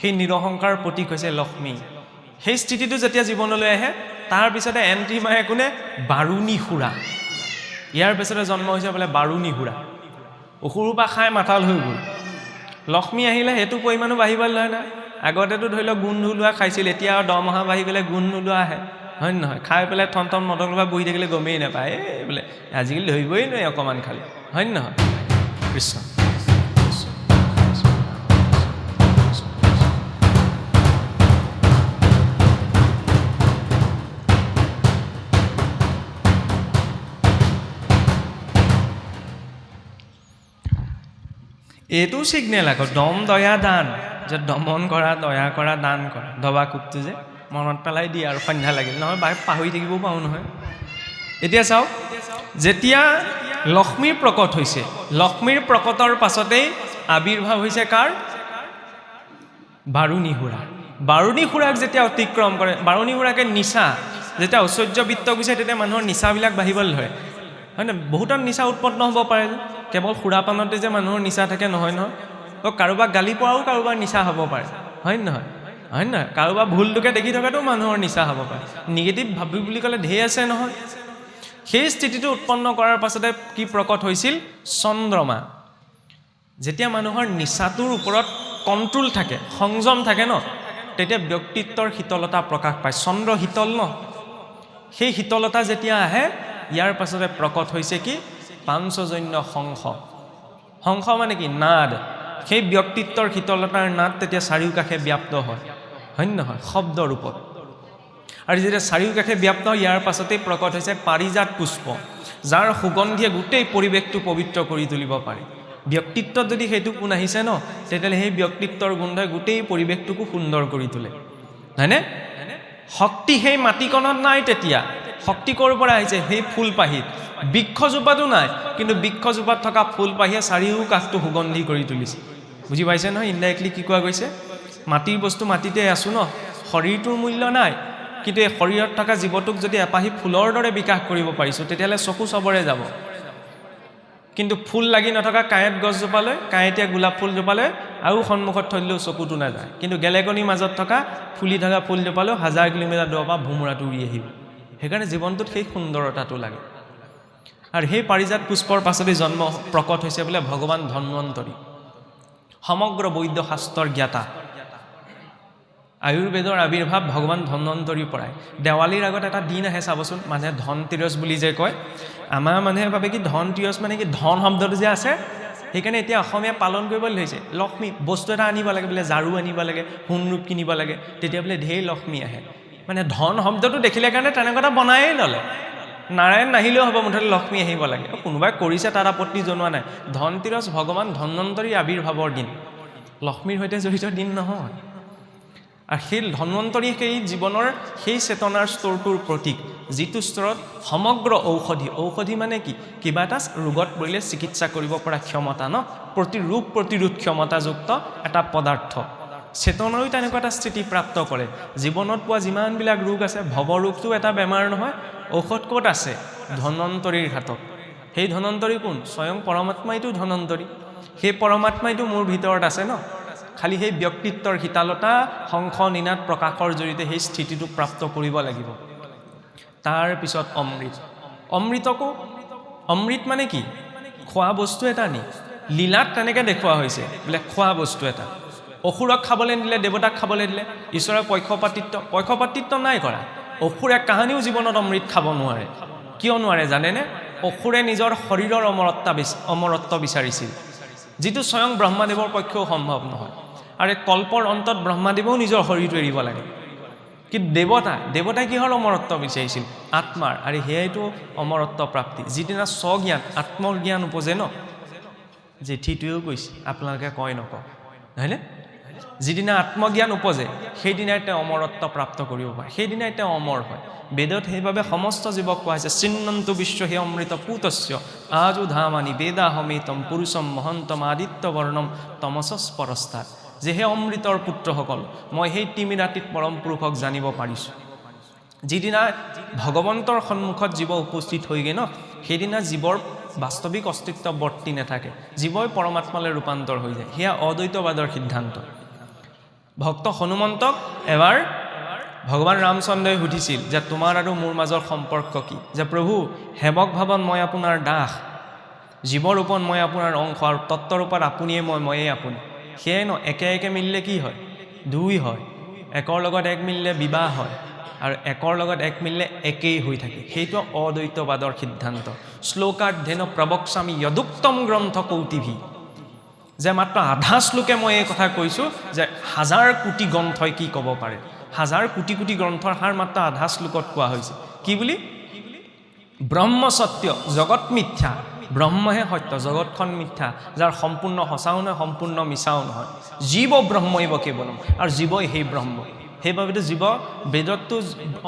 সেই নিৰহংকাৰ প্ৰতীক হৈছে লক্ষ্মী। সেই স্থিতিটো যেতিয়া জীৱনলৈ আহে, তাৰপিছতে এণ্ট্ৰি মাৰে কোনে? বাৰুণী সুৰা। ইয়াৰ পিছতে জন্ম হৈছে বোলে বাৰুণী সুৰা। অসুৰৰ পৰা খাই মাতাল হৈ গ'ল। লক্ষ্মী আহিলে সেইটো পৰিমাণো বাঢ়িবলৈ লয় না। আগতেতো ধৰি লওক গোন্ধ ওলোৱা খাইছিল, এতিয়া আৰু দৰমহা বাঢ়ি গ'লে গোন্ধ নোলোৱা আহে, হয় নে নহয়? খাই পেলাই থন মটন পৰা বহি থাকিলে গমেই নাপায়, এই বোলে আজিকালি ধৰিবই নোৱাৰি অকণমান খালে, হয় নে নহয়? কৃষ্ণ। এইটো ছিগনেল আকৌ, দম দয়া দান, যে দমন কৰা, দয়া কৰা, দান কৰা। দবা কোপটো যে মনত পেলাই দিয়ে আৰু সন্ধ্যা লাগিল, নহয় পাহৰি থাকিবও পাৰোঁ নহয়। এতিয়া চাওক, যেতিয়া লক্ষ্মীৰ প্ৰকট হৈছে, লক্ষ্মীৰ প্ৰকটৰ পাছতেই আবিৰ্ভাৱ হৈছে কাৰ? বাৰুণী সুৰা। বাৰুণী সুৰাক যেতিয়া অতিক্ৰম কৰে, বাৰুণী সুৰাকে নিচা, যেতিয়া ঐশ্বৰ্যবৃত্ত গৈছে, তেতিয়া মানুহৰ নিচাবিলাক বাঢ়িবলৈ ধৰে, হয় নহয়? বহুতৰ নিচা উৎপন্ন হ'ব পাৰে যে, কেৱল সুৰাপানতে যে মানুহৰ নিচা থাকে নহয় নহয়। কাৰোবাক গালি পোৱাও কাৰোবাৰ নিচা হ'ব পাৰে, হয় নহয়? হয় নহয়? কাৰোবাৰ ভুলটোকে দেখি থকাটো মানুহৰ নিচা হ'ব পাৰে। নিগেটিভ ভাবি বুলি ক'লে ঢেৰ আছে নহয়। সেই স্থিতিটো উৎপন্ন কৰাৰ পাছতে কি প্ৰকট হৈছিল? চন্দ্ৰমা। যেতিয়া মানুহৰ নিচাটোৰ ওপৰত কণ্ট্ৰোল থাকে, সংযম থাকে ন, তেতিয়া ব্যক্তিত্বৰ শীতলতা প্ৰকাশ পায়। চন্দ্ৰ শীতল ন, সেই শীতলতা যেতিয়া আহে, ইয়াৰ পাছতে প্ৰকট হৈছে কি? পাঞ্চজন্য শংখ। শংখ মানে কি? নাদ। সেই ব্যক্তিত্বৰ শীতলতাৰ নাদ তেতিয়া চাৰিওকাষে ব্যাপ্ত হয়, হয় নহয়? শব্দ ৰূপত। আৰু যেতিয়া চাৰিওকাষে ব্যাপ্ত হয়, ইয়াৰ পাছতেই প্ৰকট হৈছে পাৰিজাত পুষ্প, যাৰ সুগন্ধিয়ে গোটেই পৰিৱেশটো পবিত্ৰ কৰি তুলিব পাৰে। ব্যক্তিত্বত যদি সেইটো গুণ আহিছে ন, তেতিয়াহ'লে সেই ব্যক্তিত্বৰ গোন্ধই গোটেই পৰিৱেশটোকো সুন্দৰ কৰি তোলে, হয়নে? শক্তি সেই মাটিকণত নাই তেতিয়া। শক্তি ক'ৰ পৰা আহিছে? সেই ফুলপাহিত। বৃক্ষজোপাতো নাই, কিন্তু বৃক্ষজোপাত থকা ফুলপাহিয়ে চাৰিওকাষটো সুগন্ধি কৰি তুলিছে। বুজি পাইছে নহয় ইনডাইৰেক্টলি কি কোৱা গৈছে? মাটিৰ বস্তু মাটিতে আছোঁ ন, শৰীৰটোৰ মূল্য নাই, কিন্তু এই শৰীৰত থকা জীৱটোক যদি এপাহি ফুলৰ দৰে বিকাশ কৰিব পাৰিছোঁ, তেতিয়াহ'লে চকু চবৰে যাব। কিন্তু ফুল লাগি নথকা কাঁইট গছজোপালৈ, কাঁইটীয়া গোলাপ ফুলজোপালৈ আৰু সন্মুখত থৈ দিলেও চকুটো নাযায়, কিন্তু গেলেকনিৰ মাজত থকা ফুলি থকা ফুলজোপালৈ 1000 কিলোমিটাৰ দূৰৰ পৰা ভোমোৰাটো উৰি আহিব। সেইকাৰণে জীৱনটোত সেই সুন্দৰতাটো লাগে। আৰু সেই পাৰিজাত পুষ্পৰ পাছতে জন্ম প্ৰকট হৈছে বোলে ভগৱান ধন্বন্তৰী, সমগ্ৰ বৈদ্য শাস্ত্ৰৰ জ্ঞাতা। আয়ুৰ্বেদৰ আবিৰ্ভাৱ ভগৱান ধন্বন্তৰীৰ পৰাই। দেৱালীৰ আগত এটা দিন আহে চাবচোন, মানুহে ধনতেৰছ বুলি যে কয়। আমাৰ মানুহে ভাবে কি ধনতেৰছ মানে কি? ধন শব্দটো যে আছে, সেইকাৰণে এতিয়া অসমীয়া পালন কৰিবলৈ ধৰিছে। লক্ষ্মী বস্তু এটা আনিব লাগে, বোলে ঝাৰু আনিব লাগে, সোণৰূপ কিনিব লাগে, তেতিয়া বোলে ঢেৰ লক্ষ্মী আহে। মানে ধন শব্দটো দেখিলে কাৰণে তেনেকুৱা এটা বনায়েই ল'লে। নাৰায়ণ নাহিলেও হ'ব, মুঠতে লক্ষ্মী আহিব লাগে। কোনোবাই কৰিছে, তাত আপত্তি জনোৱা নাই। ধনতেৰছ ভগৱান ধন্বন্তৰীৰ আবিৰ্ভাৱৰ দিন, লক্ষ্মীৰ সৈতে জড়িত দিন নহয়। আৰু সেই ধন্বন্তৰী সেই জীৱনৰ সেই চেতনাৰ স্তৰটোৰ প্ৰতীক, যিটো স্তৰত সমগ্ৰ ঔষধি মানে কি? কিবা এটা ৰোগত পৰিলে চিকিৎসা কৰিব পৰা ক্ষমতা ন, ৰোগ প্ৰতিৰোধ ক্ষমতাযুক্ত এটা পদাৰ্থ। চেতনাৰো তেনেকুৱা এটা স্থিতি প্ৰাপ্ত কৰে। জীৱনত পোৱা যিমানবিলাক ৰোগ আছে, ভৱৰোগটো এটা বেমাৰ নহয়। ঔষধ ক'ত আছে? ধন্বন্তৰীৰ হাতত। সেই ধন্বন্তৰী কোন? স্বয়ং পৰমাত্মাইতো ধন্বন্তৰী। সেই পৰমাত্মাইতো মোৰ ভিতৰত আছে ন। খালি সেই ব্যক্তিত্বৰ শীতলতা শংখ নিনাদ প্ৰকাশৰ জৰিয়তে সেই স্থিতিটো প্ৰাপ্ত কৰিব লাগিব। তাৰ পিছত অমৃত। অমৃতকো, অমৃত মানে কি? খোৱা বস্তু এটা নি লীলাত তেনেকৈ দেখুওৱা হৈছে বোলে খোৱা বস্তু এটা অসুৰক খাবলৈ দিলে দেৱতাক খাবলৈ দিলে ঈশ্বৰৰ পক্ষপাতিত্ব নাই কৰা অসুৰে কাহানিও জীৱনত অমৃত খাব নোৱাৰে কিয় নোৱাৰে জানেনে অসুৰে নিজৰ শৰীৰৰ অমৰত্ব বিচাৰিছিল যিটো স্বয়ং ব্ৰহ্মাদেৱৰ পক্ষেও সম্ভৱ নহয় আৰু কল্পৰ অন্তত ব্ৰহ্মাদেৱেও নিজৰ শৰীৰটো এৰিব লাগে কিন্তু দেৱতাই কিহৰ অমৰত্ব বিচাৰিছিল আত্মাৰ আৰু সেয়াইতো অমৰত্ব প্ৰাপ্তি যিদিনা স্বজ্ঞান আত্মজ্ঞান উপজে ন জেঠীটোৱেও কৈছে আপোনালোকে কয় নকয় নহয়নে যিদিনা আত্মজ্ঞান উপজে সেইদিনাই তেওঁ অমৰত্ব প্ৰাপ্ত কৰিব পাৰে সেইদিনাই তেওঁ অমৰ হয় বেদত সেইবাবে সমস্ত জীৱক কোৱা হৈছে চিন্নন্তু বিশ্ব হে অমৃত পুতস্য আজু ধামানি বেদাহমিতম পুৰুষম মহন্তম আদিত্য বৰ্ণম তমসস্পৰস্তাত যে হে অমৃতৰ পুত্ৰসকল মই সেই তিমিৰাতিত পৰম পুৰুষক জানিব পাৰিছোঁ যিদিনা ভগৱন্তৰ সন্মুখত জীৱ উপস্থিত হৈগে ন সেইদিনা জীৱৰ বাস্তৱিক অস্তিত্ব বৰ্তি নাথাকে জীৱই পৰমাত্মালৈ ৰূপান্তৰ হৈ যায় সেয়া অদ্বৈতবাদৰ সিদ্ধান্ত ভক্ত হনুমন্তক এবাৰ ভগৱান ৰামচন্দ্ৰই সুধিছিল যে তোমাৰ আৰু মোৰ মাজৰ সম্পৰ্ক কি যে প্ৰভু সেৱক ভাৱত মই আপোনাৰ দাস জীৱৰূপত মই আপোনাৰ অংশ আৰু তত্ত্বৰূপত আপুনিয়ে ময়েই আপুনি সেয়াই ন একে মিলিলে কি হয় দুই হয় একৰ লগত এক মিলিলে বিবাহ হয় আৰু একৰ লগত এক মিলিলে একেই হৈ থাকে সেইটো অদ্বৈতবাদৰ সিদ্ধান্ত শ্লোকাৰ্ধেন প্ৰবক্সামি যদুক্তম গ্ৰন্থ কৌটিভি যে মাত্ৰ আধা শ্লোকে মই এই কথা কৈছোঁ যে হাজাৰ কোটি গ্ৰন্থই কি ক'ব পাৰে হাজাৰ কোটি কোটি গ্ৰন্থৰ সাৰ মাত্ৰ আধা শ্লোকত কোৱা হৈছে কি বুলি ব্ৰহ্ম সত্য জগত মিথ্যা ব্ৰহ্মহে সত্য জগতখন মিথ্যা যাৰ সম্পূৰ্ণ সঁচাও নহয় সম্পূৰ্ণ মিছাও নহয় জীৱ ব্ৰহ্মইব কেৱলম আৰু জীৱই সেই ব্ৰহ্ম সেইবাবেতো জীৱ বেদততো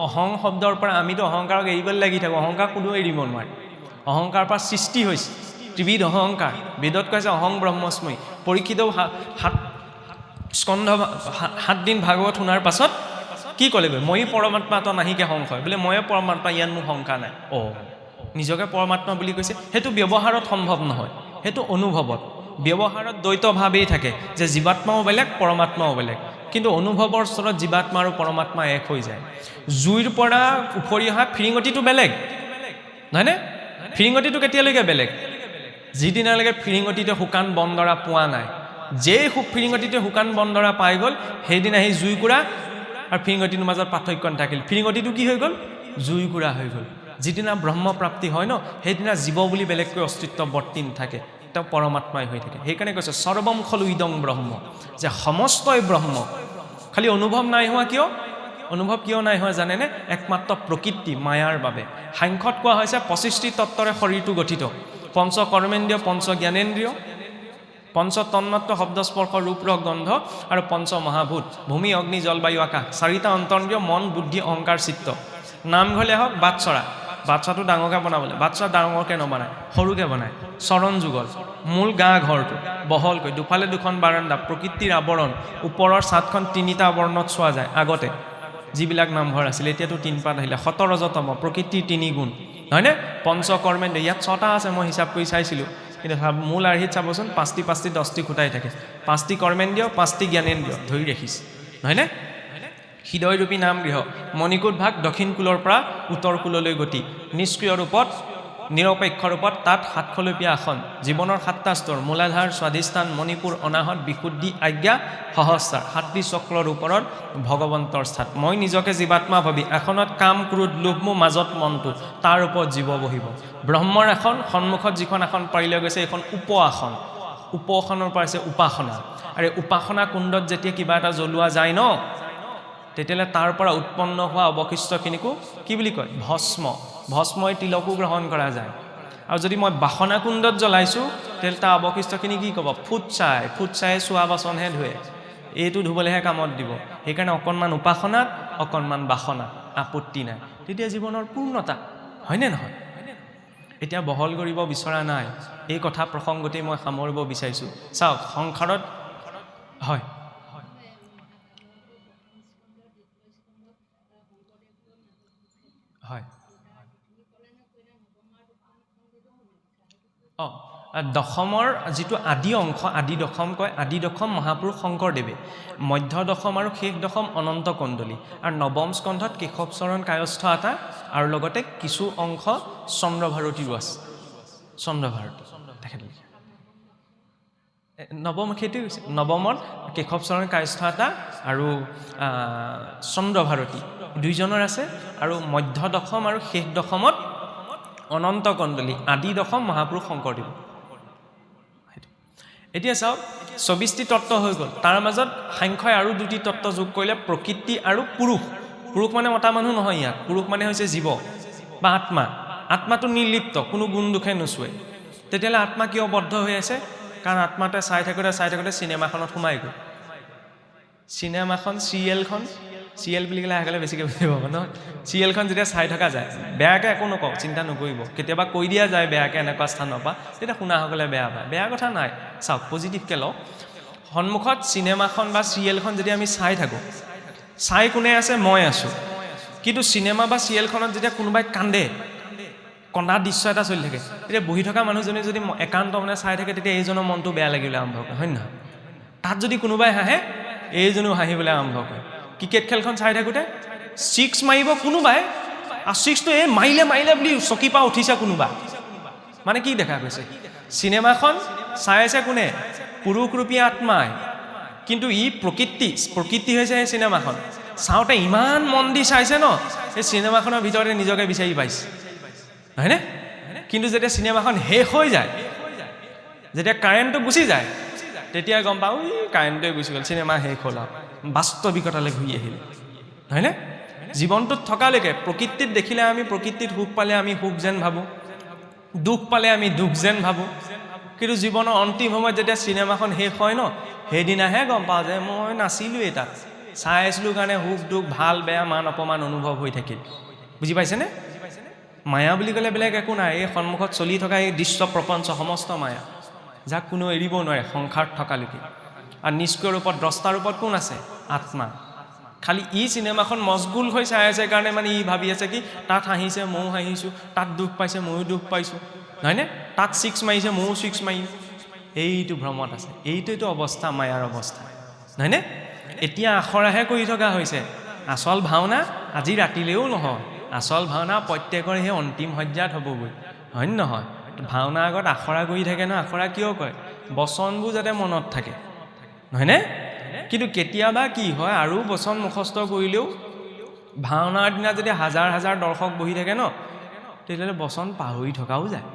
অহং শব্দৰ পৰা আমিতো অহংকাৰক এৰিবলৈ লাগি থাকোঁ অহংকাৰ কোনেও এৰিব নোৱাৰে অহংকাৰৰ পৰা সৃষ্টি হৈছে ত্ৰিবিধ অহংকাৰ বেদত কৈছে অহং ব্ৰহ্মস্মৈ পৰীক্ষিতেও সাত দিন ভাগৱত শুনাৰ পাছত কি ক'লেগৈ মই পৰমাত্মা তো নাহিকে সংশয় বোলে ময়ে পৰমাত্মা ইয়াত মোৰ শংকা নাই নিজকে পৰমাত্মা বুলি কৈছে সেইটো ব্যৱহাৰত সম্ভৱ নহয় সেইটো অনুভৱত ব্যৱহাৰত দ্বৈতভাৱেই থাকে যে জীৱাত্মাও বেলেগ পৰমাত্মাও বেলেগ কিন্তু অনুভৱৰ স্তৰত জীৱাত্মা আৰু পৰমাত্মা এক হৈ যায় জুইৰ পৰা উফৰি অহা ফিৰিঙতিটো বেলেগ নহয়নে ফিৰিঙতিটো কেতিয়ালৈকে বেলেগ যিদিনালৈকে ফিৰিঙতিতে শুকান বনডৰা পোৱা নাই যেই ফিৰিঙতিতে শুকান বনডৰা পাই গ'ল সেইদিনা সেই জুইকুৰা আৰু ফিৰিঙতিটোৰ মাজত পাৰ্থক্য নাথাকিল ফিৰিঙতিটো কি হৈ গ'ল জুইকুৰা হৈ গ'ল যিদিনা ব্ৰহ্মপ্ৰাপ্তি হয় ন সেইদিনা জীৱ বুলি বেলেগকৈ অস্তিত্ব বৰ্তি নাথাকে তেওঁ পৰমাত্মাই হৈ থাকে সেইকাৰণে কৈছে সৰ্বম খলু ইদং ব্ৰহ্ম যে সমস্তই ব্ৰহ্ম খালি অনুভৱ নাই হোৱা কিয় নাই হোৱা জানেনে একমাত্ৰ প্ৰকৃতি মায়াৰ বাবে সাংখ্যত কোৱা হৈছে 25টি তত্ত্বৰে শৰীৰটো গঠিত পঞ্চ কৰ্মেন্দ্ৰিয় পঞ্চ জ্ঞানেন্দ্ৰিয় পঞ্চ তন্মাত্ৰ শব্দ স্পৰ্শ ৰূপ ৰস গন্ধ আৰু পঞ্চ মহাভূত ভূমি অগ্নি জলবায়ু আকাশ চাৰিটা অন্তৰন্দ্ৰিয় মন বুদ্ধি অহংকাৰ চিত্ত নামঘৰলে হওক বাচ্চাটো ডাঙৰকৈ বনাবলৈ বাচ্চা ডাঙৰকৈ নবনায় সৰুকৈ বনায় চৰণ যুগল মূল গা ঘৰটো বহলকৈ দুফালে দুখন বাৰাণ্ডা প্ৰকৃতিৰ আৱৰণ ওপৰৰ ছাদখন 3টা বৰ্ণত চোৱা যায় আগতে যিবিলাক নামঘৰ আছিল এতিয়াতো 3 পাত আহিলে শতৰজতম প্ৰকৃতিৰ 3 গুণ হয়নে পঞ্চকৰ্মেন্দ্ৰিয় ইয়াত 6টা আছে মই হিচাপ কৰি চাইছিলোঁ কিন্তু মূল আৰ্হিত চাবচোন 5টি 10টি খুটাই থাকে 5টি কৰ্মেন্দ্ৰিয় 5টি জ্ঞানেন্দ্ৰিয় ধৰি ৰাখিছে নহয়নে হৃদয়ৰূপী নাম গৃহ মণিকূট ভাগ দক্ষিণ কুলৰ পৰা উত্তৰ কুললৈ গতি নিষ্ক্ৰিয় ৰূপত নিৰপেক্ষ ৰূপত তাত 7খলপীয়া আসন জীৱনৰ 7টা স্তৰ মূলাধাৰ স্বাধিষ্ঠান মণিপুৰ অনাহত বিশুদ্ধি আজ্ঞা সহস্ৰাৰ 7টি চক্ৰৰ ওপৰত ভগৱন্তৰ স্থান মই নিজকে জীৱাত্মা ভাবি এখনত কাম ক্ৰোধ লোভ মোহ মাজত মনটো তাৰ ওপৰত জীৱ বহিব ব্ৰহ্মৰ এখন সন্মুখত যিখন আসন পাৰিলে গৈছে এইখন উপআসন উপআসনৰ পৰা আছে উপাসনা আৰু উপাসনা কুণ্ডত যেতিয়া কিবা এটা জ্বলোৱা যায় ন তেতিয়ালে তাৰ পৰা উৎপন্ন হোৱা অৱশিষ্টখিনিকো কি বুলি কয় ভস্মই তিলকো গ্ৰহণ কৰা যায় আৰু যদি মই বাসনা কুণ্ডত জ্বলাইছোঁ তেতিয়ালে তাৰ অৱশিষ্টখিনি কি ক'ব ফুটচাই চোৱা বাচনহে ধুৱে এইটো ধুবলৈহে কামত দিব সেইকাৰণে অকণমান উপাসনাত অকণমান বাসনাত আপত্তি নাই তেতিয়া জীৱনৰ পূৰ্ণতা হয়নে নহয় এতিয়া বহল কৰিব বিচৰা নাই এই কথা প্ৰসংগতেই মই সামৰিব বিচাৰিছোঁ চাওক সংসাৰত হয় হয় দশমৰ যিটো আদি অংশ আদি দশম কয় আদি দশম মহাপুৰুষ শংকৰদেৱে মধ্য দশম আৰু শেষ দশম অনন্ত কণ্ডলী আৰু নৱম স্কন্ধত কেশৱচৰণ কায়স্থ এটা আৰু লগতে কিছু অংশ চন্দ্ৰভাৰতীৰো আছে চন্দ্ৰভাৰতী তেখেতলোকে নৱম সেইটোৱে কৈছে নৱমত কেশৱচৰণ কায়স্থ আৰু চন্দ্ৰভাৰতী দুইজনৰ আছে আৰু মধ্য দশম আৰু শেষ দশমত অনন্ত কণ্ডলী আদি দশম মহাপুৰুষ শংকৰদেৱ এতিয়া চাওক ২৪টি তত্ত্ব হৈ গ'ল তাৰ মাজত সাংখ্যই আৰু ২টি তত্ত্ব যোগ কৰিলে প্ৰকৃতি আৰু পুৰুষ পুৰুষ মানে মতা মানুহ নহয় ইয়াত পুৰুষ মানে হৈছে জীৱ বা আত্মাটো নিৰ্লিপ্ত কোনো গুণ দুখে নোচোৱে তেতিয়াহ'লে আত্মা কিয় বদ্ধ হৈ আছে কাৰণ আত্মাটোৱে চাই থাকোঁতে চিনেমাখনত সোমাই গ'ল চিনেমাখন চিৰিয়েল বুলি ক'লে আহিলে বেছিকৈ বুজি পাব নহয় চিৰিয়েলখন যেতিয়া চাই থকা যায় বেয়াকৈ একো নকওঁ চিন্তা নকৰিব কেতিয়াবা কৈ দিয়া যায় বেয়াকৈ এনেকুৱা স্থানৰ পৰা তেতিয়া শুনাসকলে বেয়া পায় বেয়া কথা নাই চাওক পজিটিভকৈ লওক সন্মুখত চিনেমাখন বা চিৰিয়েলখন যদি আমি চাই থাকোঁ চাই কোনে আছে মই আছোঁ কিন্তু চিনেমা বা চিৰিয়েলখনত যেতিয়া কোনোবাই কন্দা দৃশ্য এটা চলি থাকে তেতিয়া বহি থকা মানুহজনে যদি একান্ত মানে চাই থাকে তেতিয়া এইজনৰ মনটো বেয়া লাগিবলৈ আৰম্ভ কৰে হয় নহয় তাত যদি কোনোবাই হাঁহে এইজনো হাঁহিবলৈ আৰম্ভ কৰে ক্ৰিকেট খেলখন চাই থাকোঁতে 6 মাৰিব কোনোবাই আৰু 6টো মাৰিলে বুলি চকী পৰা উঠিছে কোনোবা মানে কি দেখা গৈছে চিনেমাখন চাই আছে কোনে পুৰুষৰূপী আত্মাই কিন্তু ই প্ৰকৃতি হৈছে এই চিনেমাখন চাওঁতে ইমান মন দি চাইছে ন এই চিনেমাখনৰ ভিতৰতে নিজকে বিচাৰি পাইছে হয়নে কিন্তু যেতিয়া চিনেমাখন শেষ হৈ যায় যেতিয়া কাৰেণ্টটো গুচি যায় তেতিয়া গম পাওঁ কাৰেণ্টটোৱে গুচি গ'ল চিনেমা শেষ হ'ল আৰু বাস্তৱিকতালৈ ঘূৰি আহিলে হয়নে জীৱনটোত থকালৈকে প্ৰকৃতিত দেখিলে আমি প্ৰকৃতিত সুখ পালে আমি সুখ যেন ভাবোঁ দুখ পালে আমি দুখ যেন ভাবোঁ কিন্তু জীৱনৰ অন্তিম সময়ত যেতিয়া চিনেমাখন শেষ হয় ন সেইদিনাহে গম পাওঁ যে মই নাছিলোঁৱেই তাত চাই আছিলোঁ কাৰণে সুখ দুখ ভাল বেয়া মান অপমান অনুভৱ হৈ থাকিল বুজি পাইছেনে মায়া বুলি ক'লে বেলেগ একো নাই এই সন্মুখত চলি থকা এই দৃশ্য প্ৰপঞ্চ সমস্ত মায়া যাক কোনো এৰিব নোৱাৰে সংসাৰত থকালৈকে আৰু নিষ্ক্ৰিয় ৰূপত দ্ৰষ্টাৰ ৰূপত কোন আছে আত্মা খালি ই চিনেমাখন মজগুল হৈ চাই আছে কাৰণে মানে ই ভাবি আছে কি তাত হাঁহিছে ময়ো হাঁহিছোঁ তাত দুখ পাইছে ময়ো দুখ পাইছোঁ নহয়নে তাত 6 মাৰিছে ময়ো 6 মাৰিম এইটো ভ্ৰমত আছে এইটো অৱস্থা মায়াৰ অৱস্থা নহয়নে এতিয়া আখৰাহে কৰি থকা হৈছে আচল ভাওনা আজি ৰাতিলেও নহয় আচল ভাওনা প্ৰত্যেকৰে সেই অন্তিম সজ্জাত হ'বগৈ হয় নহয় ভাওনা আগত আখৰা কৰি থাকে ন আখৰা কিয় কয় বচনবোৰ যাতে মনত থাকে নহয়নে কিন্তু কেতিয়াবা কি হয় আৰু বচন মুখস্থ কৰিলেও ভাওনাৰ দিনা যদি হাজাৰ হাজাৰ দৰ্শক বহি থাকে ন তেতিয়াহ'লে বচন পাহৰি থকাও যায়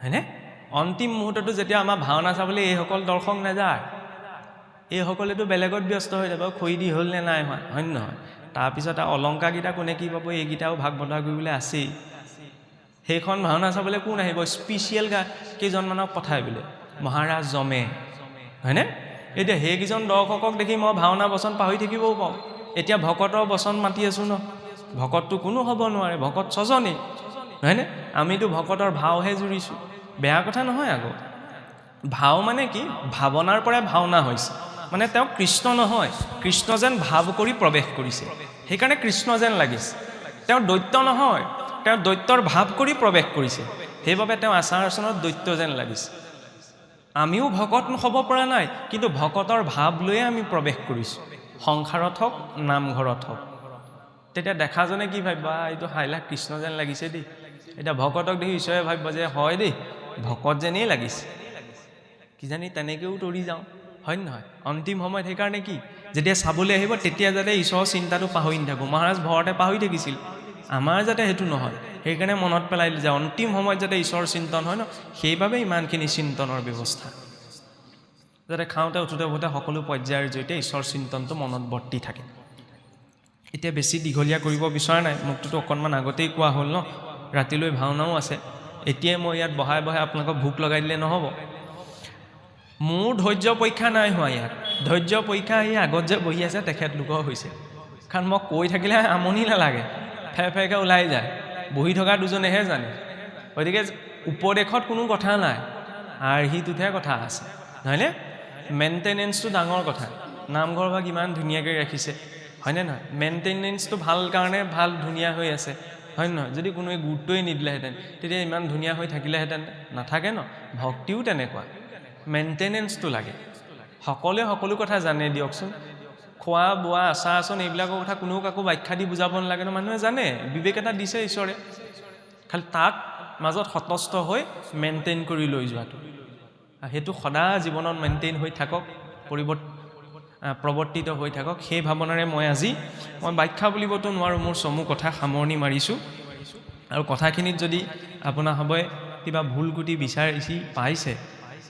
হয়নে অন্তিম মুহূৰ্তটো যেতিয়া আমাৰ ভাওনা চাবলৈ এইসকল দৰ্শক নাযায় এইসকলেতো বেলেগত ব্যস্ত হৈ যাব খৰি দি হ'ল নে নাই হোৱা হয় নহয় তাৰপিছত অলংকাৰকেইটা কোনে কি পাব এইকেইটাও ভাগ বতৰা কৰিবলৈ আছেই সেইখন ভাওনা চাবলৈ কোন আহিব স্পেচিয়েল কেইজনমানক পঠাই বোলে মহাৰাজ জমে হয়নে এতিয়া সেইকেইজন দৰ্শকক দেখি মই ভাওনা বচন পাহৰি থাকিবও পাওঁ এতিয়া ভকতৰ বচন মাতি আছোঁ ন ভকতটো কোনো হ'ব নোৱাৰে ভকত 6জনেই হয়নে আমিতো ভকতৰ ভাওহে জুৰিছোঁ বেয়া কথা নহয় আকৌ ভাও মানে কি ভাৱনাৰ পৰাই ভাওনা হৈছে মানে তেওঁ কৃষ্ণ নহয় কৃষ্ণ যেন ভাৱ কৰি প্ৰৱেশ কৰিছে সেইকাৰণে কৃষ্ণ যেন লাগিছে তেওঁ দৈত্য নহয় তেওঁ দৈত্যৰ ভাৱ কৰি প্ৰৱেশ কৰিছে সেইবাবে তেওঁ আচাৰ আচৰণত দৈত্য যেন লাগিছে আমিও ভকত হ'ব পৰা নাই কিন্তু ভকতৰ ভাৱ লৈয়ে আমি প্ৰৱেশ কৰিছোঁ সংসাৰত হওক নামঘৰত হওক তেতিয়া দেখাজনে কি ভাবিব এইটো হাইলাখ কৃষ্ণ যেন লাগিছে দেই এতিয়া ভকতক দেখি ঈশ্বৰে ভাবিব যে হয় দেই ভকত যেনেই লাগিছে কিজানি তেনেকৈও তৰি যাওঁ হয় নহয় অন্তিম সময়ত সেইকাৰণে কি যেতিয়া চাবলৈ আহিব তেতিয়া যাতে ঈশ্বৰৰ চিন্তাটো পাহৰি নাথাকোঁ মহাৰাজ ভৰতে পাহৰি থাকিছিল আমাৰ যাতে সেইটো নহয় সেইকাৰণে মনত পেলাই দিলে যে অন্তিম সময়ত যাতে ঈশ্বৰৰ চিন্তন হয় ন সেইবাবে ইমানখিনি চিন্তনৰ ব্যৱস্থা যাতে খাওঁতে উঠোঁতে উঠোঁতে সকলো পৰ্যায়ৰ জৰিয়তে ঈশ্বৰ চিন্তনটো মনত বৰ্তি থাকে এতিয়া বেছি দীঘলীয়া কৰিব বিচৰা নাই মোকটোতো অকণমান আগতেই কোৱা হ'ল ন ৰাতিলৈ ভাওনাও আছে এতিয়াই মই ইয়াত বহাই আপোনালোকক ভোক লগাই দিলে নহ'ব মোৰ ধৈৰ্য পৰীক্ষা নাই হোৱা ইয়াত ধৈৰ্য পৰীক্ষা এই আগত যে বহি আছে তেখেতলোকৰ হৈছে কাৰণ মই কৈ থাকিলে আমনি নালাগে ফেৰফেৰকৈ ওলাই যায় বহি থকা দুজনেহে জানে গতিকে উপদেশত কোনো কথা নাই আৰ্হিটোতহে কথা আছে নহয়নে মেইনটেনেঞ্চটো ডাঙৰ কথা নামঘৰ ভাগ ইমান ধুনীয়াকৈ ৰাখিছে হয়নে নহয় মেইনটেনেঞ্চটো ভাল কাৰণে ভাল ধুনীয়া হৈ আছে হয় নহয় যদি কোনোৱে গুৰুত্বই নিদিলেহেঁতেন তেতিয়া ইমান ধুনীয়া হৈ থাকিলেহেঁতেন নাথাকে ন ভক্তিও তেনেকুৱা মেইনটেনেঞ্চটো লাগে সকলোৱে সকলো কথা জানে দিয়কচোন খোৱা বোৱা আচাৰ আচৰণ এইবিলাকৰ কথা কোনেও কাকো ব্যাখ্যা দি বুজাব নালাগে ন মানুহে জানে বিবেক এটা দিছে ঈশ্বৰে খালি তাক মাজত সতস্থ হৈ মেইনটেইন কৰি লৈ যোৱাটো, সেইটো সদায় জীৱনত মেইনটেইন হৈ থাকক, প্ৰৱৰ্তিত হৈ থাকক। সেই ভাৱনাৰে মই ব্যাখ্যা বুলিবতো নোৱাৰোঁ, মোৰ চমু কথা সামৰণি মাৰিছোঁ। আৰু কথাখিনিত যদি আপোনাৰ সবে কিবা ভুল কুটি বিচাৰিছি পাইছে,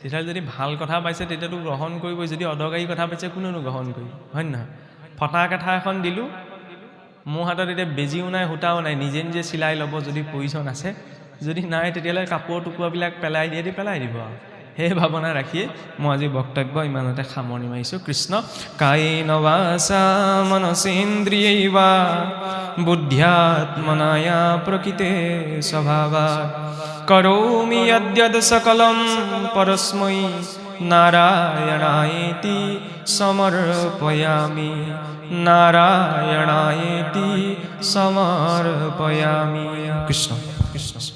তেতিয়াহ'লে যদি ভাল কথা পাইছে তেতিয়াতো গ্ৰহণ কৰিবই, যদি অদৰকাৰী কথা পাইছে কোনেনো গ্ৰহণ কৰিব, হয় নহয়? ফটা কাঠা এখন দিলোঁ, মোৰ হাতত এতিয়া বেজিও নাই সূতাও নাই, নিজে নিজে চিলাই ল'ব যদি প্ৰয়োজন আছে, যদি নাই তেতিয়াহ'লে কাপোৰৰ টুকুৰাবিলাক পেলাই দিয়ে পেলাই দিব আৰু। সেই ভাৱনা ৰাখিয়ে মই আজি বক্তব্য ইমানতে সামৰণি মাৰিছোঁ। কৃষ্ণ। কায়েন বাচা মনসেন্দ্ৰিয়ৈবা বুদ্ধ্যাত্মনায়া প্ৰকৃতে স্বভাৱাৎ কৰোমি যদ্যৎ সকলম পৰস্मै নাৰায়ণায়েতি সমৰ্পয়ামি, নাৰায়ণায়েতি সমৰ্পয়ামি। কৃষ্ণ কৃষ্ণ।